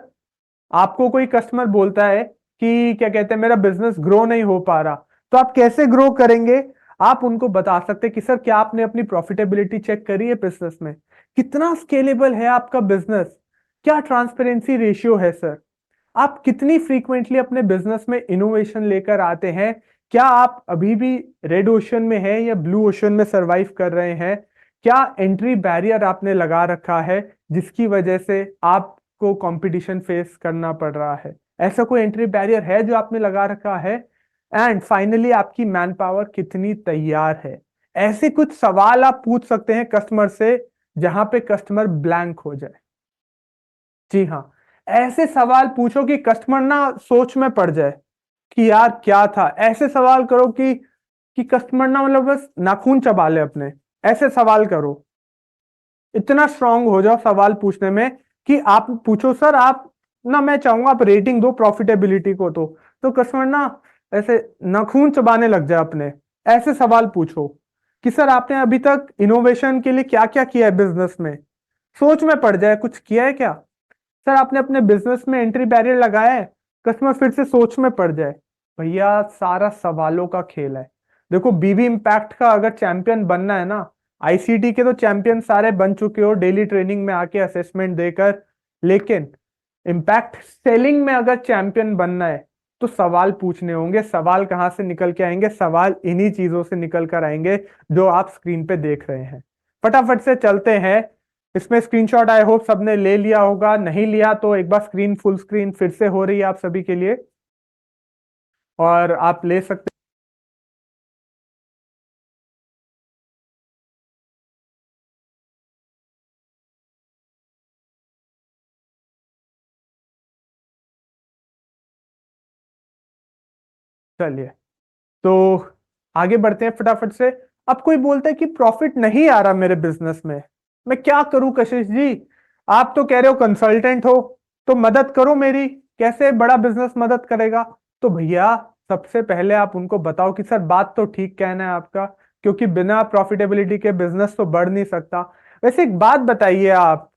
S1: आपको कोई कस्टमर बोलता है कि क्या कहते हैं मेरा बिजनेस ग्रो नहीं हो पा रहा, तो आप कैसे ग्रो करेंगे? आप उनको बता सकते हैं कि सर क्या आपने अपनी प्रॉफिटेबिलिटी चेक करी है बिजनेस में? कितना स्केलेबल है आपका बिजनेस? क्या ट्रांसपेरेंसी रेशियो है सर? आप कितनी फ्रीक्वेंटली अपने बिजनेस में इनोवेशन लेकर आते हैं? क्या आप अभी भी रेड ओशन में हैं या ब्लू ओशन में सरवाइव कर रहे हैं? क्या एंट्री बैरियर आपने लगा रखा है जिसकी वजह से आपको कंपटीशन फेस करना पड़ रहा है? ऐसा कोई एंट्री बैरियर है जो आपने लगा रखा है? एंड फाइनली आपकी मैन पावर कितनी तैयार है? ऐसे कुछ सवाल आप पूछ सकते हैं कस्टमर से जहां पे कस्टमर ब्लैंक हो जाए। जी हाँ, ऐसे सवाल पूछो कि कस्टमर ना सोच में पड़ जाए कि यार क्या था। ऐसे सवाल करो कि कस्टमर ना मतलब बस नाखून चबा ले अपने। ऐसे सवाल करो, इतना स्ट्रांग हो जाओ सवाल पूछने में कि आप पूछो सर आप ना, मैं चाहूंगा आप रेटिंग दो प्रॉफिटेबिलिटी को। तो कस्टमर ना ऐसे नाखून चबाने लग जाए अपने। ऐसे सवाल पूछो कि सर आपने अभी तक इनोवेशन के लिए क्या क्या किया है बिजनेस में। सोच में पड़ जाए कुछ किया है क्या। सर आपने अपने बिजनेस में एंट्री बैरियर लगाया है। कस्टमर फिर से सोच में पड़ जाए। भैया सारा सवालों का खेल है। देखो बीबी इम्पैक्ट का अगर चैंपियन बनना है ना, आईसीटी के तो चैंपियन सारे बन चुके हो डेली ट्रेनिंग में आके असेसमेंट देकर। लेकिन इम्पैक्ट सेलिंग में अगर चैंपियन बनना है तो सवाल पूछने होंगे। सवाल कहां से निकल के आएंगे? सवाल इन्हीं चीजों से निकल कर आएंगे जो आप स्क्रीन पे देख रहे हैं। फटाफट से चलते हैं। इसमें स्क्रीनशॉट आई होप सबने ले लिया होगा, नहीं लिया तो एक बार स्क्रीन फुल स्क्रीन फिर से हो रही है आप सभी के लिए और आप ले सकते। चलिए तो आगे बढ़ते हैं फटाफट से। अब कोई बोलता है कि प्रॉफिट नहीं आ रहा मेरे बिजनेस में, मैं क्या करूं कशिश जी? आप तो कह रहे हो कंसल्टेंट हो, तो मदद करो मेरी। कैसे बड़ा बिजनेस मदद करेगा? तो भैया सबसे पहले आप उनको बताओ कि सर बात तो ठीक कहना है आपका, क्योंकि बिना प्रॉफिटेबिलिटी के बिजनेस तो बढ़ नहीं सकता। वैसे एक बात बताइए आप,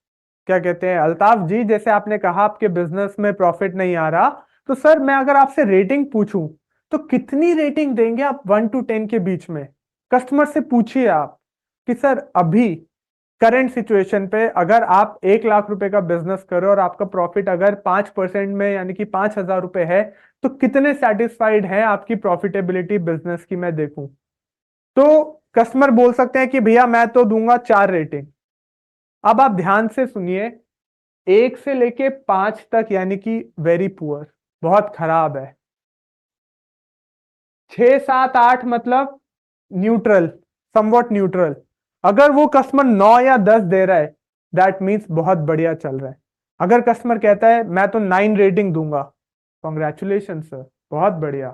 S1: क्या कहते हैं अल्ताफ जी, जैसे आपने कहा आपके बिजनेस में प्रॉफिट नहीं आ रहा, तो सर मैं अगर आपसे रेटिंग पूछूं तो कितनी रेटिंग देंगे आप 1 to 10 के बीच में? कस्टमर से पूछिए आप कि सर अभी करंट सिचुएशन पे अगर आप 1 लाख रुपए का बिजनेस करो और आपका प्रॉफिट अगर 5% में यानी कि 5,000 रुपए है, तो कितने सेटिस्फाइड हैं आपकी प्रॉफिटेबिलिटी बिजनेस की मैं देखूं। तो कस्टमर बोल सकते हैं कि भैया मैं तो दूंगा 4 रेटिंग। अब आप ध्यान से सुनिए, 1 से लेके 5 तक यानी कि वेरी पुअर, बहुत खराब है। 6, 7, 8 मतलब न्यूट्रल, समवॉट न्यूट्रल। अगर वो कस्टमर 9 या 10 दे रहा है, दैट मीन्स बहुत बढ़िया चल रहा है। अगर कस्टमर कहता है मैं तो 9 रेटिंग दूंगा, कॉन्ग्रेचुलेशन सर, बहुत बढ़िया।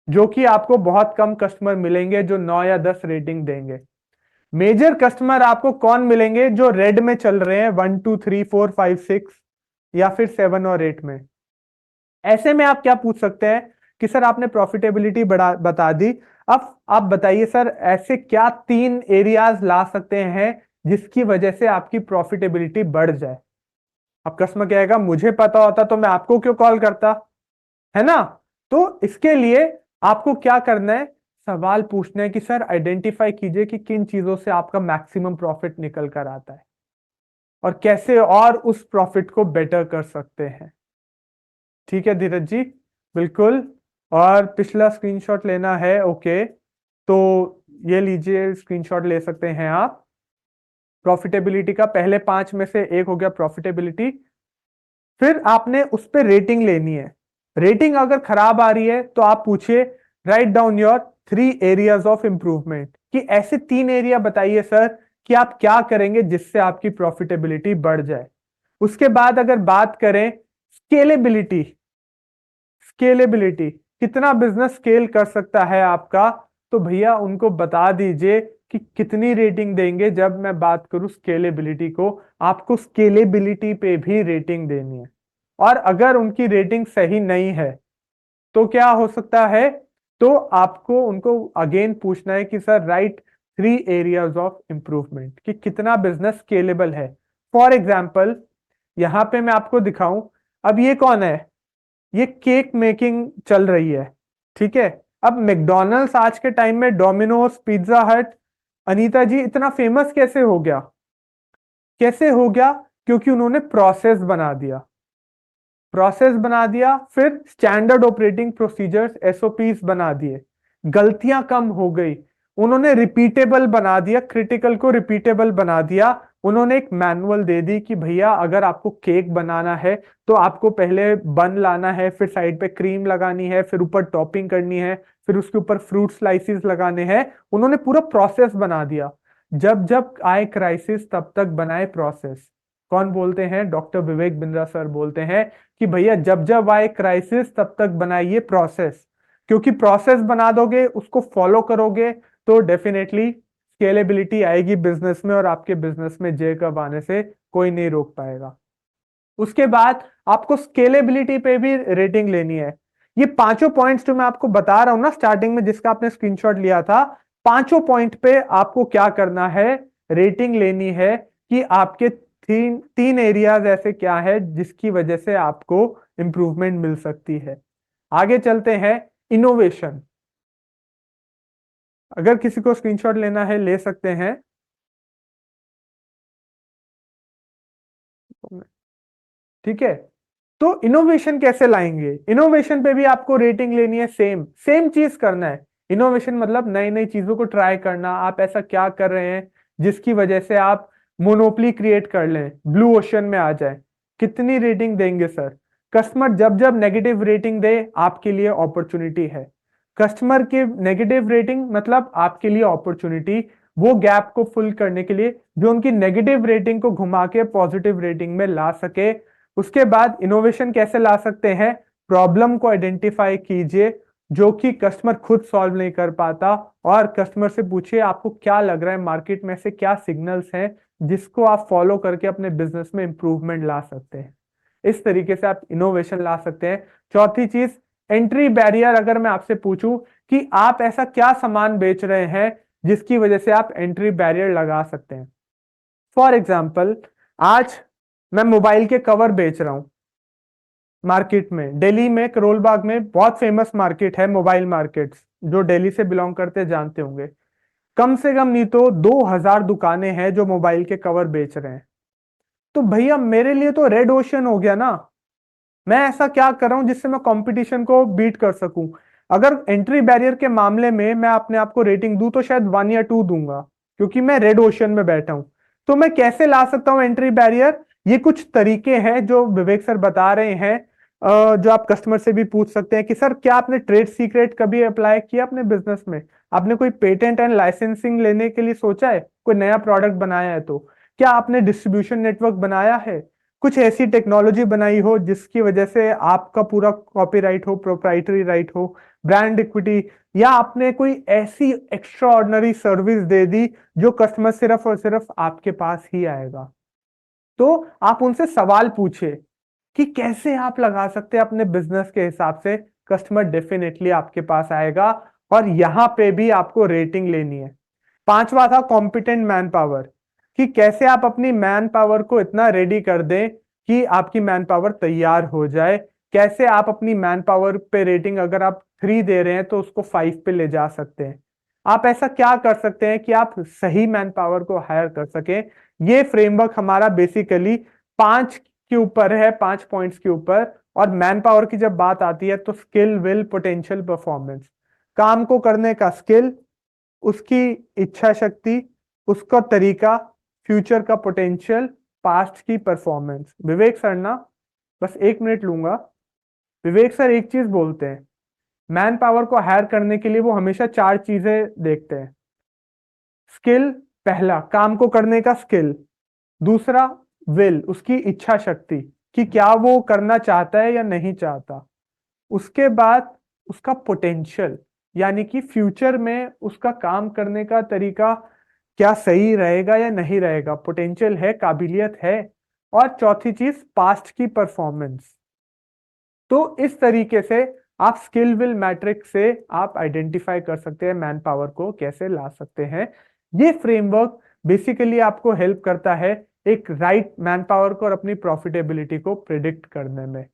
S1: जो कि आपको बहुत कम कस्टमर मिलेंगे जो 9 या 10 रेटिंग देंगे। मेजर कस्टमर आपको कौन मिलेंगे? जो रेड में चल रहे हैं, 1, 2, 3, 4, 5, 6 या फिर 7 और 8 में। ऐसे में आप क्या पूछ सकते हैं कि सर आपने प्रॉफिटेबिलिटी बढ़ा बता दी, अब आप बताइए सर ऐसे क्या 3 एरियाज ला सकते हैं जिसकी वजह से आपकी प्रॉफिटेबिलिटी बढ़ जाए। अब कस्टमर कहेगा मुझे पता होता तो मैं आपको क्यों कॉल करता, है ना? तो इसके लिए आपको क्या करना है? सवाल पूछना है कि सर आइडेंटिफाई कीजिए कि किन चीजों से आपका मैक्सिमम प्रॉफिट निकल कर आता है और कैसे और उस प्रॉफिट को बेटर कर सकते हैं। ठीक है धीरज जी, बिल्कुल। और पिछला स्क्रीनशॉट लेना है, ओके, तो ये लीजिए स्क्रीनशॉट ले सकते हैं आप। प्रॉफिटेबिलिटी का पहले 5 में से एक हो गया प्रॉफिटेबिलिटी। फिर आपने उस पर रेटिंग लेनी है। रेटिंग अगर खराब आ रही है तो आप पूछिए write down your 3 areas of improvement, कि ऐसे 3 एरिया बताइए सर कि आप क्या करेंगे जिससे आपकी प्रॉफिटेबिलिटी बढ़ जाए। उसके बाद अगर बात करें स्केलेबिलिटी, स्केलेबिलिटी कितना बिजनेस स्केल कर सकता है आपका, तो भैया उनको बता दीजिए कि कितनी रेटिंग देंगे। जब मैं बात करूं स्केलेबिलिटी को, आपको स्केलेबिलिटी पे भी रेटिंग देनी है। और अगर उनकी रेटिंग सही नहीं है तो क्या हो सकता है? तो आपको उनको अगेन पूछना है कि sir right 3 areas of improvement, कि कितना बिजनेस स्केलेबल है। फॉर एग्जाम्पल यहां पे मैं आपको दिखाऊं, अब ये कौन है? ये केक मेकिंग चल रही है, ठीक है। अब मैकडॉनल्ड्स आज के टाइम में, डोमिनोज, पिज्जा हट, अनीता जी इतना फेमस कैसे हो गया? कैसे हो गया? क्योंकि उन्होंने प्रोसेस बना दिया, प्रोसेस बना दिया, फिर स्टैंडर्ड ऑपरेटिंग प्रोसीजर्स एसओपीस बना दिए, गलतियां कम हो गई, उन्होंने रिपीटेबल बना दिया, क्रिटिकल को रिपीटेबल बना दिया, उन्होंने एक मैनुअल दे दी कि भैया अगर आपको केक बनाना है तो आपको पहले बन लाना है, फिर साइड पे क्रीम लगानी है, फिर ऊपर टॉपिंग करनी है, फिर उसके ऊपर फ्रूट स्लाइसिस लगाने हैं। उन्होंने पूरा प्रोसेस बना दिया। जब जब आए क्राइसिस तब तक बनाए प्रोसेस। कौन बोलते हैं? डॉक्टर विवेक बिंद्रा सर बोलते हैं कि भैया जब जब आए क्राइसिस तब तक बनाइए प्रोसेस, क्योंकि प्रोसेस बना दोगे, उसको फॉलो करोगे, तो डेफिनेटली स्केलेबिलिटी आएगी बिजनेस में, और आपके बिजनेस में जे कब आने से कोई नहीं रोक पाएगा। उसके बाद आपको स्केलेबिलिटी पे भी रेटिंग लेनी है। ये पांचों पॉइंट्स जो मैं आपको बता रहा हूं ना स्टार्टिंग में, जिसका आपने स्क्रीनशॉट लिया था, पांचों पॉइंट पे आपको क्या करना है? रेटिंग लेनी है कि आपके तीन तीन एरियाज ऐसे क्या है जिसकी वजह से आपको इंप्रूवमेंट मिल सकती है। आगे चलते हैं। इनोवेशन। अगर किसी को स्क्रीनशॉट लेना है ले सकते हैं। ठीक है, तो इनोवेशन कैसे लाएंगे? इनोवेशन पे भी आपको रेटिंग लेनी है। सेम सेम चीज करना है। इनोवेशन मतलब नई नई चीजों को ट्राई करना। आप ऐसा क्या कर रहे हैं जिसकी वजह से आप मोनोपोली क्रिएट कर लें, ब्लू ओशन में आ जाए? कितनी रेटिंग देंगे सर? कस्टमर जब जब नेगेटिव रेटिंग दे आपके लिए अपॉर्चुनिटी है। कस्टमर के नेगेटिव रेटिंग मतलब आपके लिए अपॉर्चुनिटी, वो गैप को फुल करने के लिए जो उनकी नेगेटिव रेटिंग को घुमा के पॉजिटिव रेटिंग में ला सके। उसके बाद इनोवेशन कैसे ला सकते हैं? प्रॉब्लम को आइडेंटिफाई कीजिए जो कि कस्टमर खुद सॉल्व नहीं कर पाता, और कस्टमर से पूछिए आपको क्या लग रहा है मार्केट में से क्या सिग्नल्स हैं जिसको आप फॉलो करके अपने बिजनेस में इंप्रूवमेंट ला सकते हैं। इस तरीके से आप इनोवेशन ला सकते हैं। चौथी चीज, एंट्री बैरियर। अगर मैं आपसे पूछूं कि आप ऐसा क्या सामान बेच रहे हैं जिसकी वजह से आप एंट्री बैरियर लगा सकते हैं। फॉर एग्जाम्पल, आज मैं मोबाइल के कवर बेच रहा हूं मार्केट में। दिल्ली में करोल बाग में बहुत फेमस मार्केट है मोबाइल मार्केट्स, जो दिल्ली से बिलोंग करते हैं जानते होंगे। कम से कम नहीं तो 2000 दुकानें हैं जो मोबाइल के कवर बेच रहे हैं। तो भैया मेरे लिए तो रेड ओशन हो गया ना। मैं ऐसा क्या कर रहा हूं जिससे मैं कंपटीशन को बीट कर सकूं? अगर एंट्री बैरियर के मामले में मैं अपने आप को रेटिंग दूं तो शायद 1 या 2 दूंगा, क्योंकि मैं रेड ओशन में बैठा हूं। तो मैं कैसे ला सकता हूं एंट्री बैरियर? ये कुछ तरीके हैं जो विवेक सर बता रहे हैं, जो आप कस्टमर से भी पूछ सकते हैं कि सर क्या आपने ट्रेड सीक्रेट कभी अप्लाई किया अपने बिजनेस में? आपने कोई पेटेंट एंड लाइसेंसिंग लेने के लिए सोचा है? कोई नया प्रोडक्ट बनाया है तो? क्या आपने डिस्ट्रीब्यूशन नेटवर्क बनाया है? कुछ ऐसी टेक्नोलॉजी बनाई हो जिसकी वजह से आपका पूरा कॉपीराइट हो, प्रोप्राइटरी राइट हो, ब्रांड इक्विटी, या आपने कोई ऐसी एक्स्ट्रा ऑर्डिनरी सर्विस दे दी जो कस्टमर सिर्फ और सिर्फ आपके पास ही आएगा? तो आप उनसे सवाल पूछे कि कैसे आप लगा सकते हैं अपने बिजनेस के हिसाब से। कस्टमर डेफिनेटली आपके पास आएगा, और यहां पे भी आपको रेटिंग लेनी है। पांचवा था कॉम्पिटेंट मैन पावर, कि कैसे आप अपनी मैन पावर को इतना रेडी कर दें कि आपकी मैन पावर तैयार हो जाए। कैसे आप अपनी मैन पावर पे रेटिंग अगर आप 3 दे रहे हैं तो उसको 5 पे ले जा सकते हैं। आप ऐसा क्या कर सकते हैं कि आप सही मैन पावर को हायर कर सकें? ये फ्रेमवर्क हमारा बेसिकली 5 के ऊपर है, 5 पॉइंट्स के ऊपर। और मैन पावर की जब बात आती है तो स्किल, विल, पोटेंशियल, परफॉर्मेंस। काम को करने का स्किल, उसकी इच्छा शक्ति, उसका तरीका, फ्यूचर का पोटेंशियल, पास्ट की परफॉर्मेंस। विवेक सर ना, बस 1 मिनट लूंगा। विवेक सर एक चीज बोलते हैं, मैन पावर को हायर करने के लिए वो हमेशा 4 चीजें देखते हैं। स्किल, पहला काम को करने का स्किल। दूसरा विल, उसकी इच्छा शक्ति कि क्या वो करना चाहता है या नहीं चाहता। उसके बाद उसका पोटेंशियल, यानी कि फ्यूचर में उसका काम करने का तरीका क्या सही रहेगा या नहीं रहेगा, पोटेंशियल है, काबिलियत है। और चौथी चीज पास्ट की परफॉर्मेंस। तो इस तरीके से आप स्किल विल मैट्रिक्स से आप आइडेंटिफाई कर सकते हैं मैन पावर को कैसे ला सकते हैं। ये फ्रेमवर्क बेसिकली आपको हेल्प करता है एक राइट मैन पावर को और अपनी प्रॉफिटेबिलिटी को प्रिडिक्ट करने में।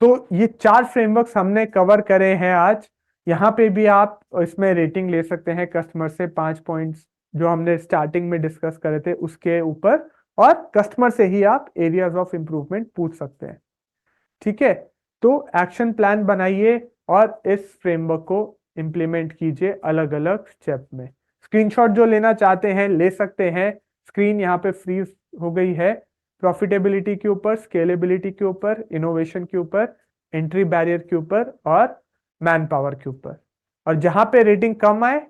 S1: तो ये 4 फ्रेमवर्क्स हमने कवर करे हैं आज। यहाँ पे भी आप इसमें रेटिंग ले सकते हैं कस्टमर से, 5 पॉइंट्स जो हमने स्टार्टिंग में डिस्कस करे थे उसके ऊपर, और कस्टमर से ही आप एरियाज ऑफ इंप्रूवमेंट पूछ सकते हैं। ठीक है, तो एक्शन प्लान बनाइए और इस फ्रेमवर्क को इंप्लीमेंट कीजिए अलग अलग स्टेप में। स्क्रीनशॉट जो लेना चाहते हैं ले सकते हैं। स्क्रीन यहाँ पे फ्रीज हो गई है प्रॉफिटेबिलिटी के ऊपर, स्केलेबिलिटी के ऊपर, इनोवेशन के ऊपर, एंट्री बैरियर के ऊपर और मैन पावर के ऊपर। और जहां पे रेटिंग कम आए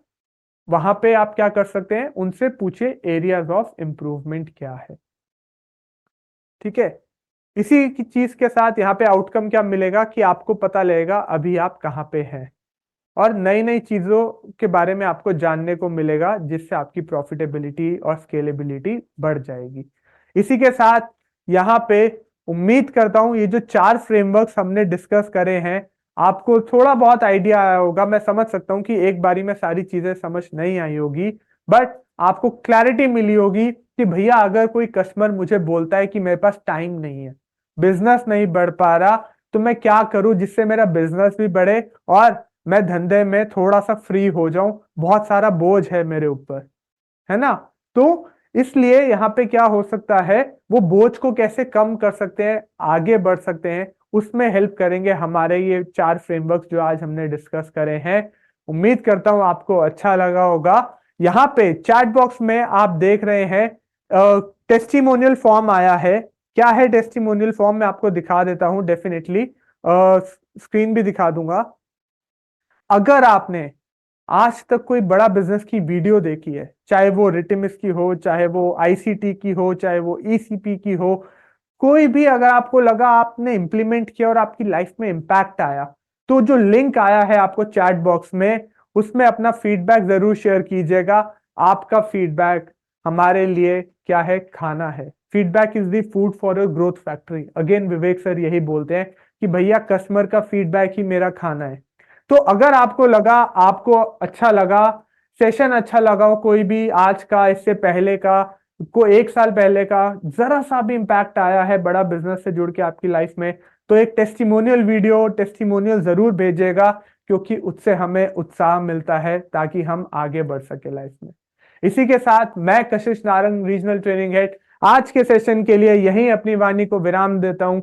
S1: वहां पे आप क्या कर सकते हैं, उनसे पूछे एरियाज ऑफ इंप्रूवमेंट क्या है। ठीक है, इसी की चीज के साथ यहाँ पे आउटकम क्या मिलेगा कि आपको पता लगेगा अभी आप कहाँ पे हैं और नई नई चीजों के बारे में आपको जानने को मिलेगा, जिससे आपकी प्रॉफिटेबिलिटी और स्केलेबिलिटी बढ़ जाएगी। इसी के साथ यहाँ पे उम्मीद करता हूं ये जो 4 फ्रेमवर्क्स हमने डिस्कस करे हैं आपको थोड़ा बहुत आइडिया आया होगा। मैं समझ सकता हूं कि एक बारी में सारी चीजें समझ नहीं आई होगी, बट आपको क्लैरिटी मिली होगी कि भैया अगर कोई कस्टमर मुझे बोलता है कि मेरे पास टाइम नहीं है, बिजनेस नहीं बढ़ पा रहा, तो मैं क्या करूं जिससे मेरा बिजनेस भी बढ़े और मैं धंधे में थोड़ा सा फ्री हो जाऊं, बहुत सारा बोझ है मेरे ऊपर, है ना। तो इसलिए यहाँ पे क्या हो सकता है, वो बोझ को कैसे कम कर सकते हैं, आगे बढ़ सकते हैं, उसमें हेल्प करेंगे हमारे ये 4 फ्रेमवर्क जो आज हमने डिस्कस करे हैं। उम्मीद करता हूं आपको अच्छा लगा होगा। यहाँ पे चैट बॉक्स में आप देख रहे हैं टेस्टिमोनियल फॉर्म आया है। क्या है टेस्टिमोनियल फॉर्म, मैं आपको दिखा देता हूं डेफिनेटली, स्क्रीन भी दिखा दूंगा। अगर आपने आज तक कोई बड़ा बिजनेस की वीडियो देखी है, चाहे वो रिटिमिस की हो, चाहे वो आईसीटी की हो, चाहे वो ईसीपी की हो, कोई भी अगर आपको लगा आपने इंप्लीमेंट किया और आपकी लाइफ में इंपैक्ट आया, तो जो लिंक आया है आपको चैट बॉक्स में, उसमें अपना फीडबैक जरूर शेयर कीजिएगा। आपका फीडबैक हमारे लिए क्या है, खाना है। Feedback is the food for your growth factory. Again Vivek sir यही बोलते हैं कि भैया कस्टमर का फीडबैक ही मेरा खाना है। तो अगर आपको लगा, आपको अच्छा लगा, सेशन अच्छा लगा हो, कोई भी आज का, इससे पहले का, को 1 साल पहले का, जरा सा भी इंपैक्ट आया है बड़ा बिजनेस से जुड़ के आपकी लाइफ में, तो एक टेस्टिमोनियल वीडियो, टेस्टिमोनियल जरूर भेजिएगा, क्योंकि उससे हमें उत्साह मिलता है ताकि हम आगे बढ़ सके लाइफ में। इसी के साथ मैं कशिश नारंग, रीजनल ट्रेनिंग हेड, आज के सेशन के लिए यहीं अपनी वाणी को विराम देता हूं।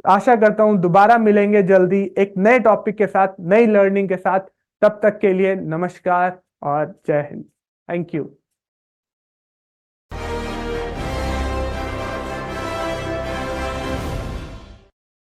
S1: आशा करता हूं दोबारा मिलेंगे जल्दी एक नए टॉपिक के साथ, नई लर्निंग के साथ। तब तक के लिए नमस्कार और जय हिंद। Thank you.